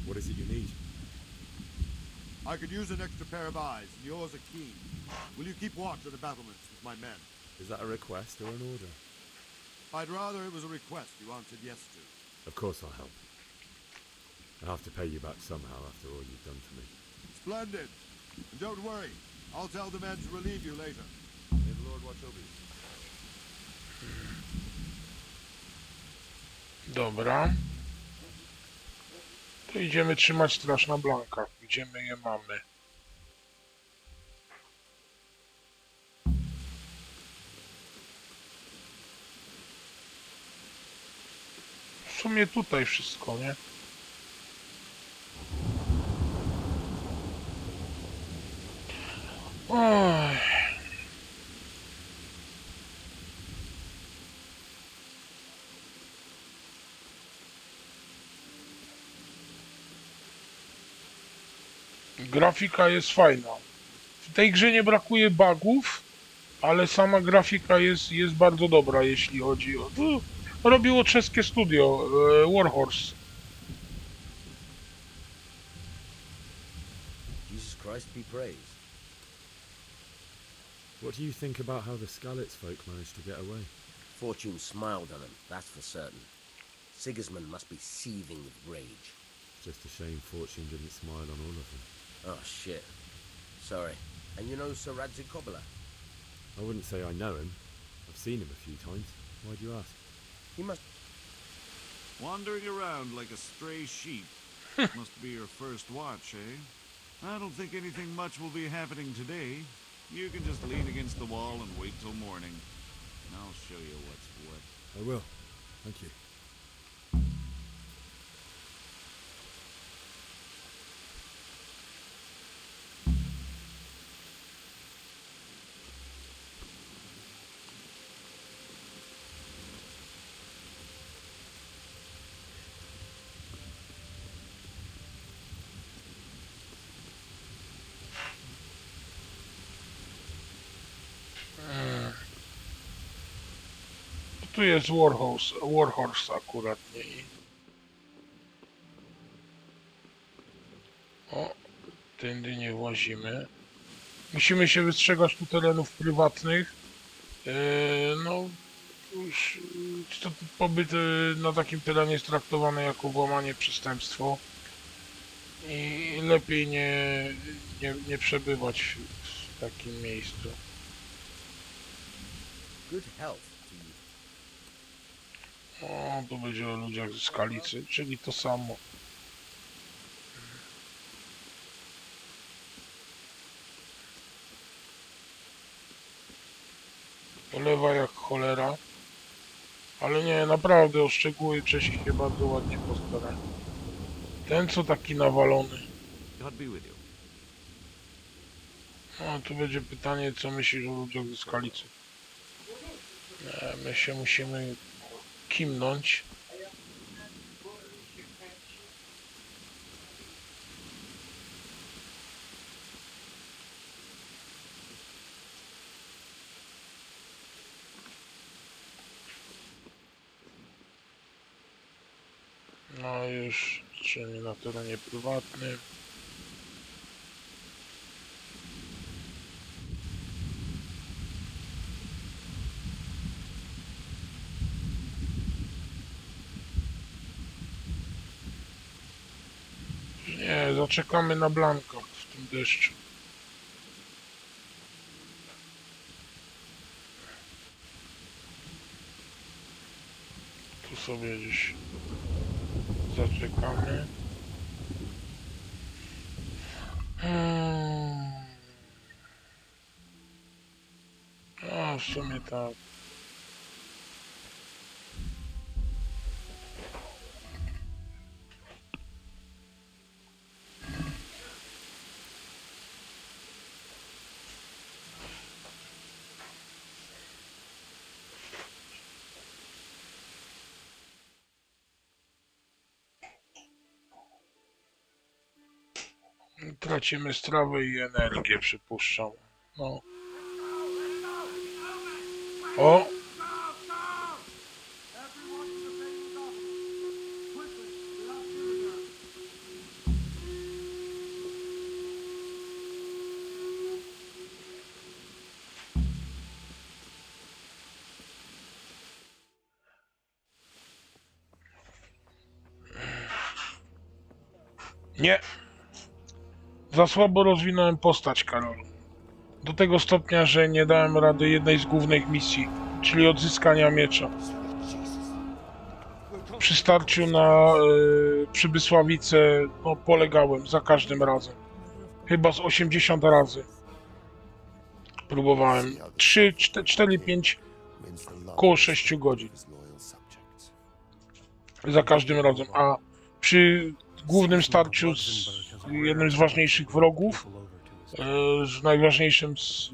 What is it you need? I could use an extra pair of eyes, and yours are keen. Will you keep watch on the battlements with my men? Is that a request or an order? I'd rather it was a request you answered yes to. Of course I'll help. I'll have to pay you back somehow after all you've done for me. Splendid. And don't worry, I'll tell the men to relieve you later. May the Lord watch over you. Dobra. To idziemy trzymać straż na blankach. Gdzie my je mamy? W sumie tutaj wszystko, nie? Oj. Grafika jest fajna. W tej grze nie brakuje bugów, ale sama grafika jest bardzo dobra, jeśli chodzi o... Robiło czeskie studio, Warhorse. Jesus Christ be praised. What do you think about how the Skalicy folk managed to get away? Fortune smiled on him, that's for certain. Sigismund must be seething with rage. Just a shame Fortune didn't smile on all of them. Oh, shit. Sorry. And you know Sir Kowala? I wouldn't say I know him. I've seen him a few times. Why do you ask? He must... Wandering around like a stray sheep. Must be your first watch, eh? I don't think anything much will be happening today. You can just lean against the wall and wait till morning. I'll show you what's what. I will. Thank you. Tu jest Warhorse akurat, nie? O, tędy nie włazimy. Musimy się wystrzegać tu terenów prywatnych. No, już pobyt na takim terenie jest traktowany jako włamanie przestępstwo. I lepiej nie przebywać w takim miejscu. Good health. O, tu będzie o ludziach ze Skalicy, czyli to samo. Polewa jak cholera. Ale nie, naprawdę o szczegóły Czesi się bardzo ładnie postarają. Ten co taki nawalony. No, tu będzie pytanie, co myślisz o ludziach ze Skalicy. My się musimy kimnąć. No już, czyli na terenie prywatnym. Nie, zaczekamy na blankach w tym deszczu. Tu sobie gdzieś zaczekamy. A w sumie tak. Tracimy strawę i energię, przypuszczam. No. O! Nie. Za słabo rozwinąłem postać, Karol. Do tego stopnia, że nie dałem rady jednej z głównych misji, czyli odzyskania miecza. Przy starciu na Przybysławice no, polegałem za każdym razem. Chyba z 80 razy. Próbowałem. 3, 4, 5, koło 6 godzin. Za każdym razem. A przy głównym starciu z jednym z ważniejszych wrogów, z najważniejszym z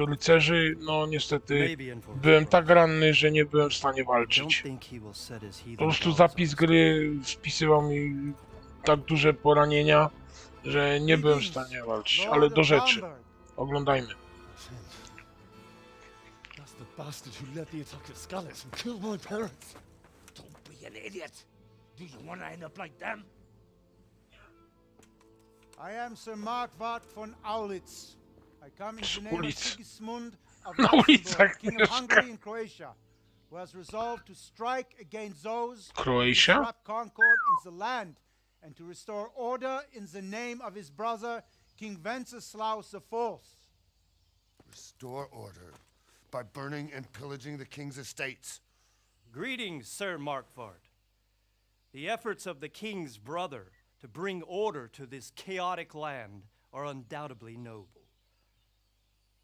rycerzy, no niestety byłem tak ranny, że nie byłem w stanie walczyć. Po prostu zapis gry wpisywał mi tak duże poranienia, że nie byłem w stanie walczyć, ale do rzeczy. Oglądajmy. That's the bastard who led the attack at Skalicy and killed my parents. Don't be an idiot. Do you want to end up like them? I am Sir Markwart von Aulitz. I come in the name of Sigismund of Na ulicach King of Hungary and Croatia, who has resolved to strike against those who disrupt concord in the land and to restore order in the name of his brother, King Wenceslaus IV. Restore order by burning and pillaging the king's estates. Greetings, Sir Markwart. The efforts of the king's brother to bring order to this chaotic land are undoubtedly noble.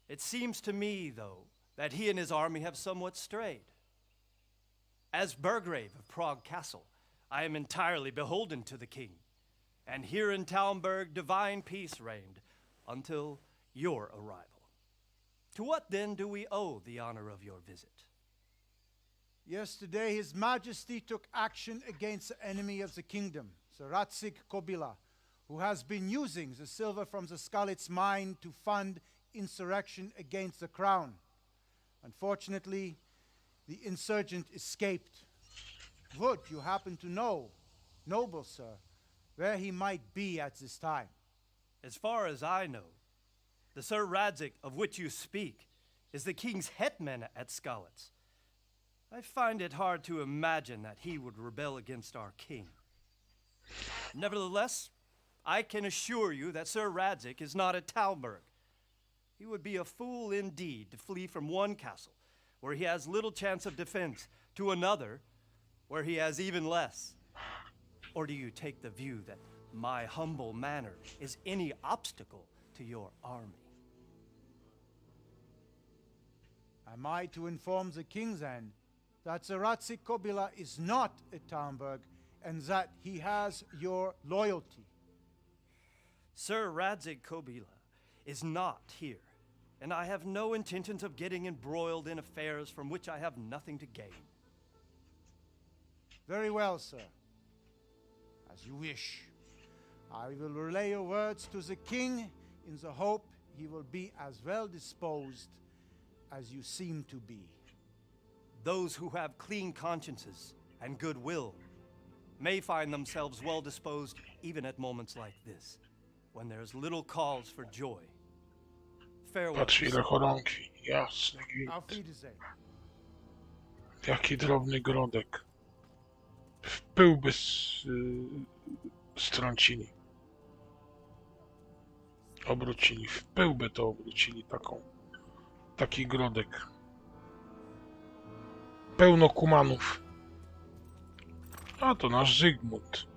It seems to me, though, that he and his army have somewhat strayed. As Burgrave of Prague Castle, I am entirely beholden to the king, and here in Talmberg divine peace reigned until your arrival. To what then do we owe the honor of your visit? Yesterday, His Majesty took action against the enemy of the kingdom, Sir Radzig Kobila, who has been using the silver from the Skalic mine to fund insurrection against the crown. Unfortunately, the insurgent escaped. Would you happen to know, noble sir, where he might be at this time? As far as I know, the Sir Radzig of which you speak is the king's hetman at Skalic. I find it hard to imagine that he would rebel against our king. Nevertheless, I can assure you that Sir Radzig is not at Talmberg. He would be a fool indeed to flee from one castle, where he has little chance of defense, to another, where he has even less. Or do you take the view that my humble manner is any obstacle to your army? Am I to inform the king's end that Sir Radzig Kobila is not at Talmberg and that he has your loyalty? Sir Radzig Kobila is not here, and I have no intentions of getting embroiled in affairs from which I have nothing to gain. Very well, sir. As you wish. I will relay your words to the king in the hope he will be as well disposed as you seem to be. Those who have clean consciences and goodwill may find themselves well disposed even at moments like this, when there's little cause for joy. Farewell. Patrz ile choronki, jasny gwint. Jaki drobny grodek. W pył by strącili. Obrócili, w pył by to obrócili taki grodek. Pełno kumanów. A to nasz Zygmunt.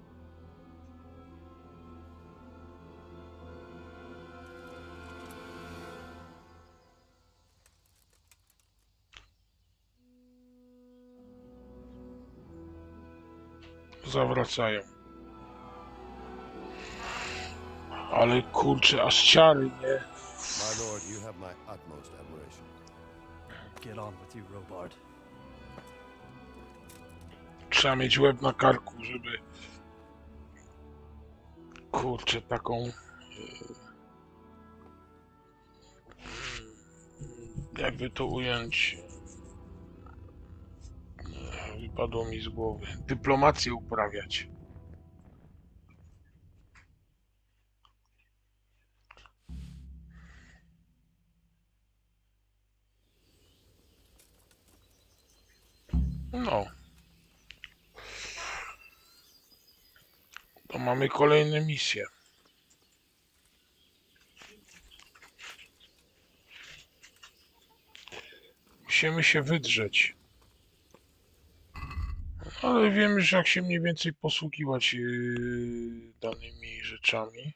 Zawracają. Ale kurczę, aż ciary, nie? My lord, you have my utmost admiration. Get on with you, Robard. Trzeba mieć łeb na karku, żeby kurczę taką jakby to ująć, wypadło mi z głowy, dyplomację uprawiać. No. To mamy kolejne misje. Musimy się wydrzeć. Ale wiem już, jak się mniej więcej posługiwać danymi rzeczami.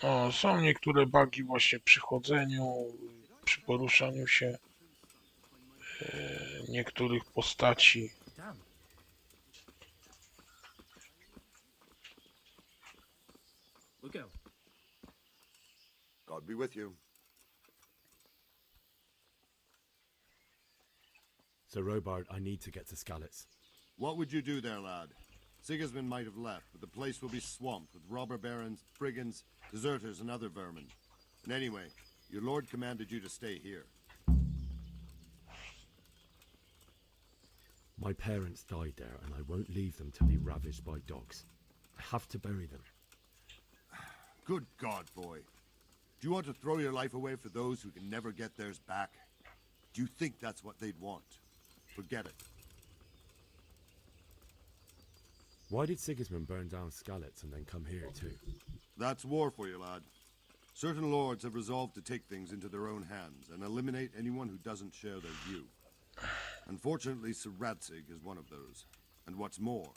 O, są niektóre bugi właśnie przy chodzeniu, przy poruszaniu się niektórych postaci. Look out. God be with you. Sir Robard, I need to get to Skalicy. What would you do there, lad? Sigismund might have left, but the place will be swamped with robber barons, brigands, deserters, and other vermin. And anyway, your lord commanded you to stay here. My parents died there, and I won't leave them to be ravaged by dogs. I have to bury them. Good God, boy. Do you want to throw your life away for those who can never get theirs back? Do you think that's what they'd want? Forget it. Why did Sigismund burn down Skalicy and then come here too? That's war for you, lad. Certain lords have resolved to take things into their own hands and eliminate anyone who doesn't share their view. Unfortunately, Sir Radzig is one of those. And what's more,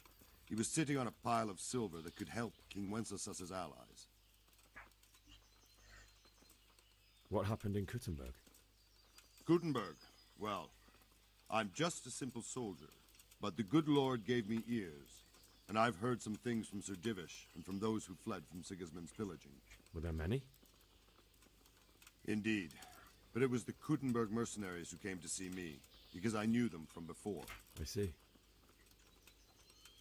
he was sitting on a pile of silver that could help King Wenceslas's allies. What happened in Kuttenberg? Gutenberg, well, I'm just a simple soldier, but the good Lord gave me ears, and I've heard some things from Sir Divish and from those who fled from Sigismund's pillaging. Were there many? Indeed, but it was the Kuttenberg mercenaries who came to see me, because I knew them from before. I see.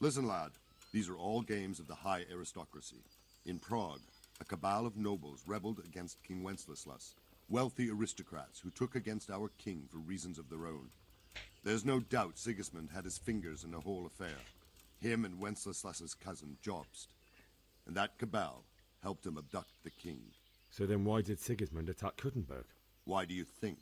Listen, lad, these are all games of the high aristocracy. In Prague, a cabal of nobles rebelled against King Wenceslas, wealthy aristocrats who took against our king for reasons of their own. There's no doubt Sigismund had his fingers in the whole affair. Him and Wenceslas's cousin, Jobst. And that cabal helped him abduct the king. So then why did Sigismund attack Kuttenberg? Why do you think?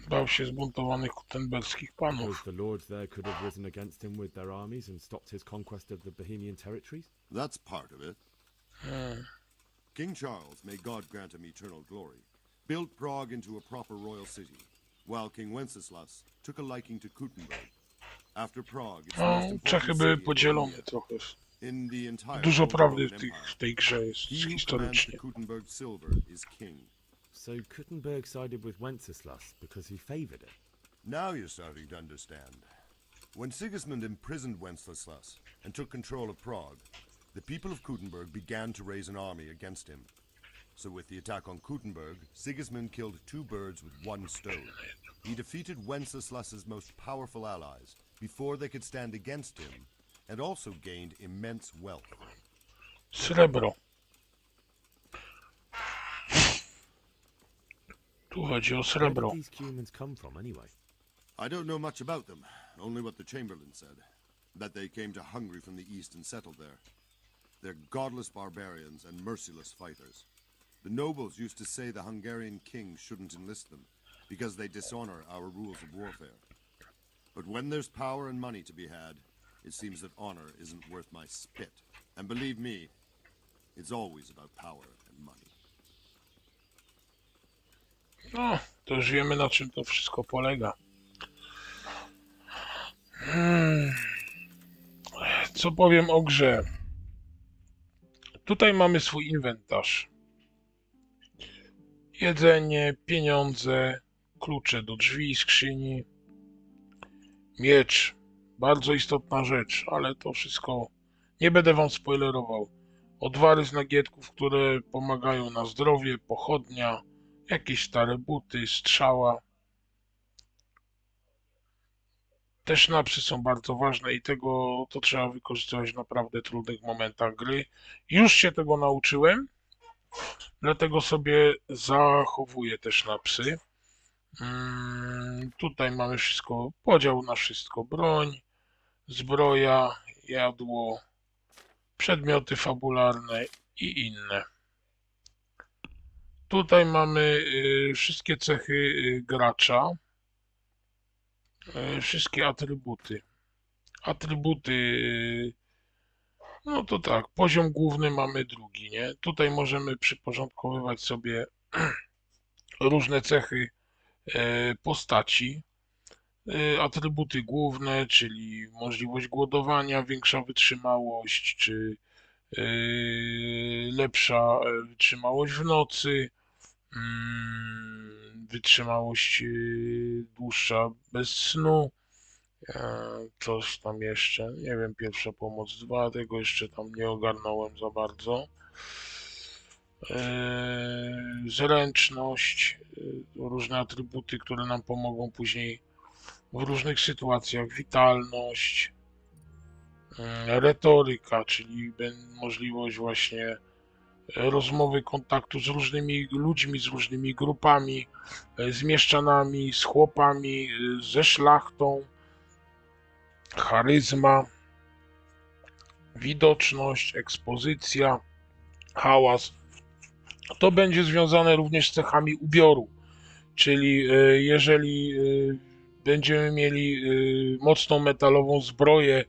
Bał się zbuntowanych kutenberskich panów. Because the lords there could have risen against him with their armies and stopped his conquest of the Bohemian territories? That's part of it. King Charles, may God grant him eternal glory, built Prague into a proper royal city, while King Wenceslas took a liking to Kuttenberg. After Prague, it's the most important Czechy były city in podzielone Bohemia. trochę. In the entire Dużo Holy prawdy Roman w Empire, tej grze jest he who commands historycznie. the Kuttenberg silver is king. So Kuttenberg sided with Wenceslas because he favoured it? Now you're starting to understand. When Sigismund imprisoned Wenceslas and took control of Prague, the people of Kuttenberg began to raise an army against him. So with the attack on Kuttenberg, Sigismund killed two birds with one stone. He defeated Wenceslas's most powerful allies before they could stand against him, and also gained immense wealth. Srebro. Tu chodzi o srebro. Where did these humans come from anyway? I don't know much about them, only what the Chamberlain said. That they came to Hungary from the east and settled there. They're godless barbarians and merciless fighters. The nobles used to say the Hungarian king shouldn't enlist them, because they dishonor our rules of warfare. But when there's power and money to be had, it seems that honor isn't worth my spit. And believe me, it's always about power and money. No, to już wiemy, na czym to wszystko polega. Co powiem o grze? Tutaj mamy swój inwentarz. Jedzenie, pieniądze, klucze do drzwi, skrzyni, miecz. Bardzo istotna rzecz, ale to wszystko nie będę wam spoilerował. Odwary z nagietków, które pomagają na zdrowie, pochodnia, jakieś stare buty, strzała. Te sznapsy są bardzo ważne i to trzeba wykorzystywać w naprawdę trudnych momentach gry. Już się tego nauczyłem, dlatego sobie zachowuję te sznapsy. Tutaj mamy wszystko, podział na wszystko, broń, zbroja, jadło, przedmioty fabularne i inne. Tutaj mamy wszystkie cechy gracza, wszystkie atrybuty. No to tak, poziom główny mamy drugi, nie? Tutaj możemy przyporządkowywać sobie różne cechy postaci. Atrybuty główne, czyli możliwość głodowania, większa wytrzymałość, czy lepsza wytrzymałość w nocy, wytrzymałość dłuższa bez snu, coś tam jeszcze, nie wiem, pierwsza pomoc 2, tego jeszcze tam nie ogarnąłem za bardzo. Zręczność, różne atrybuty, które nam pomogą później w różnych sytuacjach, witalność, retoryka, czyli możliwość właśnie rozmowy, kontaktu z różnymi ludźmi, z różnymi grupami, z mieszczanami, z chłopami, ze szlachtą, charyzma, widoczność, ekspozycja, hałas. To będzie związane również z cechami ubioru, czyli jeżeli będziemy mieli mocną metalową zbroję,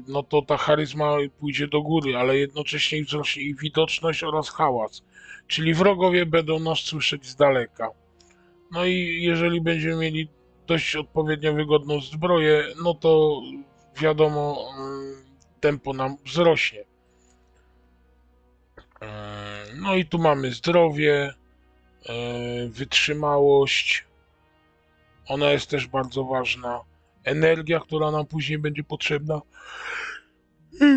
no to ta charyzma pójdzie do góry, ale jednocześnie wzrośnie i widoczność oraz hałas, czyli wrogowie będą nas słyszeć z daleka. No i jeżeli będziemy mieli dość odpowiednio wygodną zbroję, no to wiadomo, tempo nam wzrośnie. No i tu mamy zdrowie, wytrzymałość, ona jest też bardzo ważna, energia, która nam później będzie potrzebna,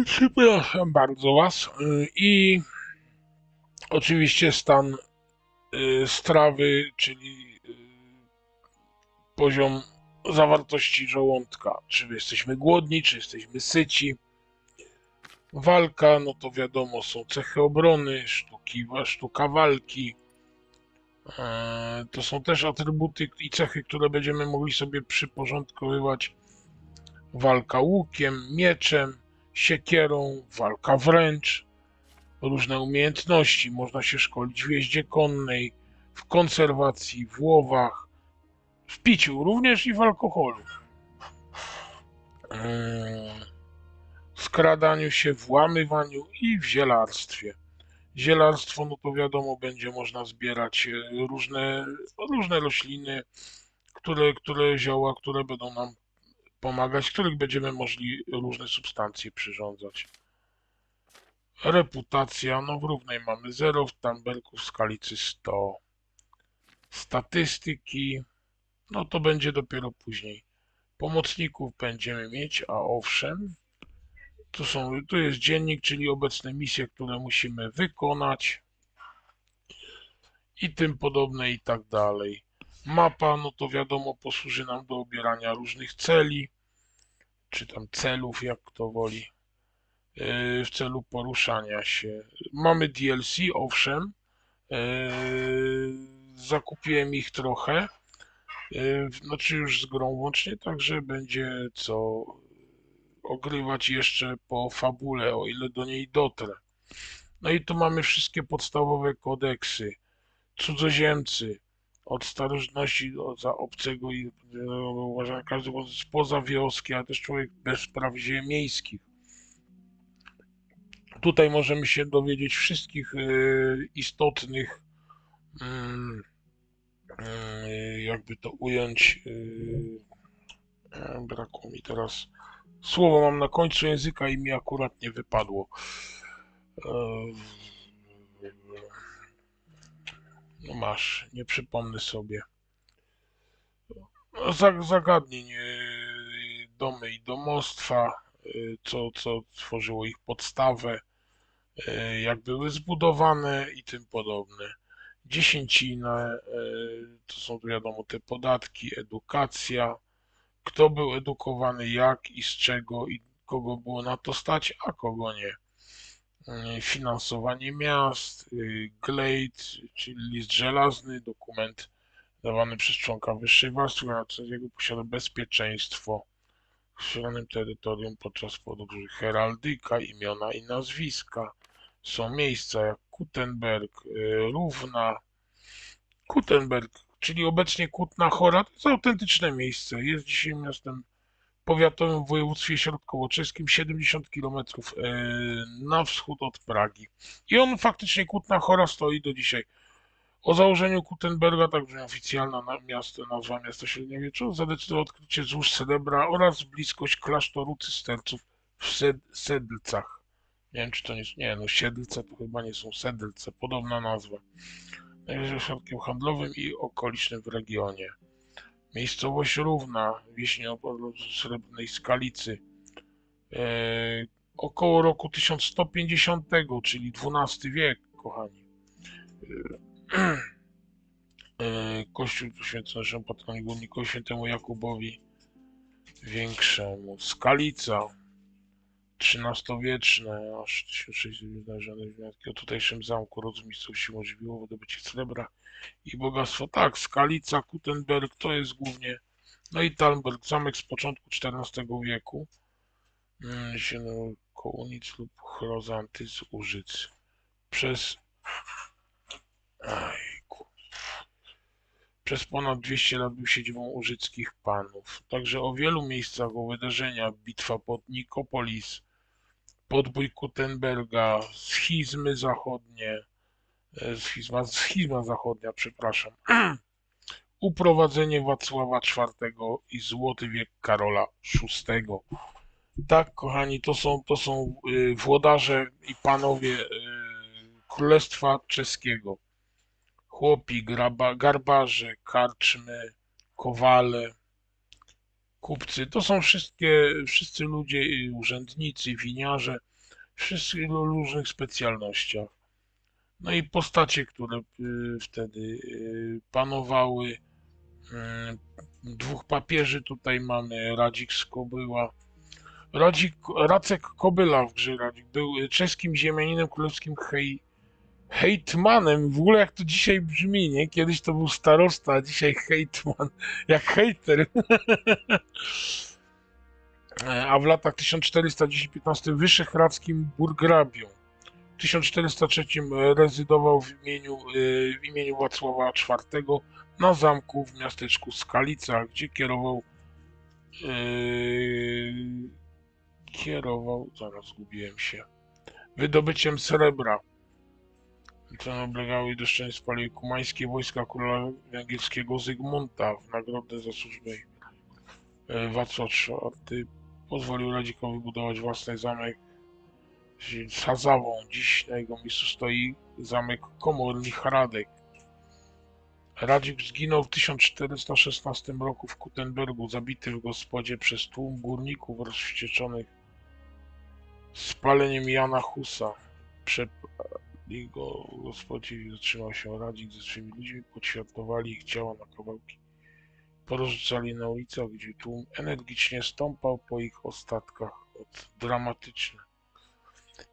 przepraszam bardzo was, i oczywiście stan strawy, czyli poziom zawartości żołądka, czy jesteśmy głodni, czy jesteśmy syci. Walka, no to wiadomo, są cechy obrony, sztuka walki. To są też atrybuty i cechy, które będziemy mogli sobie przyporządkowywać. Walka łukiem, mieczem, siekierą, walka wręcz, różne umiejętności. Można się szkolić w jeździe konnej, w konserwacji, w łowach, w piciu również i w alkoholu. W skradaniu się, włamywaniu i w zielarstwie. Zielarstwo, no to wiadomo, będzie można zbierać różne rośliny, zioła, które będą nam pomagać, których będziemy mogli różne substancje przyrządzać. Reputacja, no w równej mamy 0, w tabelku w skalicy 100. Statystyki, no to będzie dopiero później. Pomocników będziemy mieć, a owszem, tu jest dziennik, czyli obecne misje, które musimy wykonać i tym podobne i tak dalej. Mapa, no to wiadomo, posłuży nam do obierania różnych celi, czy tam celów, jak kto woli, w celu poruszania się. Mamy DLC, owszem, zakupiłem ich trochę, znaczy już z grą łącznie, także będzie co ogrywać jeszcze po fabule, o ile do niej dotrę. No i tu mamy wszystkie podstawowe kodeksy. Cudzoziemcy, od starożytności za obcego i uważam, każdy spoza wioski, a też człowiek bez praw miejskich. Tutaj możemy się dowiedzieć wszystkich istotnych, jakby to ująć, brakło mi teraz, słowo mam na końcu języka i mi akurat nie wypadło. No masz, nie przypomnę sobie. Zagadnień, domy i domostwa, co tworzyło ich podstawę, jak były zbudowane i tym podobne. Dziesięcinę, to są wiadomo te podatki, edukacja, kto był edukowany, jak i z czego i kogo było na to stać, a kogo nie. Finansowanie miast, glejt, czyli list żelazny, dokument dawany przez członka wyższej warstwy, a co jego posiada bezpieczeństwo w szalonym terytorium podczas podróży, heraldyka, imiona i nazwiska. Są miejsca jak Kutenberg, Równa, Kutenberg, czyli obecnie Kutna Chora, to jest autentyczne miejsce. Jest dzisiaj miastem powiatowym w województwie środkowo-czeskim, 70 km na wschód od Pragi. I on faktycznie, Kutna Chora, stoi do dzisiaj. O założeniu Kutenberga, także oficjalna nazwa miasta średniowiecza, zadecydował odkrycie złóż srebra oraz bliskość klasztoru cysterców w Sedlcach. Nie wiem, czy to nie jest. Nie, no Siedlce to chyba nie są Sedlce, podobna nazwa. Najwyższym ośrodkiem handlowym i okolicznym w regionie. Miejscowość Równa, wieś od srebrnej Skalicy. Około roku 1150, czyli XII wiek, kochani. Kościół poświęcony naszemu patronowi górnikowi świętemu Jakubowi Większemu. Skalica, XIII-wieczne, aż 1600 znalezione wzmianki o tutejszym zamku rozmiejscowiskości umożliwiło wydobycie srebra i bogactwo. Tak, Skalica, Kutenberg to jest głównie, no i Talmberg, zamek z początku XIV wieku, Kołunic lub Chrozanty z Użyc. Przez ponad 200 lat był siedzibą użyckich panów. Także o wielu miejscach, o wydarzeniach, bitwa pod Nikopolis, podbój Kutenberga, schizmy zachodnie, schizma zachodnia, przepraszam, uprowadzenie Wacława IV i złoty wiek Karola VI. Tak, kochani, to są włodarze i panowie Królestwa Czeskiego. Chłopi, garbarze, karczmy, kowale, kupcy, to są wszyscy ludzie, urzędnicy, winiarze, wszyscy o różnych specjalnościach. No i postacie, które wtedy panowały. Dwóch papieży tutaj mamy, Radzik z Kobyła. Racek Kobyla w grze Radzik był czeskim ziemianinem królewskim hejtmanem, w ogóle jak to dzisiaj brzmi, nie? Kiedyś to był starosta, a dzisiaj hejtman, jak hejter. A w latach 1410-15 wyszehradzkim burgrabią. W 1403 rezydował w imieniu Wacława IV na zamku w miasteczku Skalica, gdzie zaraz zgubiłem się, wydobyciem srebra. Co oblegały do szczęścia spaliły kumańskie wojska króla węgierskiego Zygmunta w nagrodę za służbę. Wacław IV pozwolił Radzikowi budować własny zamek z Hazawą. Dziś na jego miejscu stoi zamek komornik Hradek. Radzik zginął w 1416 roku w Kutenbergu, zabity w gospodzie przez tłum górników rozwścieczonych spaleniem Jana Husa. Jego gospodzie zatrzymał się Radzik ze swymi ludźmi, podświadowali ich ciała na kawałki. Porozrzucali na ulicach, gdzie tłum energicznie stąpał po ich ostatkach. Dramatyczne.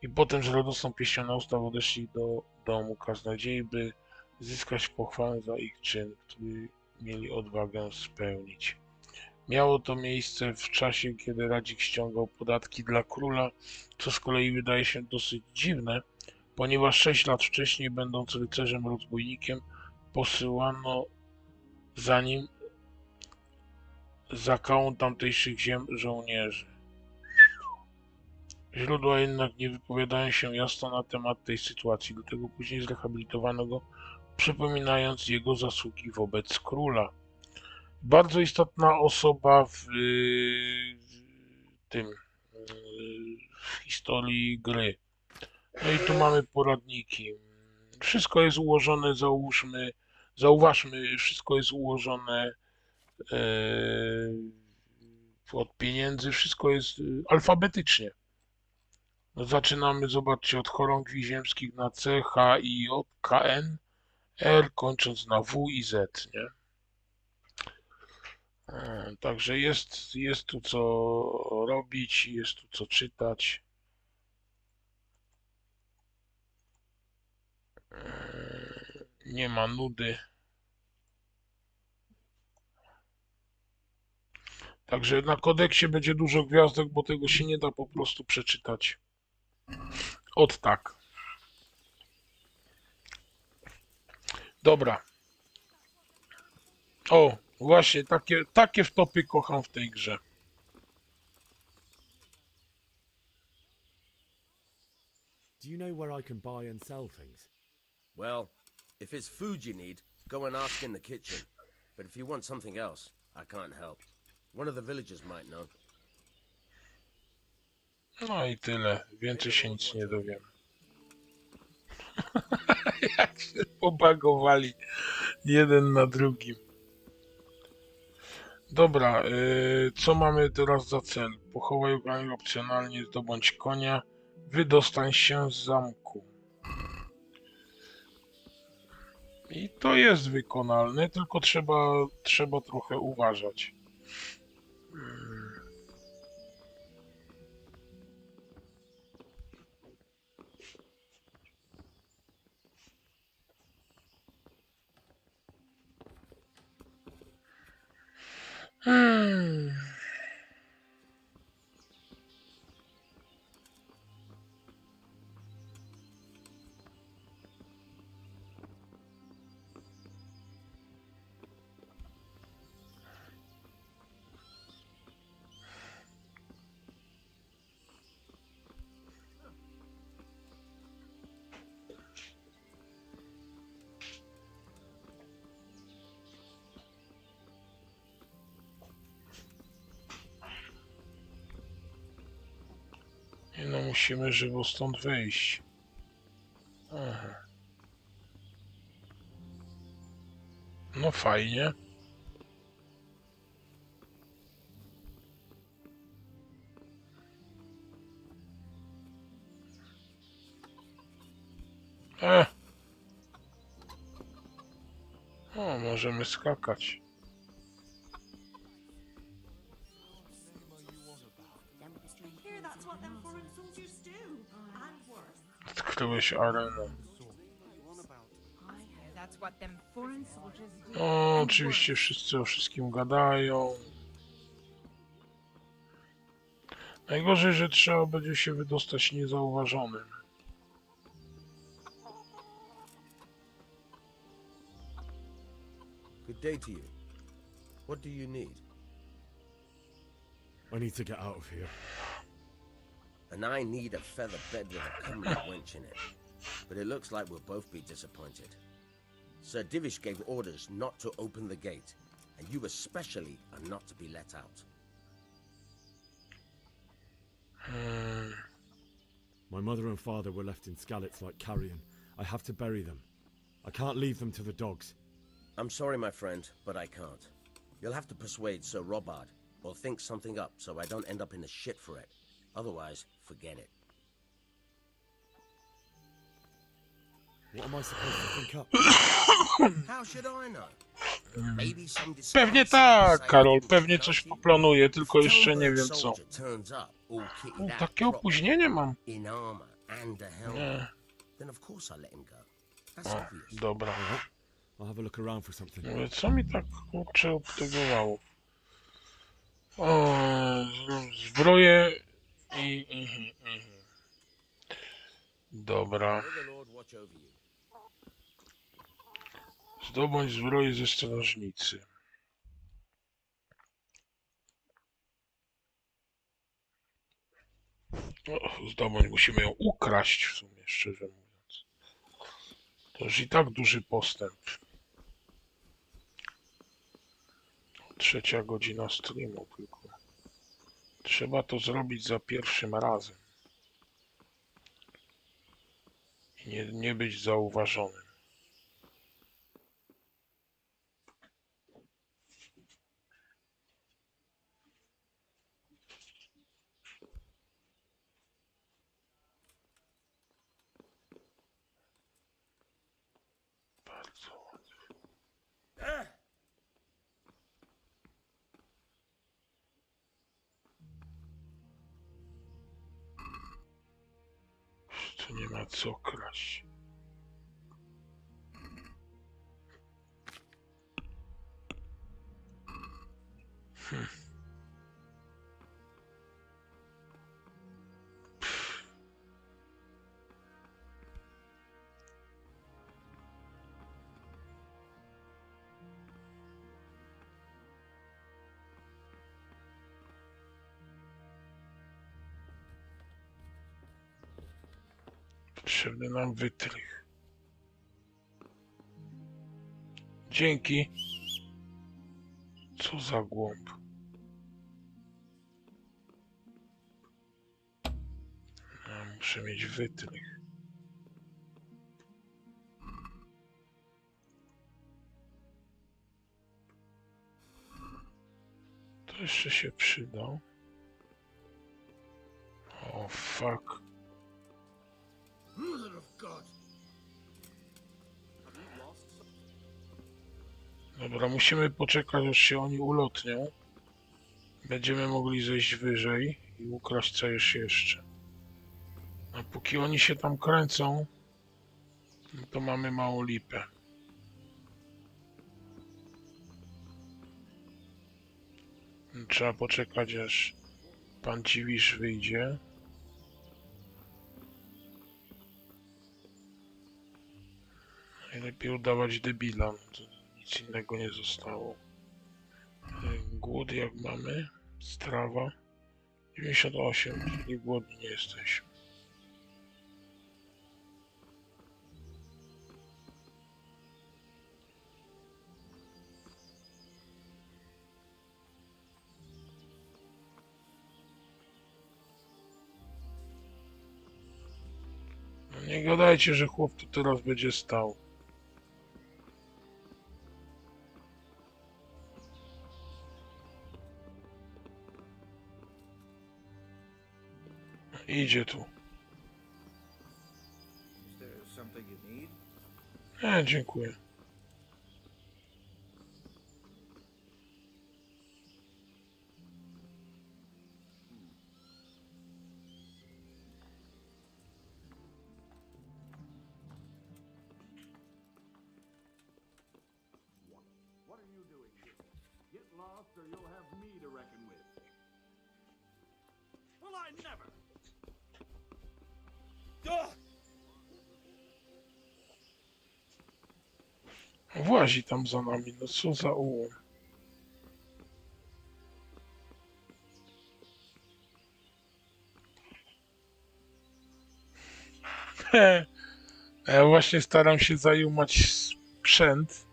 I potem z radosną pieśnią na ustach odeszli do domu kaznodziei, by zyskać pochwałę za ich czyn, który mieli odwagę spełnić. Miało to miejsce w czasie, kiedy Radzik ściągał podatki dla króla, co z kolei wydaje się dosyć dziwne, ponieważ 6 lat wcześniej, będąc rycerzem rozbójnikiem, posyłano za nim za kałą tamtejszych ziem żołnierzy. Źródła jednak nie wypowiadają się jasno na temat tej sytuacji, dlatego później zrehabilitowano go, przypominając jego zasługi wobec króla. Bardzo istotna osoba w historii gry. No i tu mamy poradniki. Wszystko jest ułożone, zauważmy, wszystko jest ułożone od pieniędzy, wszystko jest alfabetycznie. No zaczynamy, zobaczcie, od chorągwi ziemskich na C, H, I, J, K, N, R, kończąc na W i Z, nie? Także jest tu co robić, jest tu co czytać. Nie ma nudy. Także na kodeksie będzie dużo gwiazdek, bo tego się nie da po prostu przeczytać. Od tak. Dobra. O, właśnie takie wtopy kocham w tej grze. Do you know where I can buy and sell things? Well, if it's food you need, go and ask in the kitchen. But if you want something else, I can't help. One of the villagers might know. No i tyle. Więcej się nic nie dowiem. Jak się pobagowali jeden na drugim. Dobra, co mamy teraz za cel? Pochowaj ubranie opcjonalnie, zdobądź konia, wydostań się z zamku. I to jest wykonalne, tylko trzeba trochę uważać. I no musimy żywo stąd wyjść. Aha. No fajnie. O, możemy skakać. Odkryłeś arenę. O, oczywiście wszyscy o wszystkim gadają. Najgorzej, że trzeba będzie się wydostać niezauważonym. Good day to you. What do you need? I need to get out of here. And I need a feather bed with a comely wench in it. But it looks like we'll both be disappointed. Sir Divish gave orders not to open the gate, and you especially are not to be let out. My mother and father were left in Skalicy like carrion. I have to bury them. I can't leave them to the dogs. I'm sorry, my friend, but I can't. You'll have to persuade Sir Robard, or think something up so I don't end up in the shit for it. Otherwise, forget it. What am I supposed to think up? How should I know? Maybe some Pewnie tak, Karol, pewnie coś poplanuje, tylko jeszcze nie wiem co. O, takie opóźnienie mam. Nie. O, dobra. Ale co mi tak kurczę obtegowało? O, zbroję i. Dobra. Zdobądź zbroję ze strażnicy. O, zdobądź, musimy ją ukraść w sumie, szczerze mówiąc. To już i tak duży postęp. 3. godzina streamu tylko. Trzeba to zrobić za pierwszym razem. I nie być zauważonym. ma co kraść. Potrzebny nam wytrych. Dzięki. Co za głąb. Ja muszę mieć wytrych. To jeszcze się przyda. O, fuck. Mother of God. Dobra, musimy poczekać, aż się oni ulotnią. Będziemy mogli zejść wyżej i ukraść coś jeszcze. A póki oni się tam kręcą, no to mamy małą lipę. Trzeba poczekać, aż pan Dziwisz wyjdzie. Najlepiej udawać debila, no to nic innego nie zostało. Głód jak mamy? Strawa 98, czyli głodni nie jesteśmy. No nie gadajcie, że chłop tu teraz będzie stał. Idzie tu. Nie, dziękuję. What are you doing here? Get lost or you'll have me to reckon with. Well, I never! Włazi tam za nami, no co za ułom. Ja właśnie staram się zajumać sprzęt.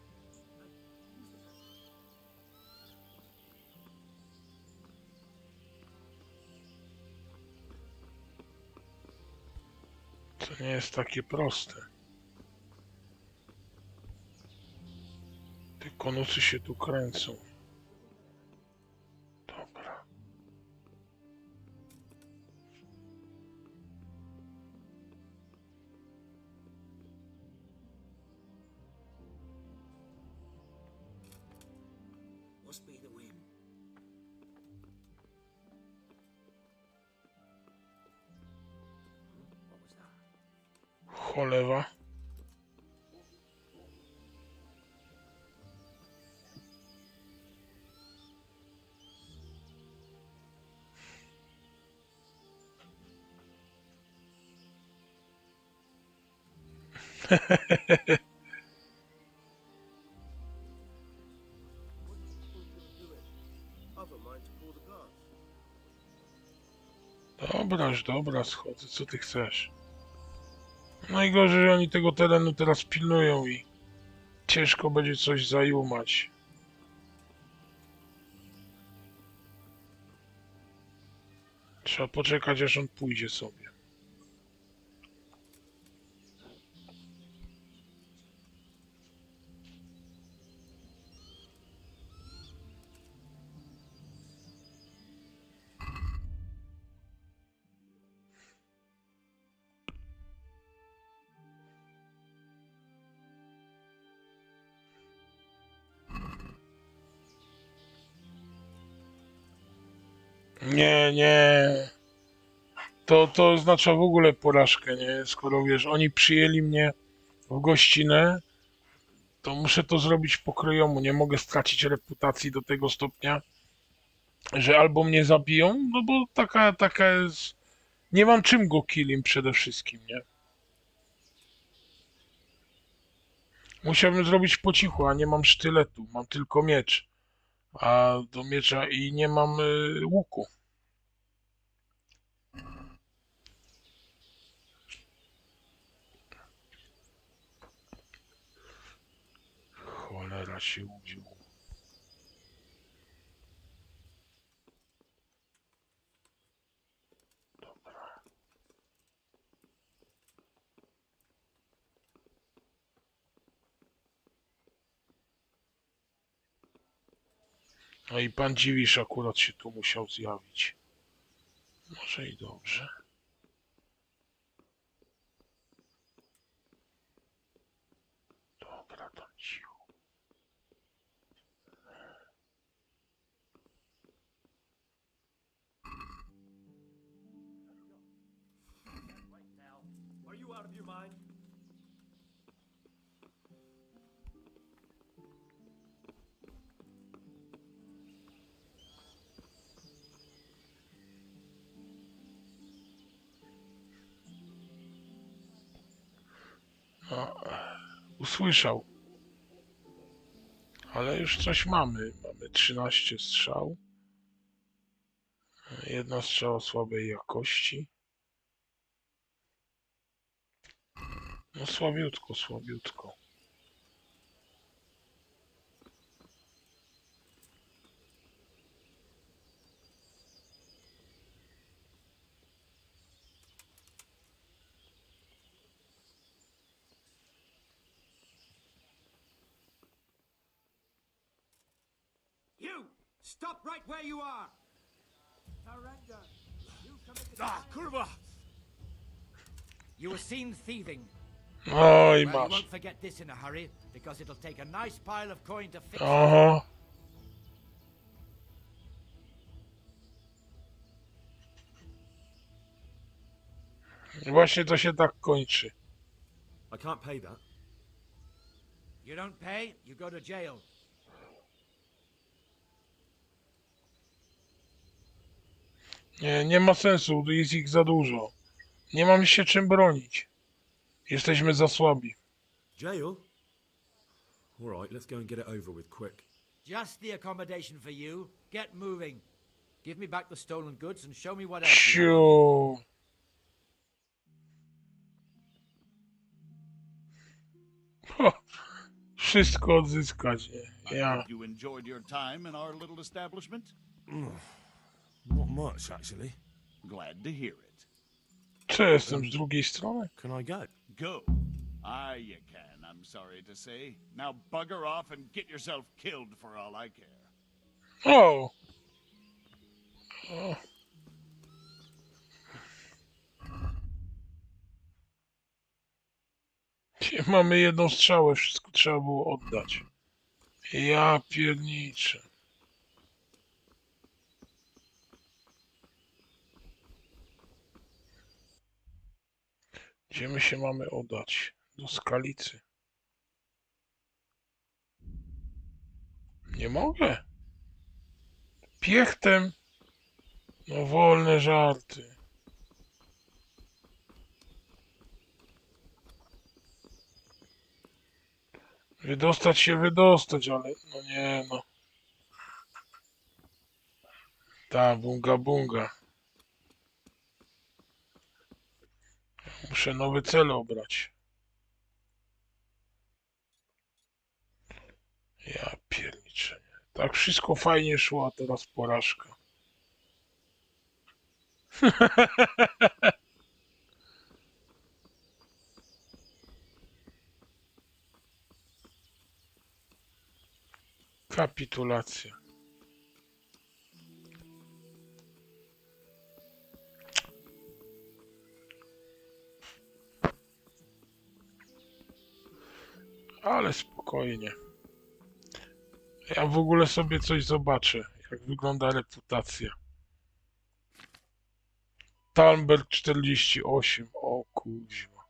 To nie jest takie proste. Te konusy się tu kręcą. Dobra. Must be the wind. What was that? Cholewa. Dobraż, dobra, schodzę, co ty chcesz? Najgorzej, że oni tego terenu teraz pilnują i ciężko będzie coś zajumać. Trzeba poczekać, aż on pójdzie sobie. Nie, nie. to oznacza w ogóle porażkę, nie? Skoro wiesz, oni przyjęli mnie w gościnę, to muszę to zrobić po kryjomu. Nie mogę stracić reputacji do tego stopnia, że albo mnie zabiją, no bo taka jest... Nie mam czym go killim przede wszystkim, nie? Musiałbym zrobić po cichu, a nie mam sztyletu, mam tylko miecz. A do miecza i nie mam łuku. Cholera się udział. No i pan Dziwisz akurat się tu musiał zjawić. Może i dobrze. Dobra, tam cicho. Are you out of your mind? No, usłyszał. Ale już coś mamy. Mamy 13 strzał. Jedna strzała słabej jakości. No słabiutko, słabiutko. You! Stop right where you are! Surrender! You committed kurwa! You were seen thieving. Oj, Well, you masz. won't forget this in a hurry, because it'll take a nice pile of coin to fix it. Aha. Właśnie to się tak kończy. I can't pay that. You don't pay, you go to jail. Nie ma sensu, jest ich za dużo. Nie mamy się czym bronić. Jesteśmy za słabi. Jail? All right, let's go and get it over with quick. Just the accommodation for you. Get moving. Give me back the stolen goods and show me what else you have. Ciu. Ho, wszystko odzyskać. I Ja. hope you enjoyed your time in our little establishment. Not much, actually. Glad to hear it. Czy jestem z drugiej strony? Can I go? Go. Aye, you can, I'm sorry to say. Now bugger off and get yourself killed for all I care. O! O. Mamy jedną strzałę, wszystko trzeba było oddać. Ja pierniczę. Gdzie my się mamy oddać? Do Skalicy. Nie mogę. Piechtem. No wolne żarty. Wydostać się wydostać, ale no nie no. Ta bunga bunga. Muszę nowy cel obrać. Ja pierniczę. Tak wszystko fajnie szło, a teraz porażka. Kapitulacja. Ale spokojnie. Ja w ogóle sobie coś zobaczę, jak wygląda reputacja. Talberg 48. O kuźwa.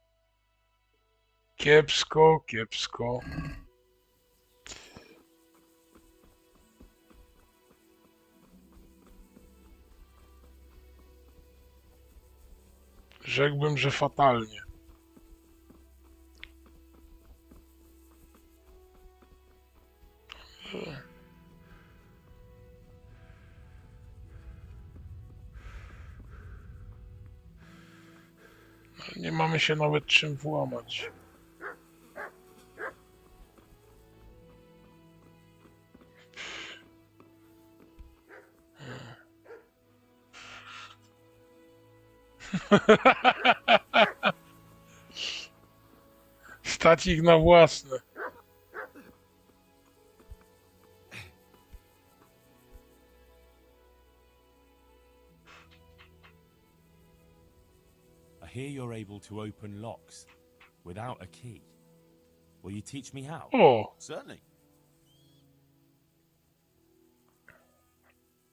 Kiepsko, kiepsko. Rzekłbym, że fatalnie. Nie mamy się nawet czym włamać. Stać ich na własne. I hear you're able to open locks without a key. Will you teach me how? Oh. Certainly.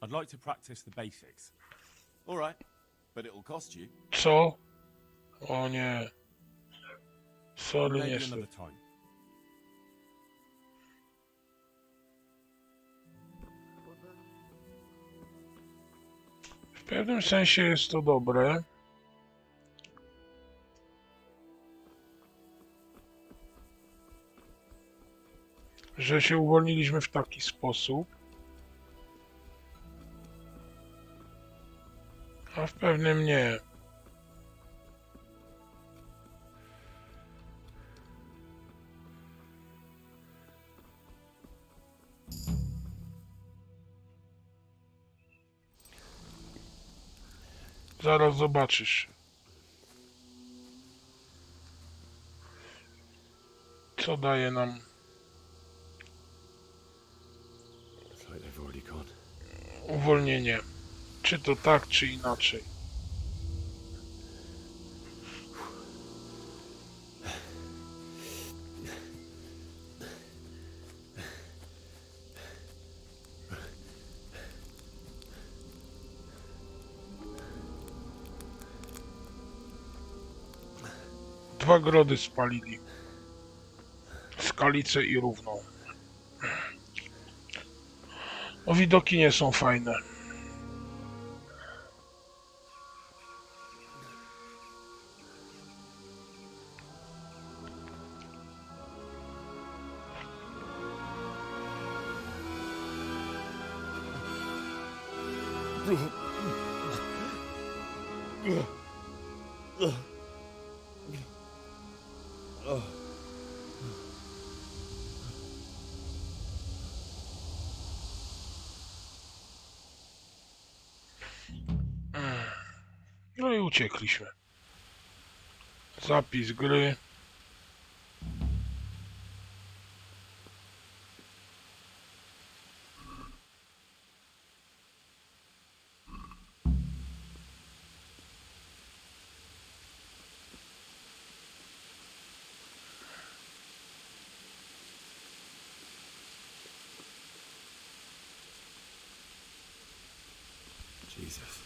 I'd like to practice the basics. All right, but it'll cost you. Co? O nie. Sorry, Maybe niestety. another time. W pewnym sensie jest to dobre. Że się uwolniliśmy w taki sposób. A w pewnym nie. Zaraz zobaczysz. Co daje nam It's like they've already gone. uwolnienie. Czy to tak, czy inaczej. Dwa grody spalili. Skalicę i równą. No, widoki nie są fajne. No i uciekliśmy. Zapis gry. Jesus.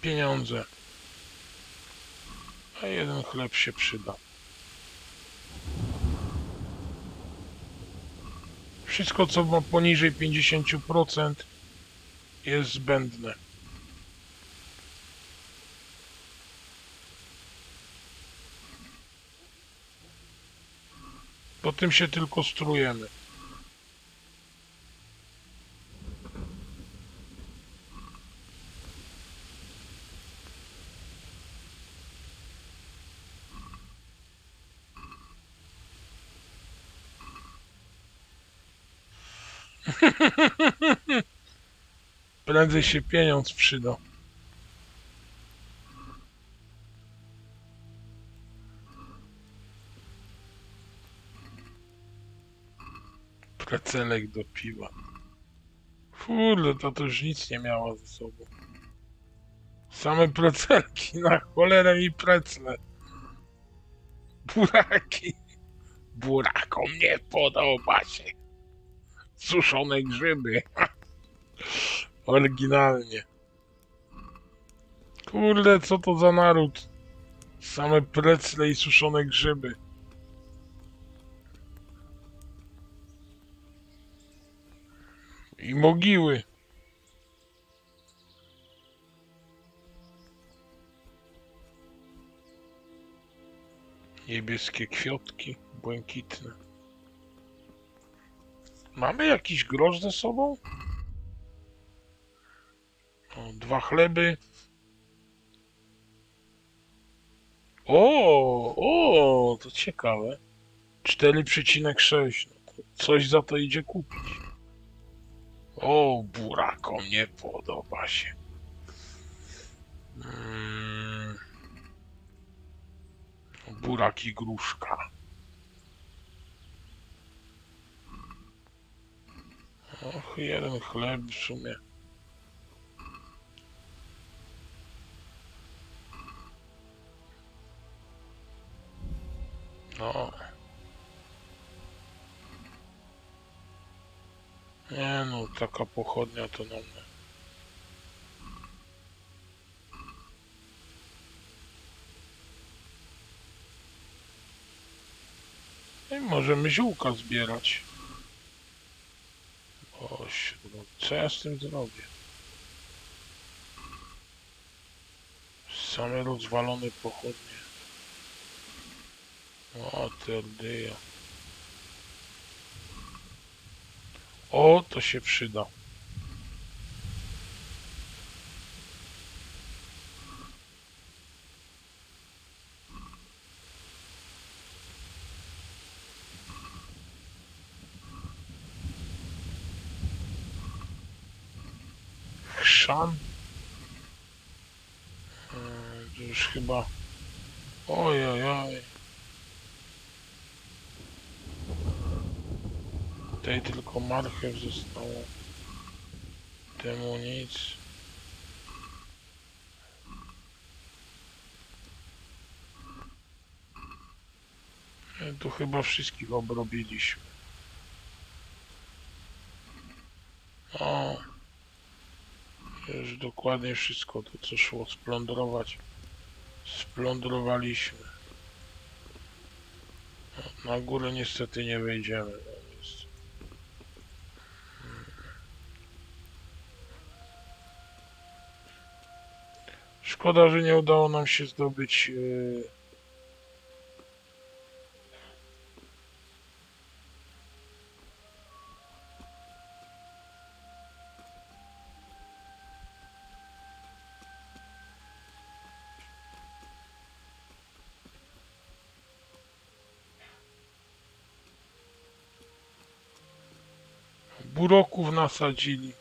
Pieniądze. A jeden chleb się przyda. Wszystko, co ma poniżej 50%, jest zbędne. Po tym się tylko strujemy. Prędzej się pieniądz przyda. Precelek do piwa. Kurde, to już nic nie miała ze sobą. Same precelki, na cholerę mi precle. Buraki. Burakom nie podoba się. Suszone grzyby. Oryginalnie. Kurde, co to za naród? Same precle i suszone grzyby. I mogiły. Niebieskie kwiatki, błękitne. Mamy jakiś grosz ze sobą? O, 2 chleby. O, to ciekawe. 4,6. No to coś za to idzie kupić. O, burakom nie podoba się. Burak i gruszka. Och, 1 chleb w sumie. No. Nie no, taka pochodnia to nam nie. I możemy ziółka zbierać. Oś, no, co ja z tym zrobię? Same rozwalone pochodnie. O, terdyja. O, to się przyda. Chrzan. To już chyba... Ojojoj. Tutaj tylko marchew zostało. Temu nic. Tu chyba wszystkich obrobiliśmy. O. Już dokładnie wszystko to, co szło splądrować. Splądrowaliśmy. No, na górę niestety nie wejdziemy. Szkoda, że nie udało nam się zdobyć buroków nasadzili.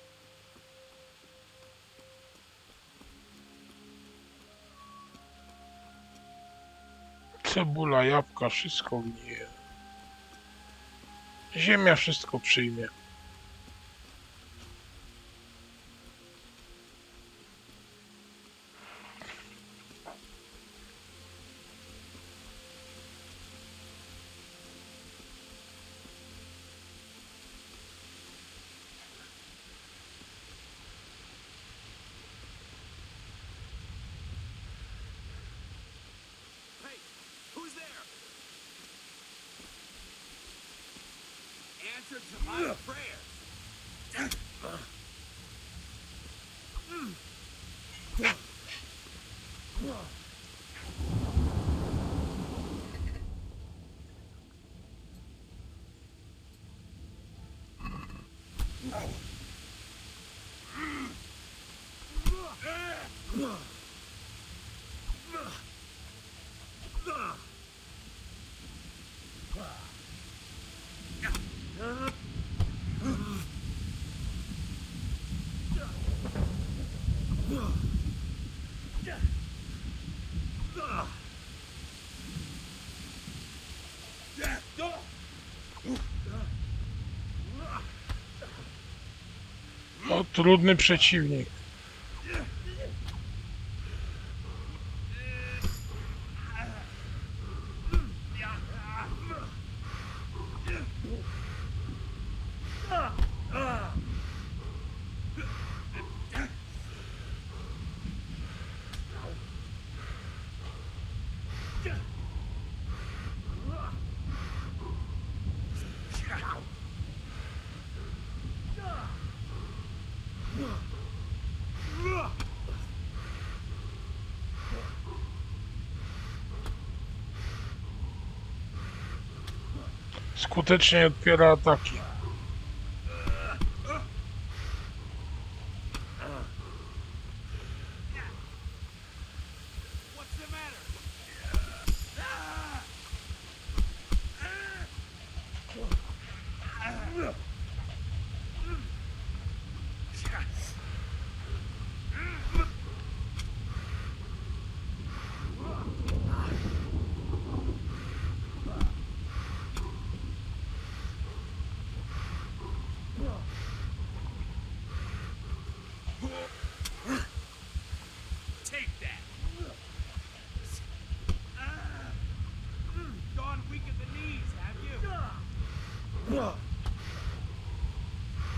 Cebula, jabłka, wszystko gnije. Ziemia wszystko przyjmie. Answer to my prayers. No, trudny przeciwnik. Skutecznie odpiera ataki. Take that. Gone weak at the knees, have you?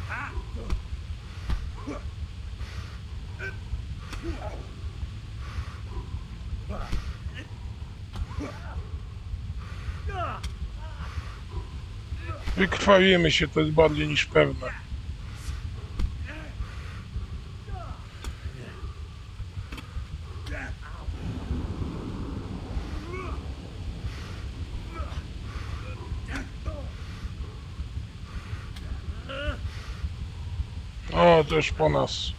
Ha! Wykrwawimy się, to jest bardziej niż pewne. O, to już po nas.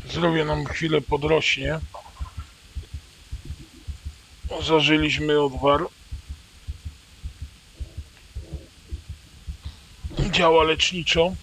Zdrowie nam chwilę podrośnie. Zażyliśmy odwar. Działa leczniczo.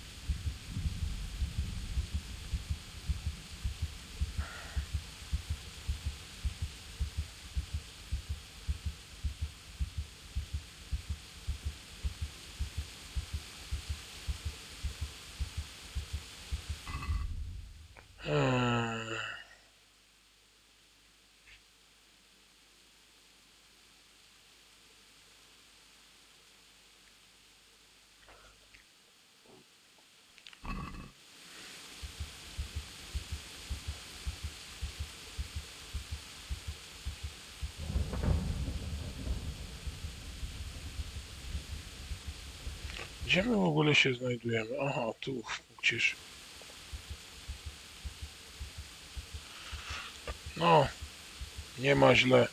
Gdzie my w ogóle się znajdujemy? Aha, tu w punkcie. No, nie ma źle.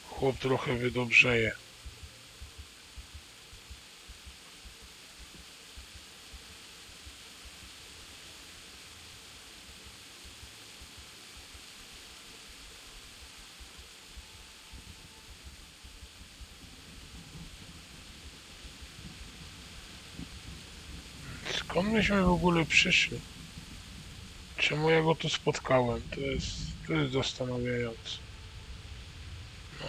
Chłop trochę wydobrzeje. Skąd myśmy w ogóle przyszli? Czemu ja go tu spotkałem? To jest zastanawiające. No.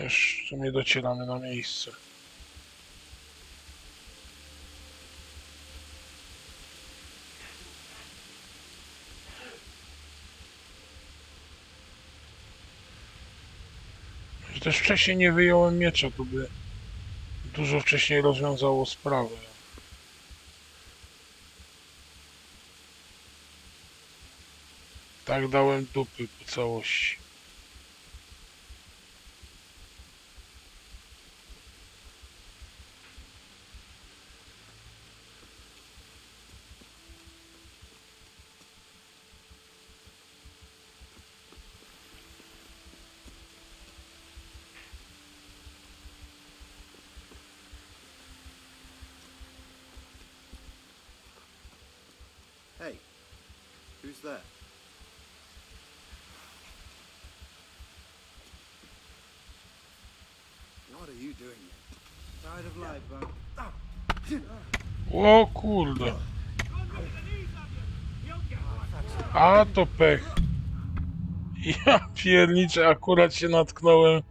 Już w sumie docieramy na miejsce. Że też wcześniej nie wyjąłem miecza, to by dużo wcześniej rozwiązało sprawę. Tak dałem dupy po całości. Hey, who's there? What are you doing here? Tired of life, huh? O kurde. A to pech. Ja pierniczę, akurat się natknąłem.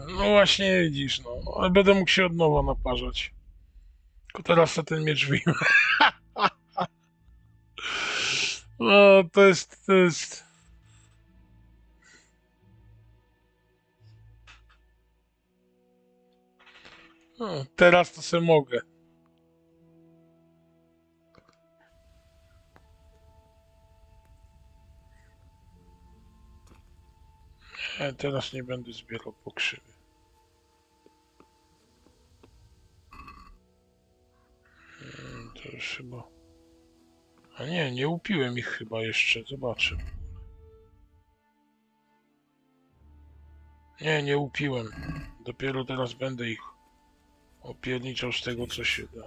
No właśnie widzisz, no. Ale będę mógł się od nowa naparzać. Tylko teraz na ten miecz wyjmę. No, to jest... No, teraz to se mogę. Teraz nie będę zbierał pokrzywy. To już chyba... A nie, nie upiłem ich chyba jeszcze, zobaczę. Nie upiłem. Dopiero teraz będę ich opierniczał z tego, co się da.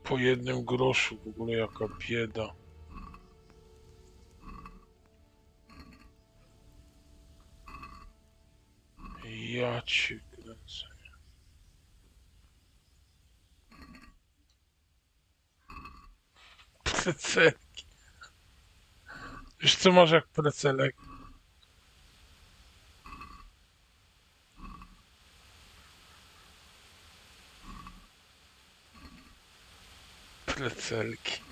Po 1 groszu, w ogóle jaka bieda. Ja cię kręcę. Precelki. Wiesz co masz jak precelek? Precelki.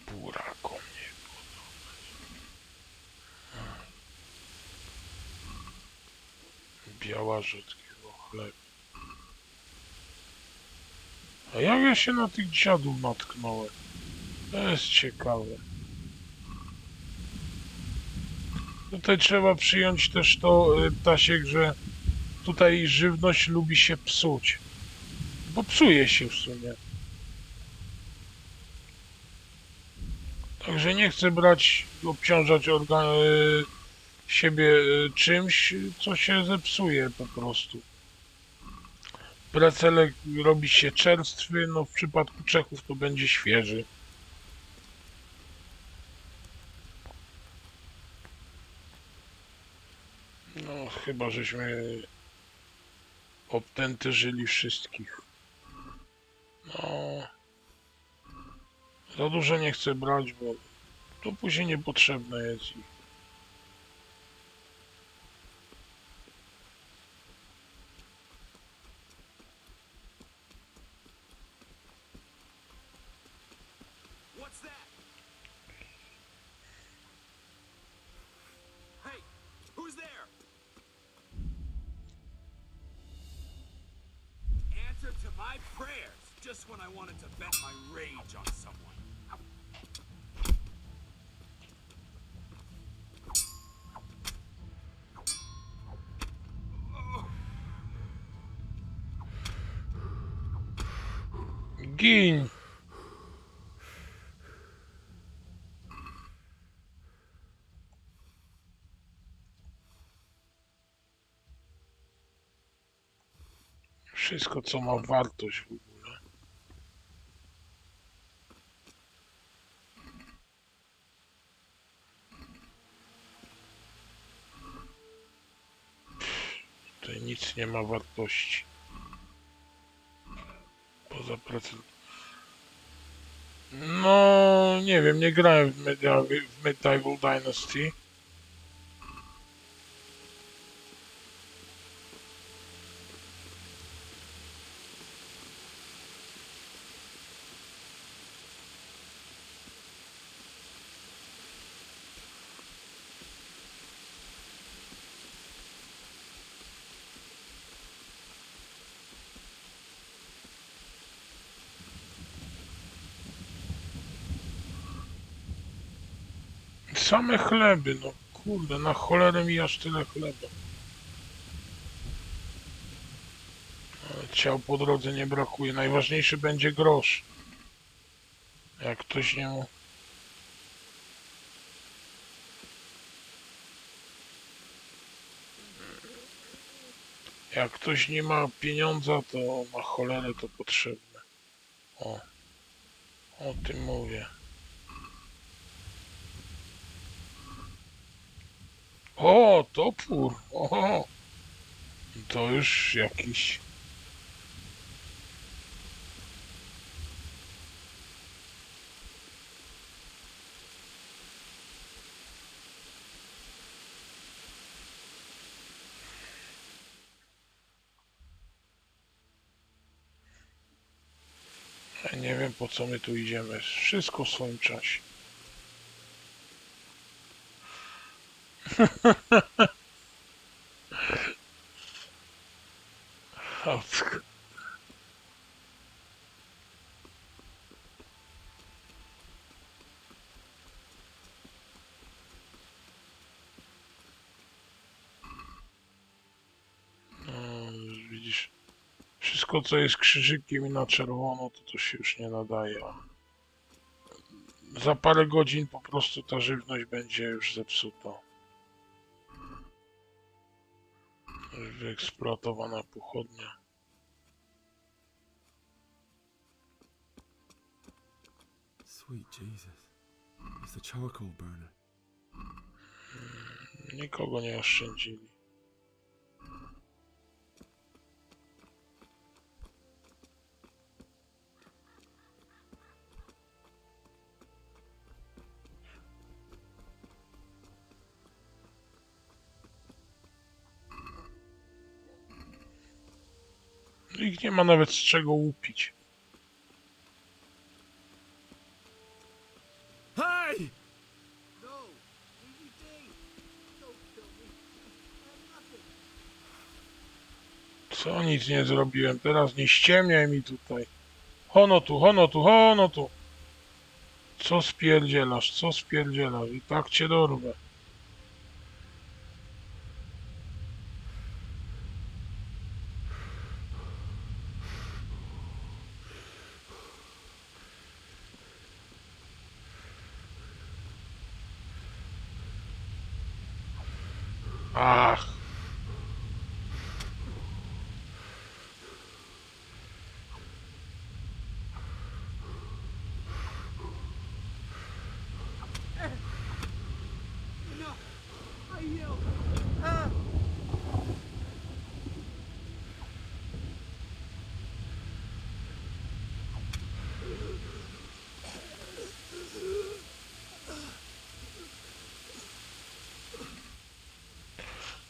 Burakom nie biała rzodkiego chleb. A jak ja się na tych dziadów natknąłem? To jest ciekawe. Tutaj trzeba przyjąć też to, Ptasiek, że tutaj żywność lubi się psuć. Bo psuje się w sumie. Także nie chcę obciążać siebie czymś, co się zepsuje po prostu. Precelek robi się czerstwy, no w przypadku Czechów to będzie świeży. No chyba żeśmy obtętyżyli wszystkich. No za dużo nie chcę brać, bo to później niepotrzebne jest. What's that? Hey, who's there? Answer to my prayers, just when I wanted to vent my rage on someone. Gin! Wszystko, co ma wartość w ogóle. Tutaj nic nie ma wartości. Poza procent. No, nie wiem, nie grałem w Medieval Dynasty. Same chleby, no kurde, na cholerę mi aż tyle chleba. Ale ciał po drodze nie brakuje. Najważniejszy będzie grosz. Jak ktoś nie ma... Jak ktoś nie ma pieniądza, to na cholerę to potrzebne. O tym mówię. O, topór! O, to już jakiś... Ja nie wiem, po co my tu idziemy. Wszystko w swoim czasie. No, widzisz, wszystko co jest krzyżykiem i na czerwono, to się już nie nadaje. Za parę godzin po prostu ta żywność będzie już zepsuta. Wyeksploatowana pochodnia. Sweet Jesus. It's the charcoal burner. Nikogo nie oszczędzili. Ich nie ma nawet z czego łupić. Hey! Co? Nic nie zrobiłem. Teraz nie ściemniaj mi tutaj. Hono tu, hono tu, hono tu. Co spierdzielasz? Co spierdzielasz? I tak cię dorwę. Ach.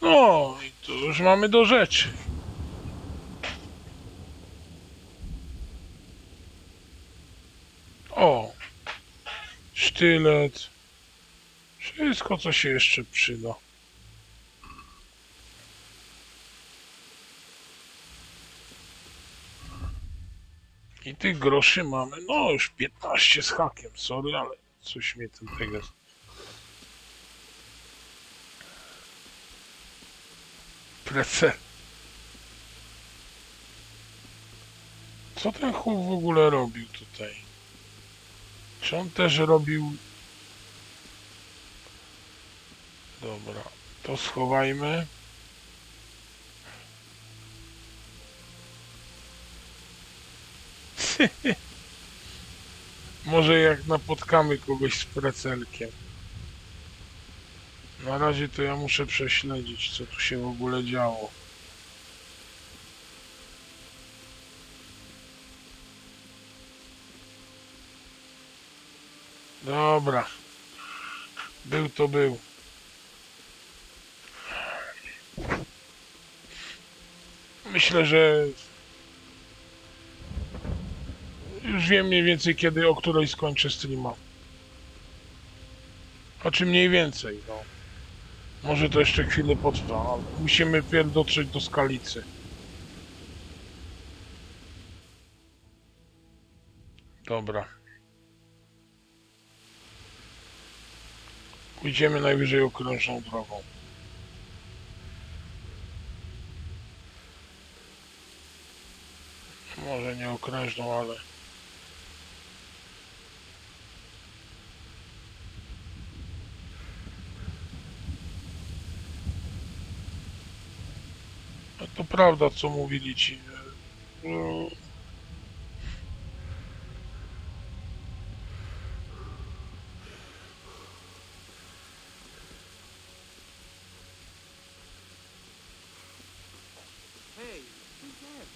No i tu już mamy do rzeczy. O! Sztylet. Wszystko, co się jeszcze przyda. I tych groszy mamy, no już 15 z hakiem, sorry, ale coś mnie ten tego... Prece. Co ten chłop w ogóle robił tutaj? Czy on też robił... Dobra, to schowajmy. Może jak napotkamy kogoś z precelkiem. Na razie to ja muszę prześledzić, co tu się w ogóle działo. Dobra. Był to był. Myślę, że już wiem mniej więcej kiedy, o której skończę streama. Znaczy mniej więcej, no. Może to jeszcze chwilę potrwa, ale musimy pierw dotrzeć do Skalicy. Dobra. Pójdziemy najwyżej okrężną drogą. Może nie okrężną, ale... No to prawda, co mówili ci. Hey, who's that?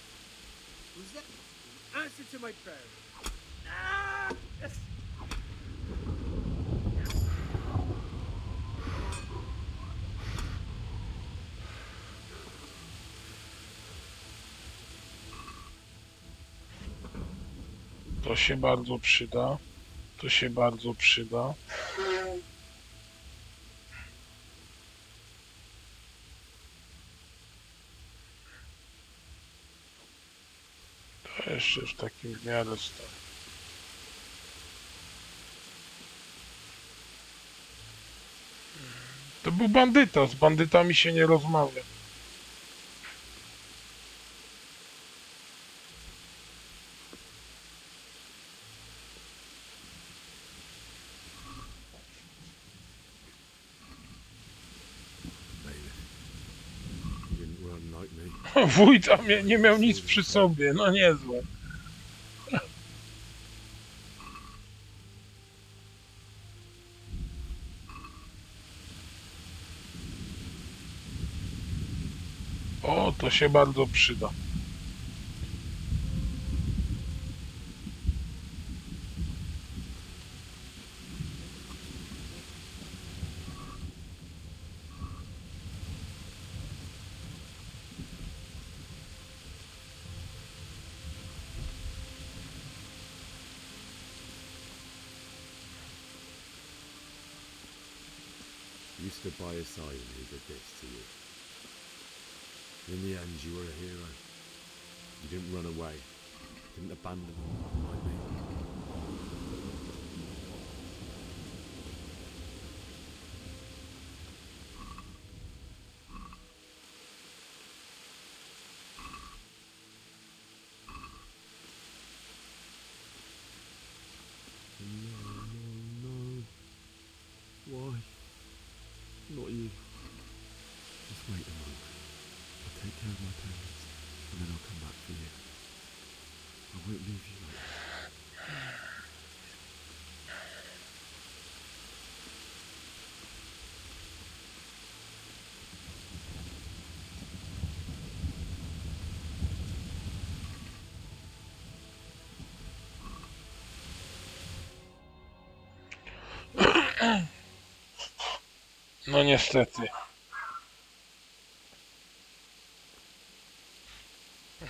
Who's that? Answer to my prayer. Ah! Yes. To się bardzo przyda. To się bardzo przyda. To jeszcze w takim w miarę stanie. To był bandyta. Z bandytami się nie rozmawia. Wójta nie miał nic przy sobie, no niezłe. O, to się bardzo przyda. You stood by his side and he did this to you. In the end, you were a hero. You didn't run away. Didn't abandon him like me. No. Why? Not you. Just wait a moment. I'll take care of my parents, and then I'll come back for you. I won't leave you like that. No niestety.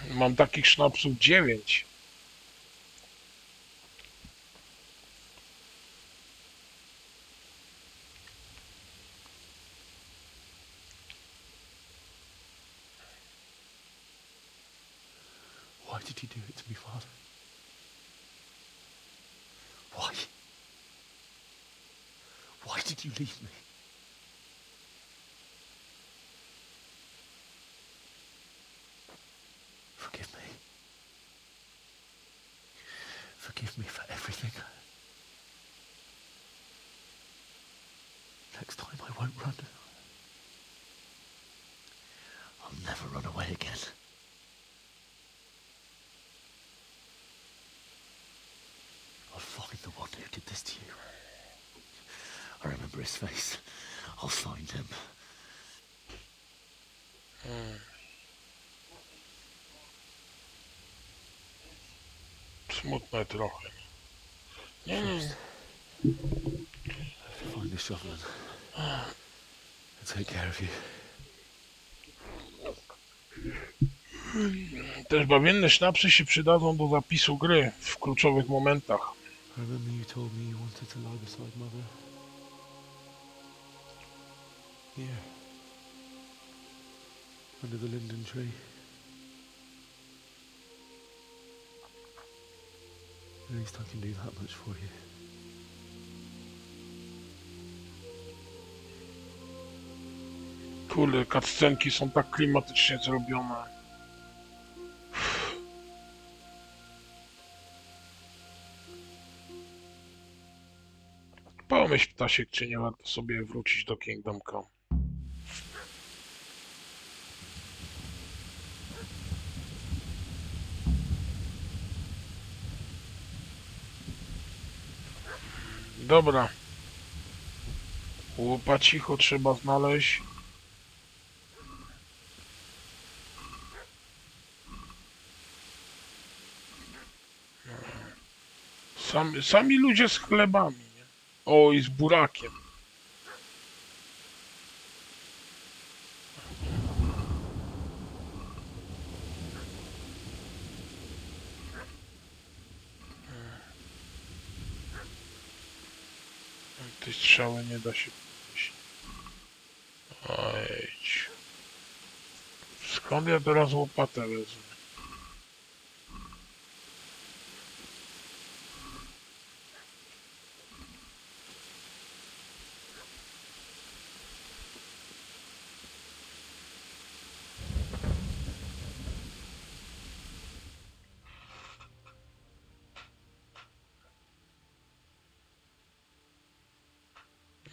Mam takich sznapsów 9. Why did you do it to me, Father? Why? Why did you leave me? Forgive me. Forgive me for everything. Next time I won't run. I'll never run away again. his face. I'll find him. Smutne trochę. Nie. Find the shovel and take care of you. Też bawienne sznapsy się przydadzą do zapisu gry w kluczowych momentach. I remember you told me you wanted to lie beside Mother. Here. Under the linden tree. At least I can do that much for you. Kurde, cutscenki są tak klimatycznie zrobione. Pomyśl, ptasiek, czy nie warto sobie wrócić do Kingdom Come. Dobra. Łopacicho trzeba znaleźć. Sami ludzie z chlebami, nie? O, i z burakiem. Tej strzały nie da się podnieść. Ojejdź. Skąd ja teraz łopatę wezmę?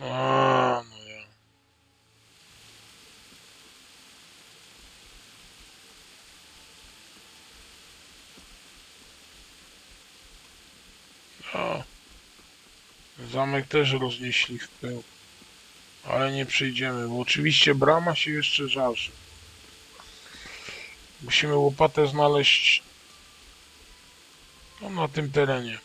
A, no ja. O. Zamek też roznieśli w pył. Ale nie przyjdziemy, bo oczywiście brama się jeszcze żarzy. Musimy łopatę znaleźć no, na tym terenie.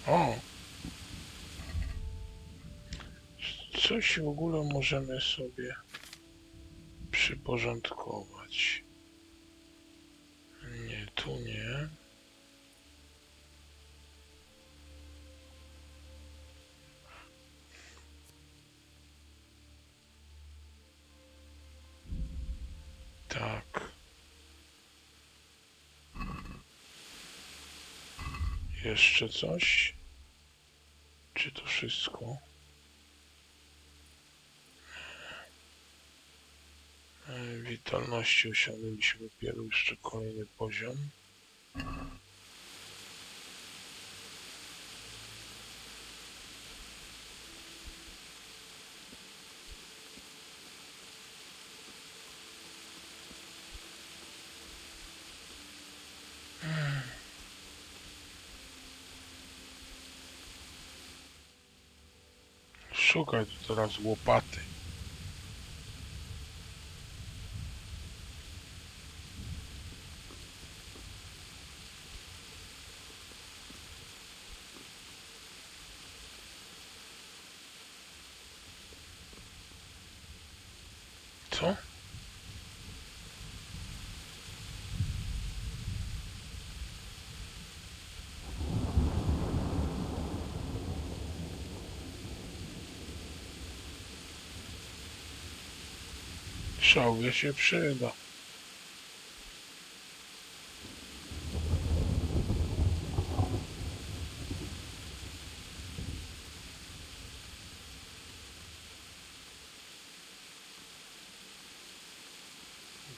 O! Coś w ogóle możemy sobie przyporządkować. Nie, tu nie. Tak. Jeszcze coś? Czy to wszystko? Witalności osiągnęliśmy dopiero jeszcze kolejny poziom. Szukaj tu teraz łopaty. Co? Szałwie się przyda.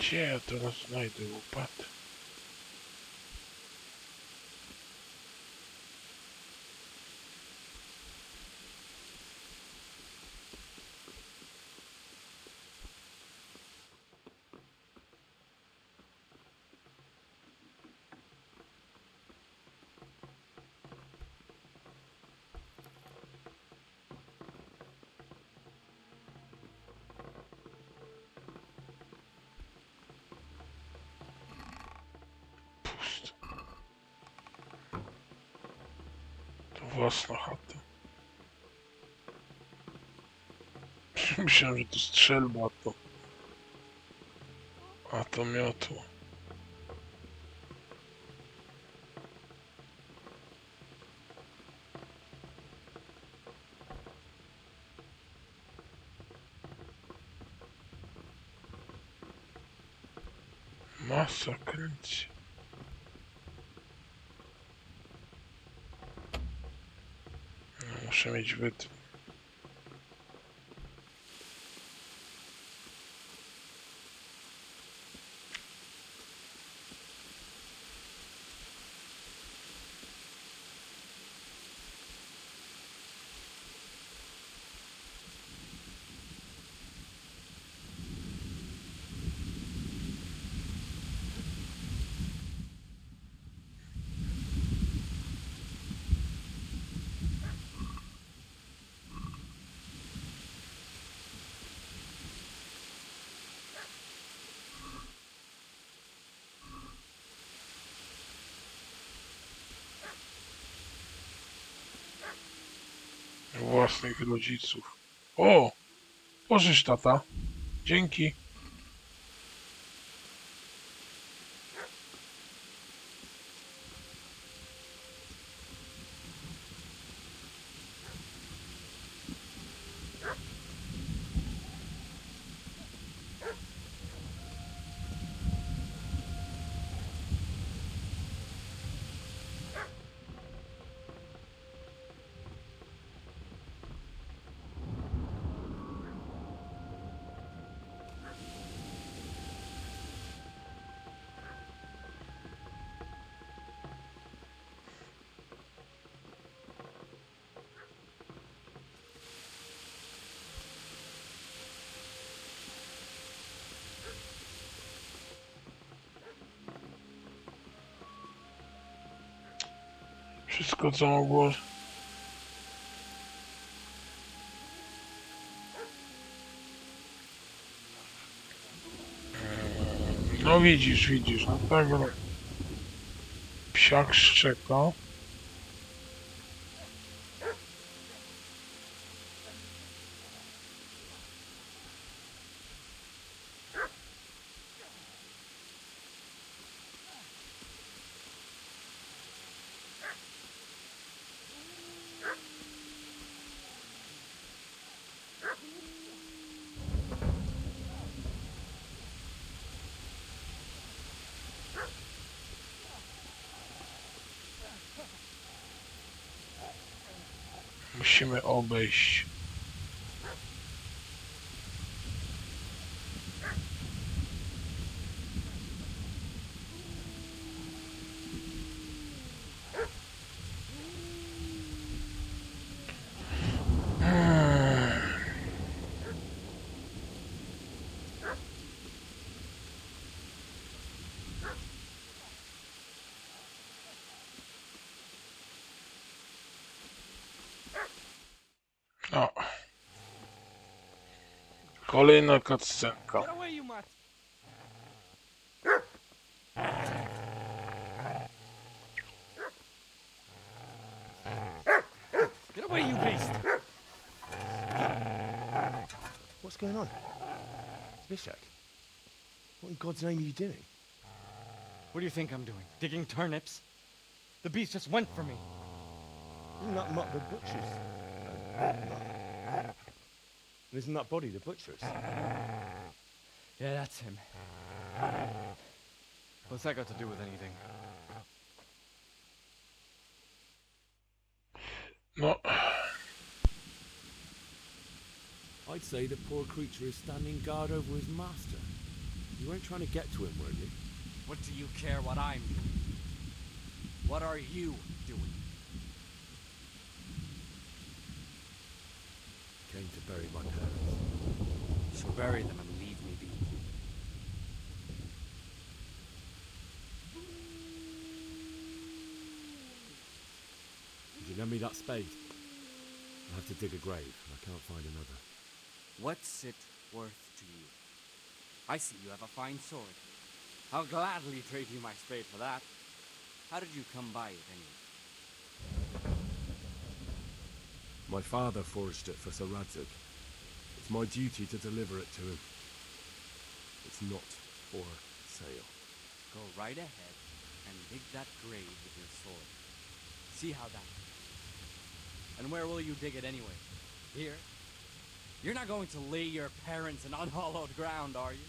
Gdzie ja teraz znajdę łopatę? Własna chata. Myślałem, że to strzelba, a to miotło. Masa kręci. Muszę mieć wytwór. Własnych rodziców. O! Pożycz, tata. Dzięki. Wszystko, co mogło... No widzisz, no tak. Psiak szczeka. Musimy obejść. O. Kolejna cutscenka. Get away, you beast! What's going on? Bishak, what in God's name are you doing? What do you think I'm doing? Digging turnips? The beast just went for me. Isn't that not the butcher's? Isn't that body the butcher's? Yeah, that's him. What's that got to do with anything? No. I'd say the poor creature is standing guard over his master. You weren't trying to get to him, were you? What do you care what I'm doing? What are you doing? Came to bury my parents. So bury them and leave me be. Did you lend me that spade? I have to dig a grave, and I can't find another. What's it worth to you? I see you have a fine sword. I'll gladly trade you my spade for that. How did you come by it, anyway? My father forged it for Sir Radzig. It's my duty to deliver it to him. It's not for sale. Go right ahead and dig that grave with your sword. See how that... And where will you dig it anyway? Here? You're not going to lay your parents in unhallowed ground, are you?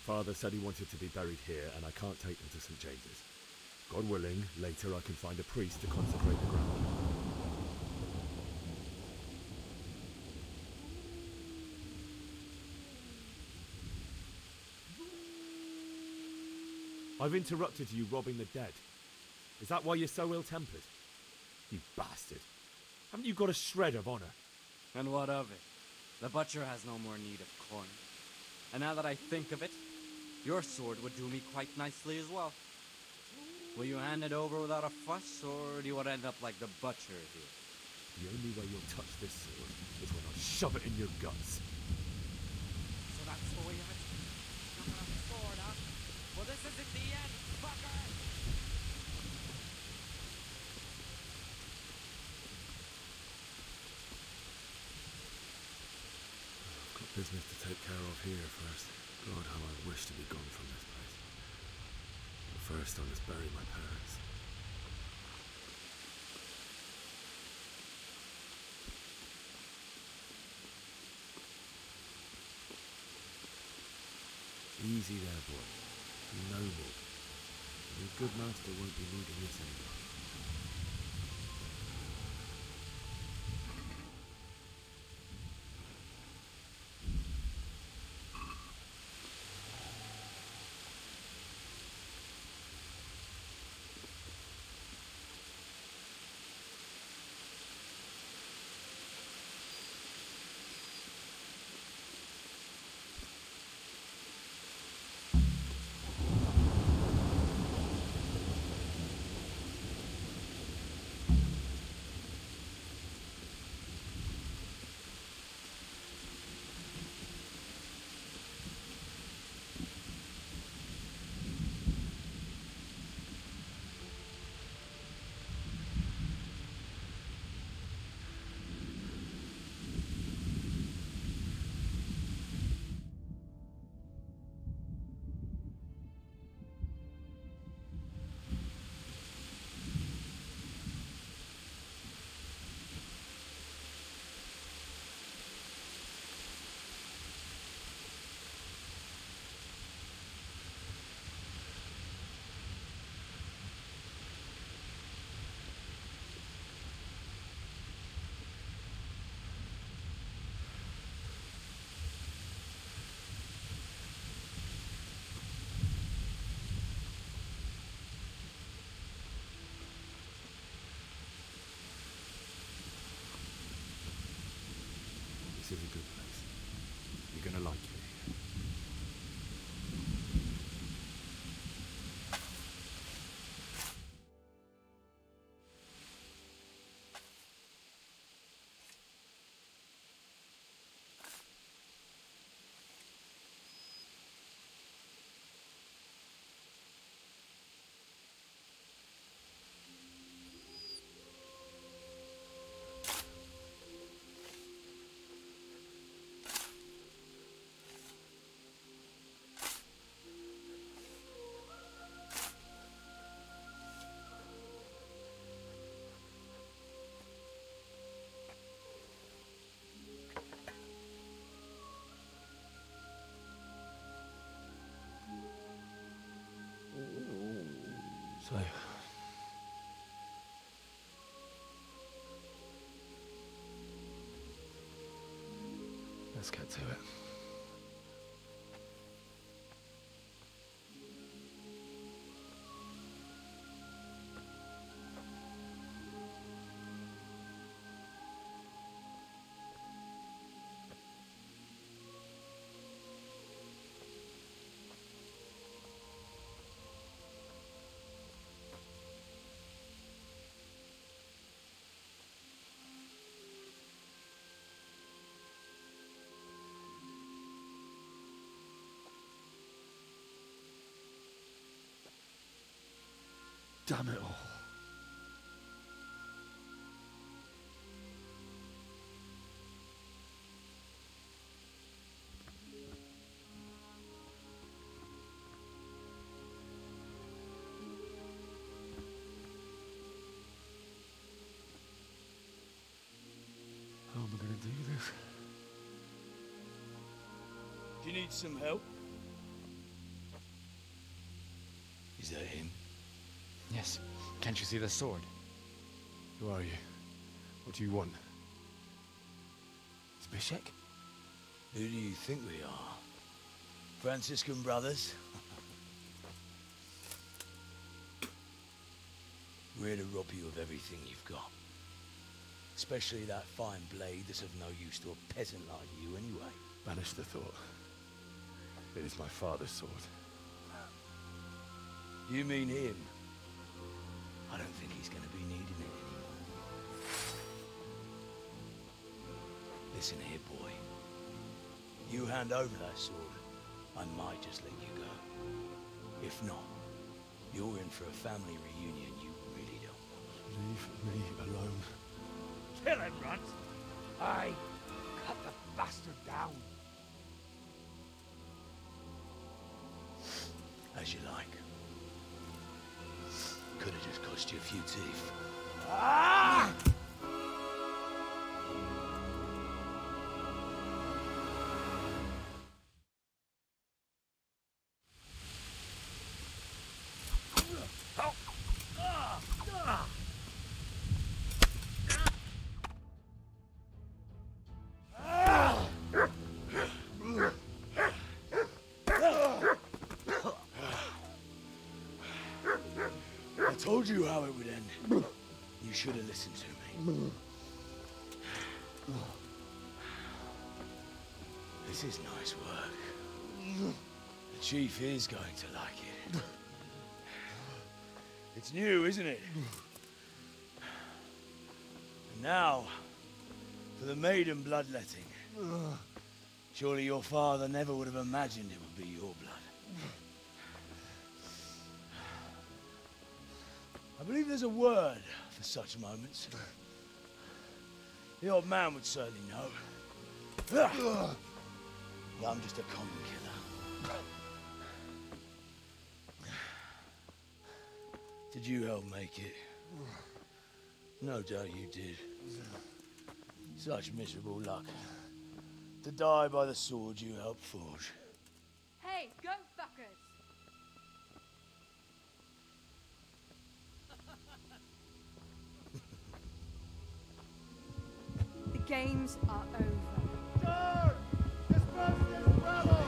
Father said he wanted to be buried here, and I can't take them to St. James's. God willing, later I can find a priest to consecrate the ground. I've interrupted you robbing the dead. Is that why you're so ill-tempered? You bastard. Haven't you got a shred of honor? And what of it? The butcher has no more need of corn. And now that I think of it, your sword would do me quite nicely as well. Will you hand it over without a fuss, or do you want to end up like the butcher here? The only way you'll touch this sword is when I shove it in your guts. So that's the way of it? Not gonna have a sword, huh? Well, this isn't the end, fucker! I've got business to take care of here first. God, how I wish to be gone from this place. But first, I must bury my parents. Easy there, boy. You know me. Your good master won't be needing this anymore. This is a good place. You're gonna like it here. So, Let's get to it. Damn it all. How am I going to do this? Do you need some help? Is that him? Yes. Can't you see the sword? Who are you? What do you want? Zbyszek? Who do you think we are? Franciscan brothers? We're here to rob you of everything you've got. Especially that fine blade that's of no use to a peasant like you anyway. Banish the thought. It is my father's sword. You mean him? I don't think he's going to be needing it anymore. Listen here, boy. You hand over that sword, I might just let you go. If not, you're in for a family reunion you really don't want. Leave me alone. Kill him, Runt! Aye, cut the bastard down. As you like. Could have just cost you a few teeth. Ah! I told you how it would end. You should have listened to me. This is nice work. The chief is going to like it. It's new, isn't it? And now, for the maiden bloodletting. Surely your father never would have imagined it would be your blood. I believe there's a word for such moments. The old man would certainly know. But I'm just a common killer. Did you help make it? No doubt you did. Such miserable luck. To die by the sword you helped forge. Hey, go fuckers! The games are over. Guard! Disperse this rabble!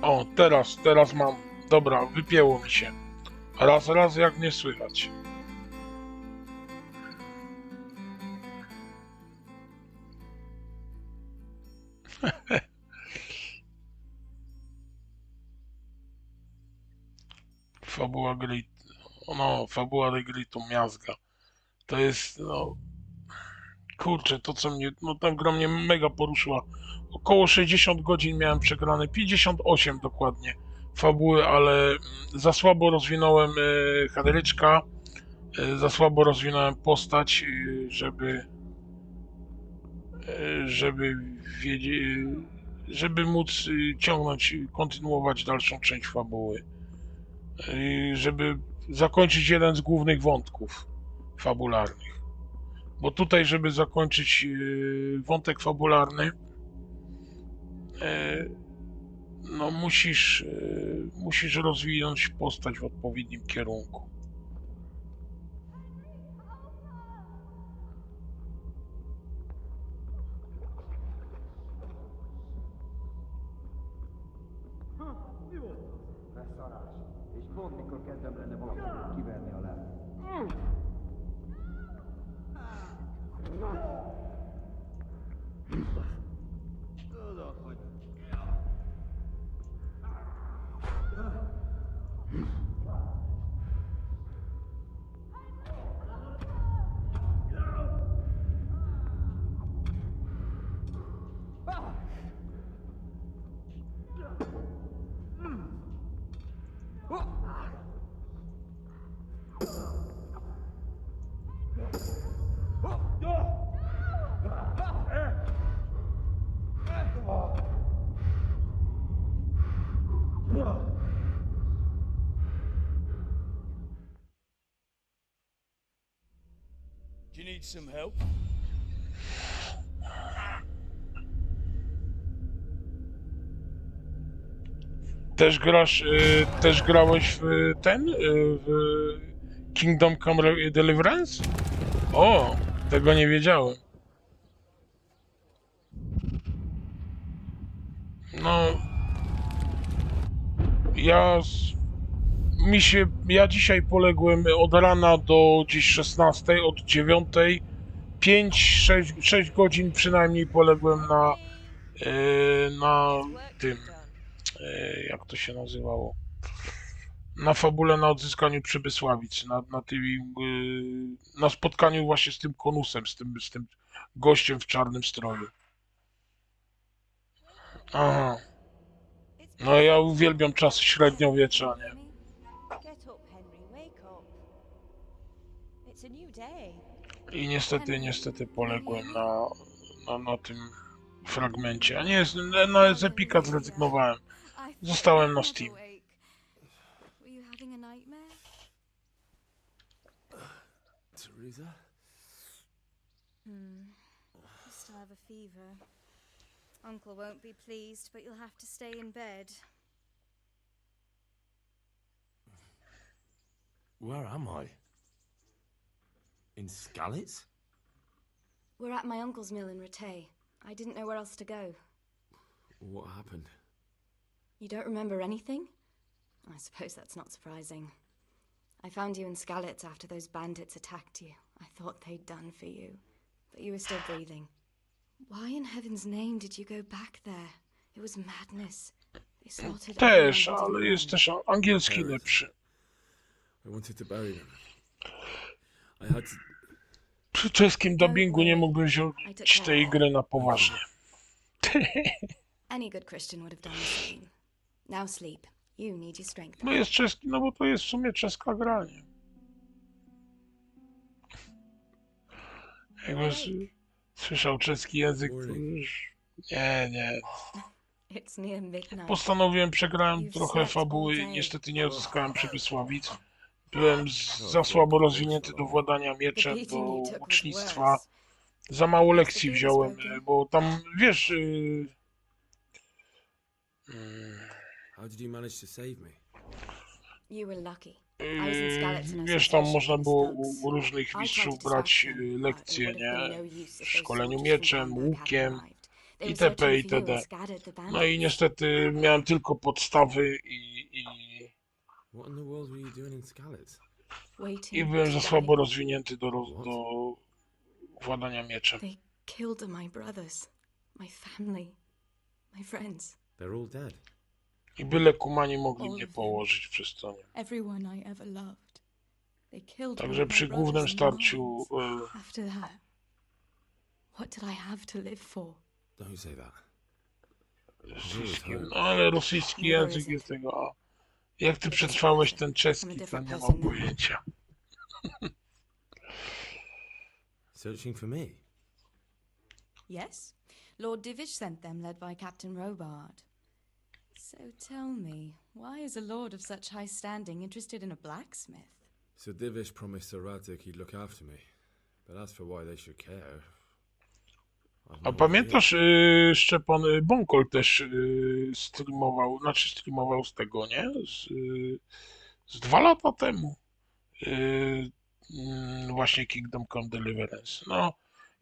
O, teraz mam. Dobra, wypięło mi się. Raz, jak nie słychać. Fabuła gry, no, fabuła tej gry to miazga. To jest, no, kurczę, to co mnie, no ta gra mnie mega poruszyła. Około 60 godzin miałem przegrane, 58 dokładnie fabuły, ale za słabo rozwinąłem Henryczka, za słabo rozwinąłem postać, żeby wiedzieć, żeby móc ciągnąć, kontynuować dalszą część fabuły. Żeby zakończyć jeden z głównych wątków fabularnych. Bo tutaj, żeby zakończyć wątek fabularny, no musisz rozwinąć postać w odpowiednim kierunku. És pont mikor kezdem lenne valakit kiverni a láb. Do you need some help? Też grałeś w w Kingdom Come Deliverance? O, tego nie wiedziałem. No, ja dzisiaj poległem od rana do gdzieś 16, od 9, 6 godzin przynajmniej poległem na tym, jak to się nazywało, na fabule, na odzyskaniu Przybysławic, na spotkaniu właśnie z tym konusem, z tym gościem w czarnym stroju. Aha. No ja uwielbiam czasy średniowiecza, nie? Get up, Henry, wake up. It's a new day. I niestety poległem na tym fragmencie. A nie, z Epika zrezygnowałem. Zostałem na Steam. Were you having a nightmare? Teresa? You still have a fever. Uncle won't be pleased, but you'll have to stay in bed. Where am I? In Skalicy? We're at my uncle's mill in Ratay. I didn't know where else to go. What happened? You don't remember anything? I suppose that's not surprising. I found you in Skalicy after those bandits attacked you. I thought they'd done for you, but you were still breathing. Why in heaven's name did you go back there? It was madness. They slaughtered Też, everyone but ale you. jest też angielski lepszy. I wanted to bury them. I had to... Przy czeskim dubbingu nie mógłbym wziąć tej gry na poważnie. Any good Christian would have done the same. Now sleep. You need your strength. No jest czeski, no bo to jest w sumie czeska gra, nie? Jakby słyszał czeski język, to już... Nie. It's near midnight. Postanowiłem, przegrałem trochę fabuły, niestety nie odzyskałem Przybysławic. Byłem za słabo rozwinięty do władania mieczem, do łucznictwa. Za mało lekcji wziąłem, bo tam, wiesz... How did you manage to save me? You were lucky. I was in Skalicy and I Wiesz, tam można było u różnych mistrzów brać lekcje, nie? W szkoleniu mieczem, łukiem. They were itp. searching for you itd. and scattered the No i bandits. niestety miałem tylko podstawy What in the world were you doing in Skalicy? i Waiting byłem to za die. słabo rozwinięty do władania mieczem. They killed my brothers, my family, my friends. They're all dead. I byle kumani mogli All mnie of them. położyć przez to. Everyone I ever loved. They killed Także all of my przy głównym brothers and starciu mines. After that, what did I have to live for? Don't say that. no ale rosyjski język jest tego. A jak ty przetrwałeś ten czeski, to nie mam pojęcia. Searching for me? Yes. Lord Divish sent them, led by Captain Robard. So tell me, why is a lord of such high standing interested in a blacksmith? Sir Divish promised Sir Radzik he'd look after me. But as for why they should care... A pamiętasz, Szczepan, Bąkol też streamował z tego, nie? Z 2 lata temu. Właśnie Kingdom Come Deliverance. No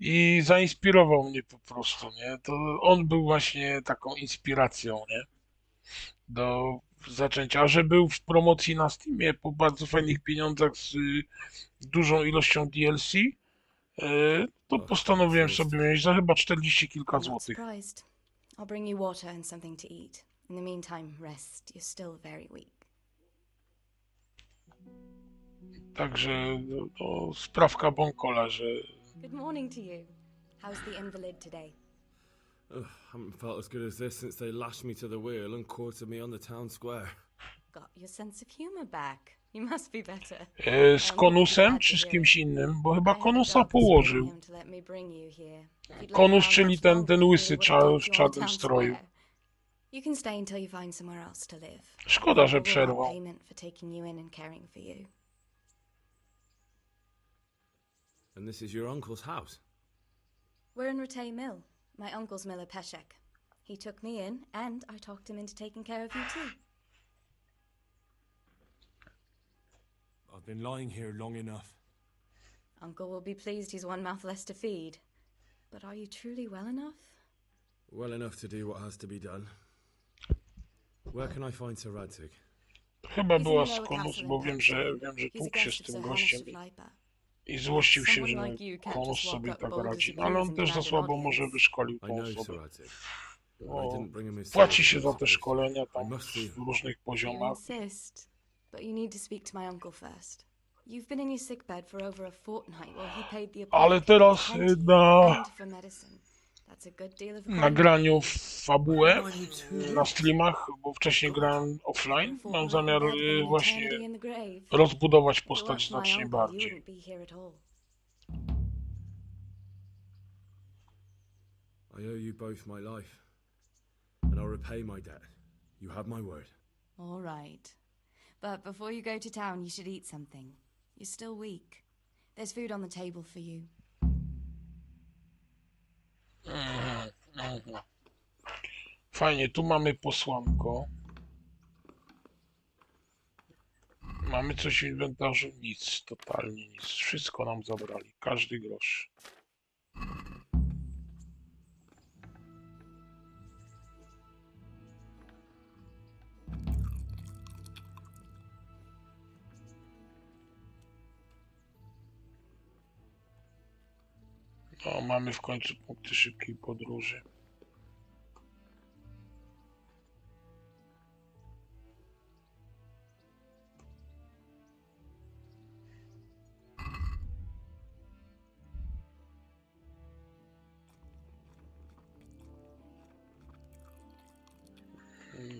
i zainspirował mnie po prostu, nie? To on był właśnie taką inspiracją, nie? Do zaczęcia. A że był w promocji na Steamie po bardzo fajnych pieniądzach z dużą ilością DLC, to postanowiłem sobie mieć za chyba 40 kilka złotych. I'll bring you water and something to eat. In the meantime, rest. You're still very weak. Także to sprawka Bąkola, że... Good morning to you. How's the invalid today? Haven't felt as good as this since they lashed me to the wheel and quartered me on the town square. Got your sense of humor back. You must be better. Z Konusem czy z kimś innym? Bo chyba Konusa położył. Konus, czyli ten łysy w czarnym stroju. You can stay until you find somewhere else to live. Szkoda, że przerwał. Payment for taking you in and caring for you. And this is your uncle's house? We're in Ratay Mill. My uncle's miller Peshek. He took me in, and I talked him into taking care of you too. I've been lying here long enough. Uncle will be pleased he's one mouth less to feed. But are you truly well enough? Well enough to do what has to be done. Where can I find Sir Radzik? Chyba była z Konus, bo wiem, że tłukł się z tym gościem i złościł się, że Konus sobie tak radzi. Ale on też za słabo może wyszkolił tą osobę. Płaci się za te szkolenia tam w różnych poziomach. But you need to speak to my uncle first. You've been in your sickbed for over a fortnight while he paid the Ale teraz na nagraniu fabułę na streamach, bo wcześniej grałem offline, mam zamiar właśnie rozbudować postać znacznie bardziej. I owe you both my life, and I'll repay my debt. You have my word. All right. But before you go to town, you should eat something. You're still weak. There's food on the table for you. Fajnie, tu mamy posłanko. Mamy coś w inwentarzu? Nic, totalnie nic. Wszystko nam zabrali, każdy grosz. No, mamy w końcu punkty szybkiej podróży.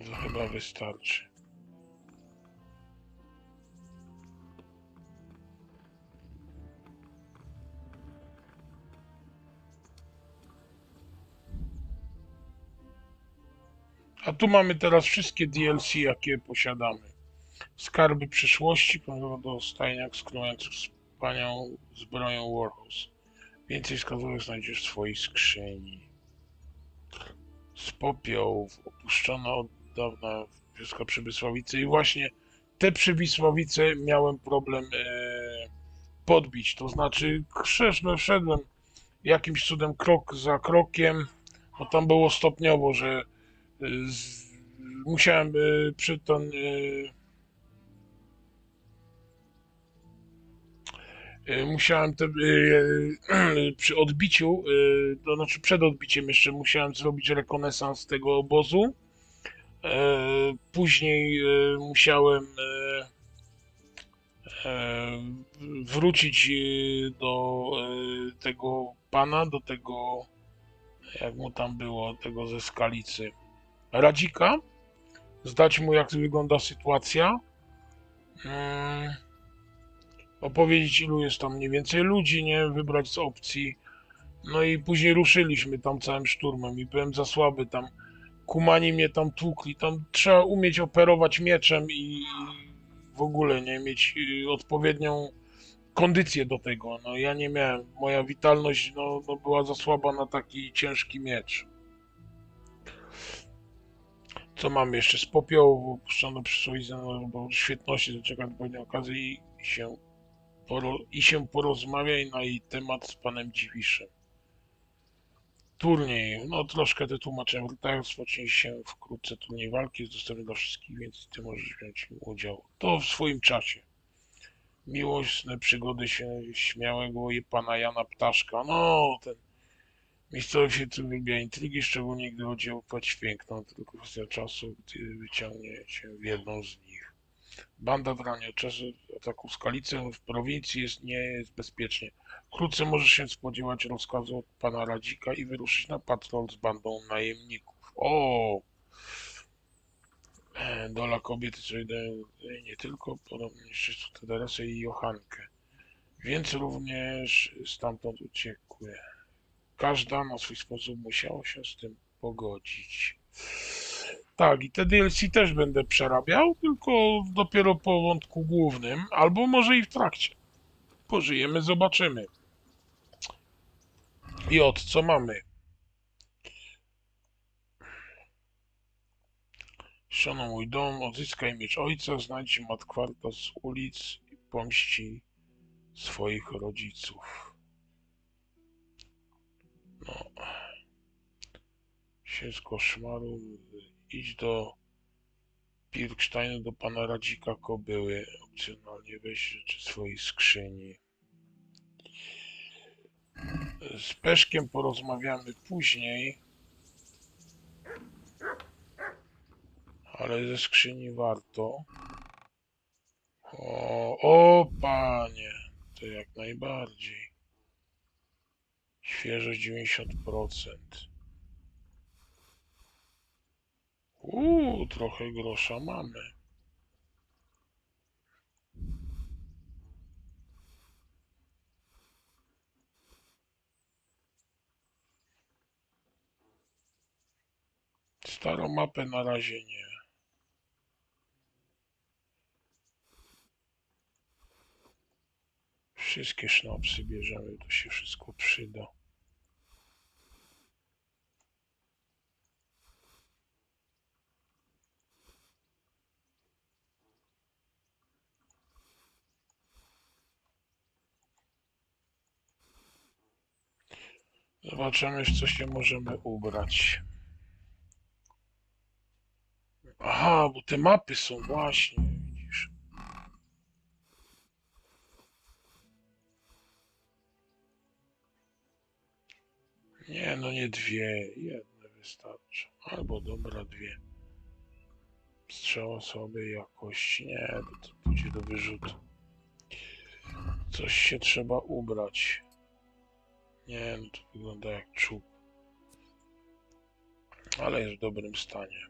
To chyba wystarczy. A tu mamy teraz wszystkie DLC, jakie posiadamy. Skarby przyszłości, do stajniak skryjących z panią zbroją Warhouse. Więcej wskazówek znajdziesz w swojej skrzyni. Z popiołów, opuszczona od dawna wioska przy Wisławicy. I właśnie te przy Wisławicy miałem problem podbić. To znaczy szedłem jakimś cudem krok za krokiem, No tam było stopniowo, że musiałem przy ten musiałem przy odbiciu, to znaczy przed odbiciem jeszcze musiałem zrobić rekonesans tego obozu. Później musiałem wrócić do tego pana, do tego, jak mu tam było, tego ze Skalicy, Radzika, zdać mu, jak wygląda sytuacja, opowiedzieć, ilu jest tam mniej więcej ludzi, nie, wybrać z opcji. No i później ruszyliśmy tam całym szturmem i byłem za słaby tam. Kumani mnie tam tłukli, tam trzeba umieć operować mieczem i w ogóle nie mieć odpowiednią kondycję do tego. No ja nie miałem, moja witalność no była za słaba na taki ciężki miecz. Co mamy jeszcze? Z popiołu opuszczono przysłowice, no, bo świetności doczeka odpowiedniej okazji i się porozmawiaj na jej temat z panem Dziwiszem. Turniej, no troszkę te tłumaczenia. Rozpocznie się wkrótce turniej walki, jest dostępny dla wszystkich, więc ty możesz wziąć udział. To w swoim czasie. Miłosne przygody się śmiałego i pana Jana Ptaszka. No, ten miejscowy się tu lubię intrygi, szczególnie gdy chodzi o płeć piękną. Tylko kwestia czasu, gdy wyciągnie się w jedną z nich. Banda brania czasu ataku Skalicy w prowincji nie jest bezpiecznie. Wkrótce możesz się spodziewać rozkazu od pana Radzika i wyruszyć na patrol z bandą najemników. O! Dola kobiety, co nie tylko, podobnie jeszcze Teresę i Johankę. Więc również stamtąd uciekły. Każda na swój sposób musiała się z tym pogodzić. Tak, i te DLC też będę przerabiał, tylko dopiero po wątku głównym, albo może i w trakcie. Pożyjemy, zobaczymy. Co mamy? Szanuj mój dom, odzyskaj miecz ojca, znajdź matkwarta z ulic i pomści swoich rodziców. No. Się z koszmaru, idź do Pirksteinu, do pana Radzika Kobyły. Opcjonalnie weź rzeczy swojej skrzyni. Z Peszkiem porozmawiamy później. Ale ze skrzyni warto. O panie, to jak najbardziej. Świeżość 90%. Trochę grosza mamy. Starą mapę na razie nie. Wszystkie sznapsy bierzemy, to się wszystko przyda. Zobaczymy, w co się możemy ubrać. Aha, bo te mapy są właśnie, widzisz. Nie, no nie dwie, jedne wystarczy. Albo dobra, dwie. Strzała słabej jakości. Nie, to pójdzie do wyrzutu. Coś się trzeba ubrać. Nie, no to wygląda jak czub. Ale jest w dobrym stanie.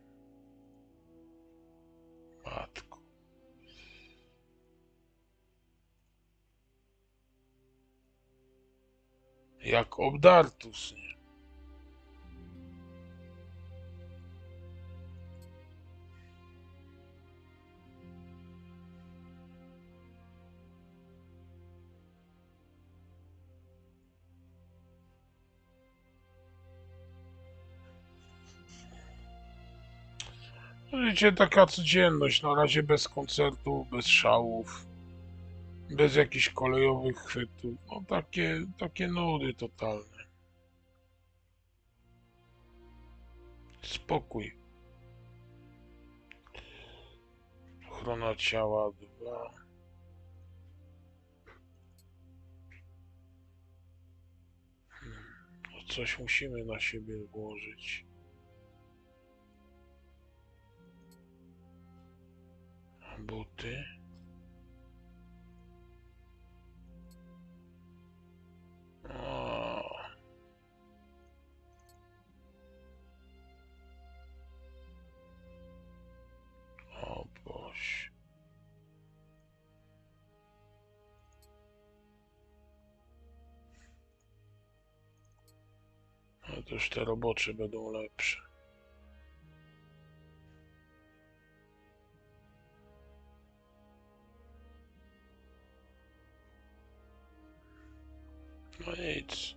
Matko. Jak obdartus, nie? Wiecie, taka codzienność, na razie bez koncertów, bez szałów, bez jakichś kolejowych chwytów, no takie nudy totalne. Spokój. Ochrona ciała 2. Coś musimy na siebie włożyć. Buty. O Boże. No to już te robocze będą lepsze. No nic.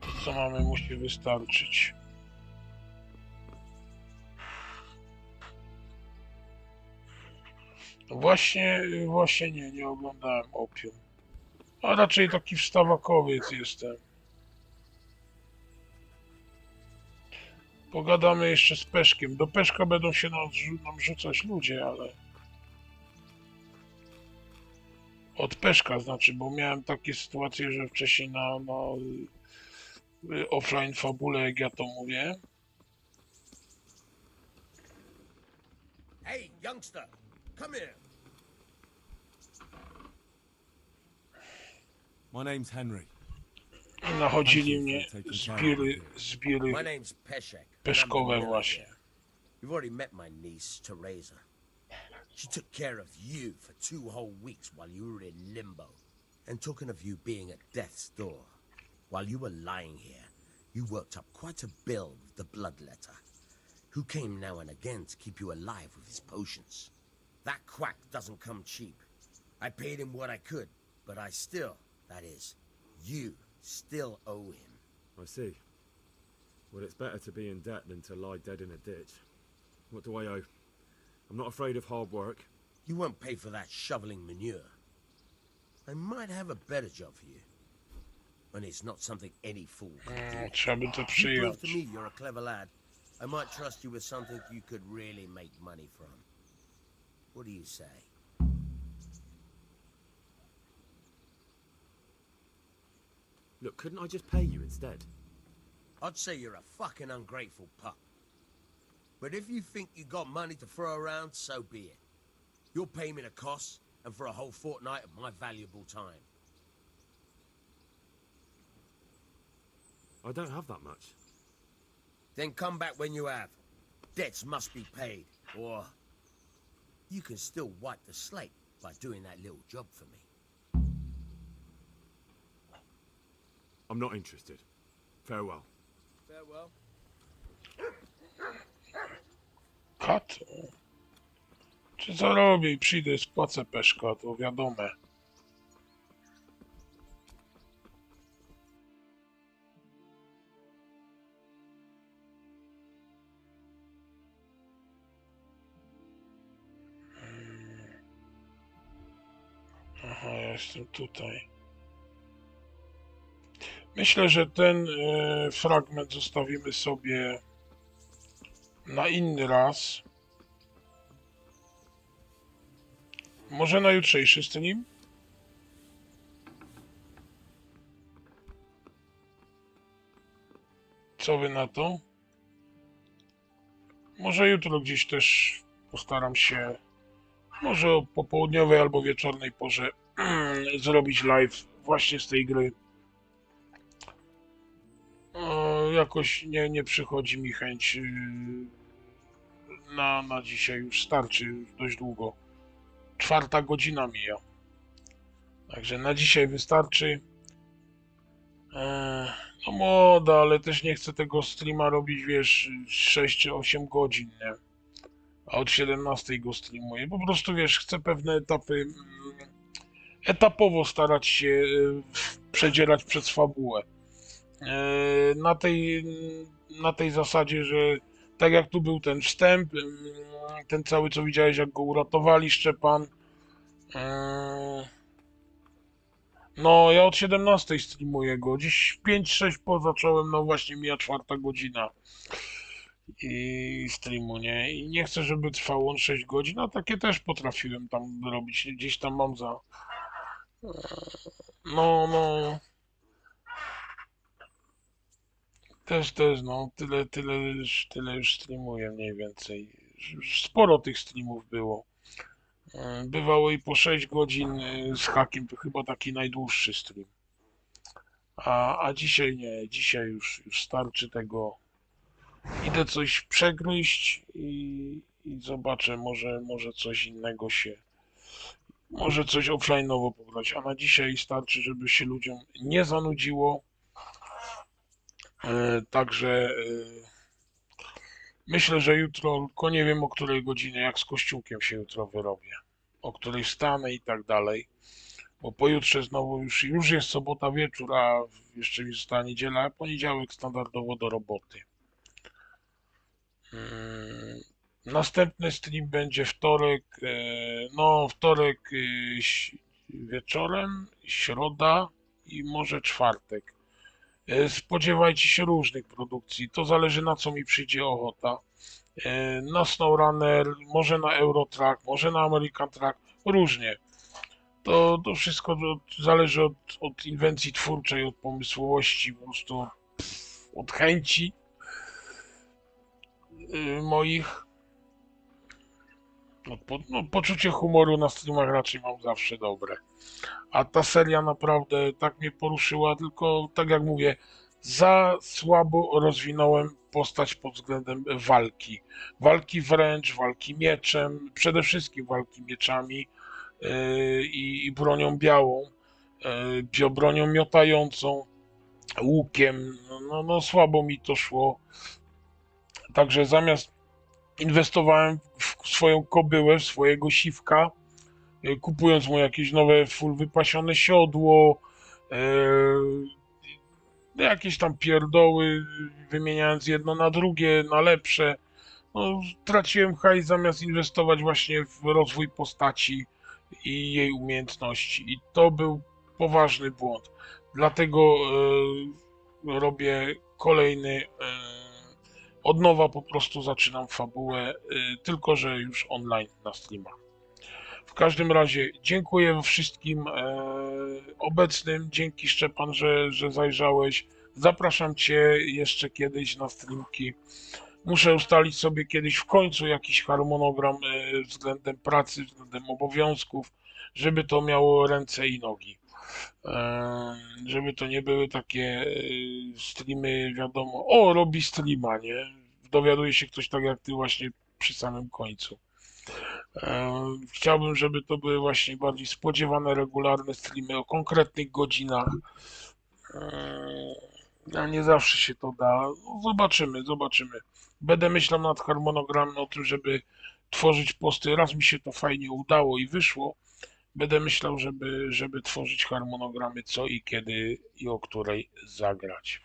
To co mamy musi wystarczyć. Właśnie nie oglądałem Opium. A raczej taki wstawakowiec jestem. Pogadamy jeszcze z Peszkiem. Do Peszka będą się nam rzucać ludzie, ale... Od Peszka znaczy, bo miałem takie sytuacje, że wcześniej na offline fabule, jak ja to mówię. Hey, youngster, come here. My name's Henry. Nachodzili mnie zbiry My name's Peszek. peszkowe właśnie. You've already met my niece, Teresa. She took care of you for 2 whole weeks while you were in limbo. And talking of you being at death's door, while you were lying here, you worked up quite a bill with the bloodletter, who came now and again to keep you alive with his potions. That quack doesn't come cheap. I paid him what I could, but I still, that is, you still owe him. I see. Well, it's better to be in debt than to lie dead in a ditch. What do I owe? I'm not afraid of hard work. You won't pay for that shoveling manure. I might have a better job for you. And it's not something any fool can do. Trzeba by to You prove przyjąć. to me you're a clever lad. I might trust you with something you could really make money from. What do you say? Look, couldn't I just pay you instead? I'd say you're a fucking ungrateful pup. But if you think you got money to throw around, so be it. You'll pay me the costs, and for a whole fortnight of my valuable time. I don't have that much. Then come back when you have. Debts must be paid, or you can still wipe the slate by doing that little job for me. I'm not interested. Farewell. Farewell. Kat? Czy zarobię? Przyjdę, spłacę Peszka, to wiadome. Aha, ja jestem tutaj. Myślę, że ten fragment zostawimy sobie na inny raz. Może na jutrzejszy stream? Co wy na to? Może jutro gdzieś też postaram się, może o popołudniowej albo wieczornej porze zrobić live właśnie z tej gry. Jakoś nie przychodzi mi chęć na dzisiaj, już starczy już dość długo. 4. godzina mija. Także na dzisiaj wystarczy. No moda, ale też nie chcę tego streama robić, wiesz, 6 czy 8 godzin, nie? A od 17 go streamuję. Po prostu, wiesz, chcę pewne etapy etapowo starać się przedzierać przez fabułę. Na tej zasadzie, że tak jak tu był ten wstęp, ten cały, co widziałeś, jak go uratowali, Szczepan. No, ja od 17 streamuję go. Dziś 5-6 po zacząłem, no właśnie mija 4. godzina. i streamu, nie? I nie chcę, żeby trwało on 6 godzin, a takie też potrafiłem tam robić. Gdzieś tam mam za... No... Też, no, tyle już streamuję mniej więcej. Sporo tych streamów było. Bywało i po 6 godzin z hakiem, to chyba taki najdłuższy stream. A dzisiaj nie, dzisiaj już starczy tego. Idę coś przegryźć i zobaczę, może coś innego się, może coś offline'owo pograć, a na dzisiaj starczy, żeby się ludziom nie zanudziło. Także myślę, że jutro, tylko nie wiem o której godzinie, jak z kościółkiem się jutro wyrobię, o której wstanę i tak dalej, bo pojutrze znowu już jest sobota wieczór, a jeszcze mi została niedziela, a poniedziałek standardowo do roboty. Następny stream będzie wtorek, wtorek wieczorem, środa i może czwartek. Spodziewajcie się różnych produkcji, to zależy na co mi przyjdzie ochota. Na SnowRunner, może na Eurotrack, może na American Track, różnie. To wszystko zależy od inwencji twórczej, od pomysłowości, po prostu od chęci moich. Poczucie humoru na streamach raczej mam zawsze dobre. A ta seria naprawdę tak mnie poruszyła, tylko tak jak mówię, za słabo rozwinąłem postać pod względem walki. Walki wręcz, walki mieczem, przede wszystkim walki mieczami i bronią białą, bronią miotającą, łukiem. No słabo mi to szło. Także zamiast inwestowałem w swoją kobyłę, w swojego siwka, kupując mu jakieś nowe full wypasione siodło, jakieś tam pierdoły, wymieniając jedno na drugie, na lepsze. No, traciłem hajs zamiast inwestować właśnie w rozwój postaci i jej umiejętności. I to był poważny błąd. Dlatego robię kolejny, od nowa po prostu zaczynam fabułę, tylko że już online na streamach. W każdym razie dziękuję wszystkim obecnym. Dzięki Szczepan, że zajrzałeś. Zapraszam Cię jeszcze kiedyś na streamki. Muszę ustalić sobie kiedyś w końcu jakiś harmonogram względem pracy, względem obowiązków, żeby to miało ręce i nogi. Żeby to nie były takie streamy, wiadomo, o, robi streama, nie? Dowiaduje się ktoś tak jak Ty właśnie przy samym końcu. Chciałbym, żeby to były właśnie bardziej spodziewane, regularne streamy o konkretnych godzinach. A nie zawsze się to da. No, zobaczymy. Będę myślał nad harmonogramem o tym, żeby tworzyć posty. Raz mi się to fajnie udało i wyszło. Będę myślał, żeby tworzyć harmonogramy co i kiedy i o której zagrać.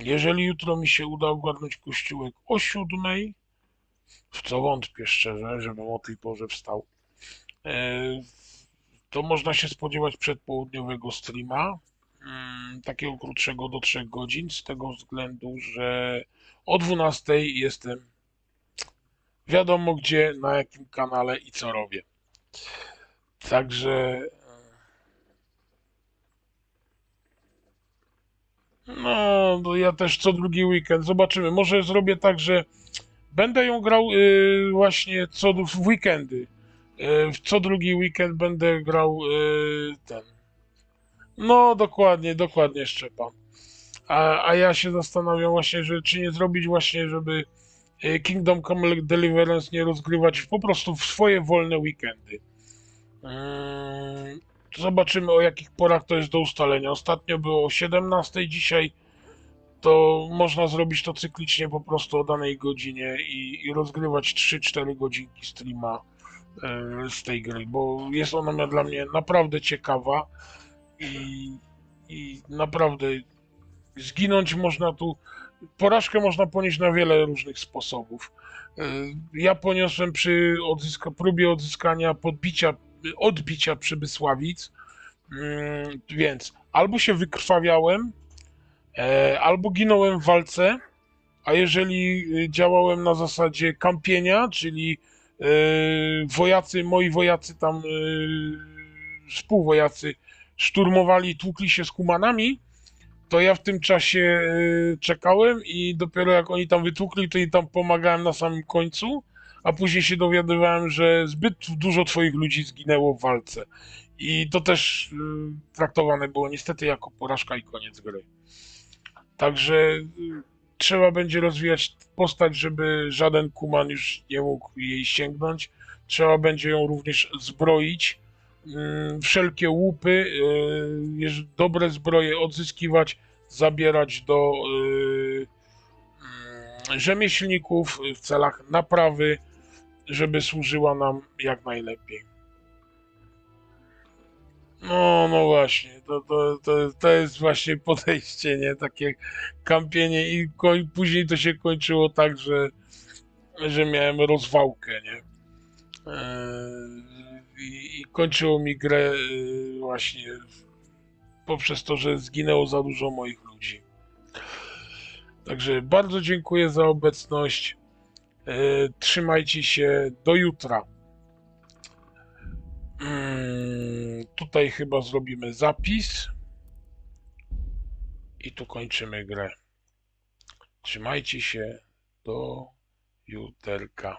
Jeżeli jutro mi się uda ogarnąć kościółek o 7:00, w co wątpię szczerze, żebym o tej porze wstał, to można się spodziewać przedpołudniowego streama, takiego krótszego do 3 godzin, z tego względu, że o 12:00 jestem wiadomo gdzie, na jakim kanale i co robię. Także no ja też co drugi weekend, zobaczymy, może zrobię tak, że będę ją grał właśnie w weekendy. Co drugi weekend będę grał ten. No dokładnie Szczepan. A ja się zastanawiam właśnie, czy nie zrobić właśnie, żeby Kingdom Come Deliverance nie rozgrywać po prostu w swoje wolne weekendy. Zobaczymy o jakich porach to jest do ustalenia. Ostatnio było o 17:00, dzisiaj to można zrobić to cyklicznie po prostu o danej godzinie i rozgrywać 3-4 godzinki streama z tej gry, bo jest ona dla mnie naprawdę ciekawa i naprawdę zginąć można tu, porażkę można ponieść na wiele różnych sposobów. Ja poniosłem przy próbie odzyskania odbicia Przybysławic, więc albo się wykrwawiałem, albo ginąłem w walce, a jeżeli działałem na zasadzie kampienia, czyli moi wojacy tam, współwojacy szturmowali, tłukli się z Humanami, to ja w tym czasie czekałem i dopiero jak oni tam wytłukli, to im tam pomagałem na samym końcu, a później się dowiadywałem, że zbyt dużo twoich ludzi zginęło w walce. I to też traktowane było niestety jako porażka i koniec gry. Także trzeba będzie rozwijać postać, żeby żaden Kuman już nie mógł jej sięgnąć. Trzeba będzie ją również zbroić. Wszelkie łupy, dobre zbroje odzyskiwać, zabierać do rzemieślników w celach naprawy, żeby służyła nam jak najlepiej. No właśnie, to jest właśnie podejście, nie? Takie kampienie i później to się kończyło tak, że miałem rozwałkę, nie? I kończyło mi grę właśnie poprzez to, że zginęło za dużo moich ludzi. Także bardzo dziękuję za obecność. Trzymajcie się, do jutra. Tutaj chyba zrobimy zapis i tu kończymy grę. Trzymajcie się, do juterka.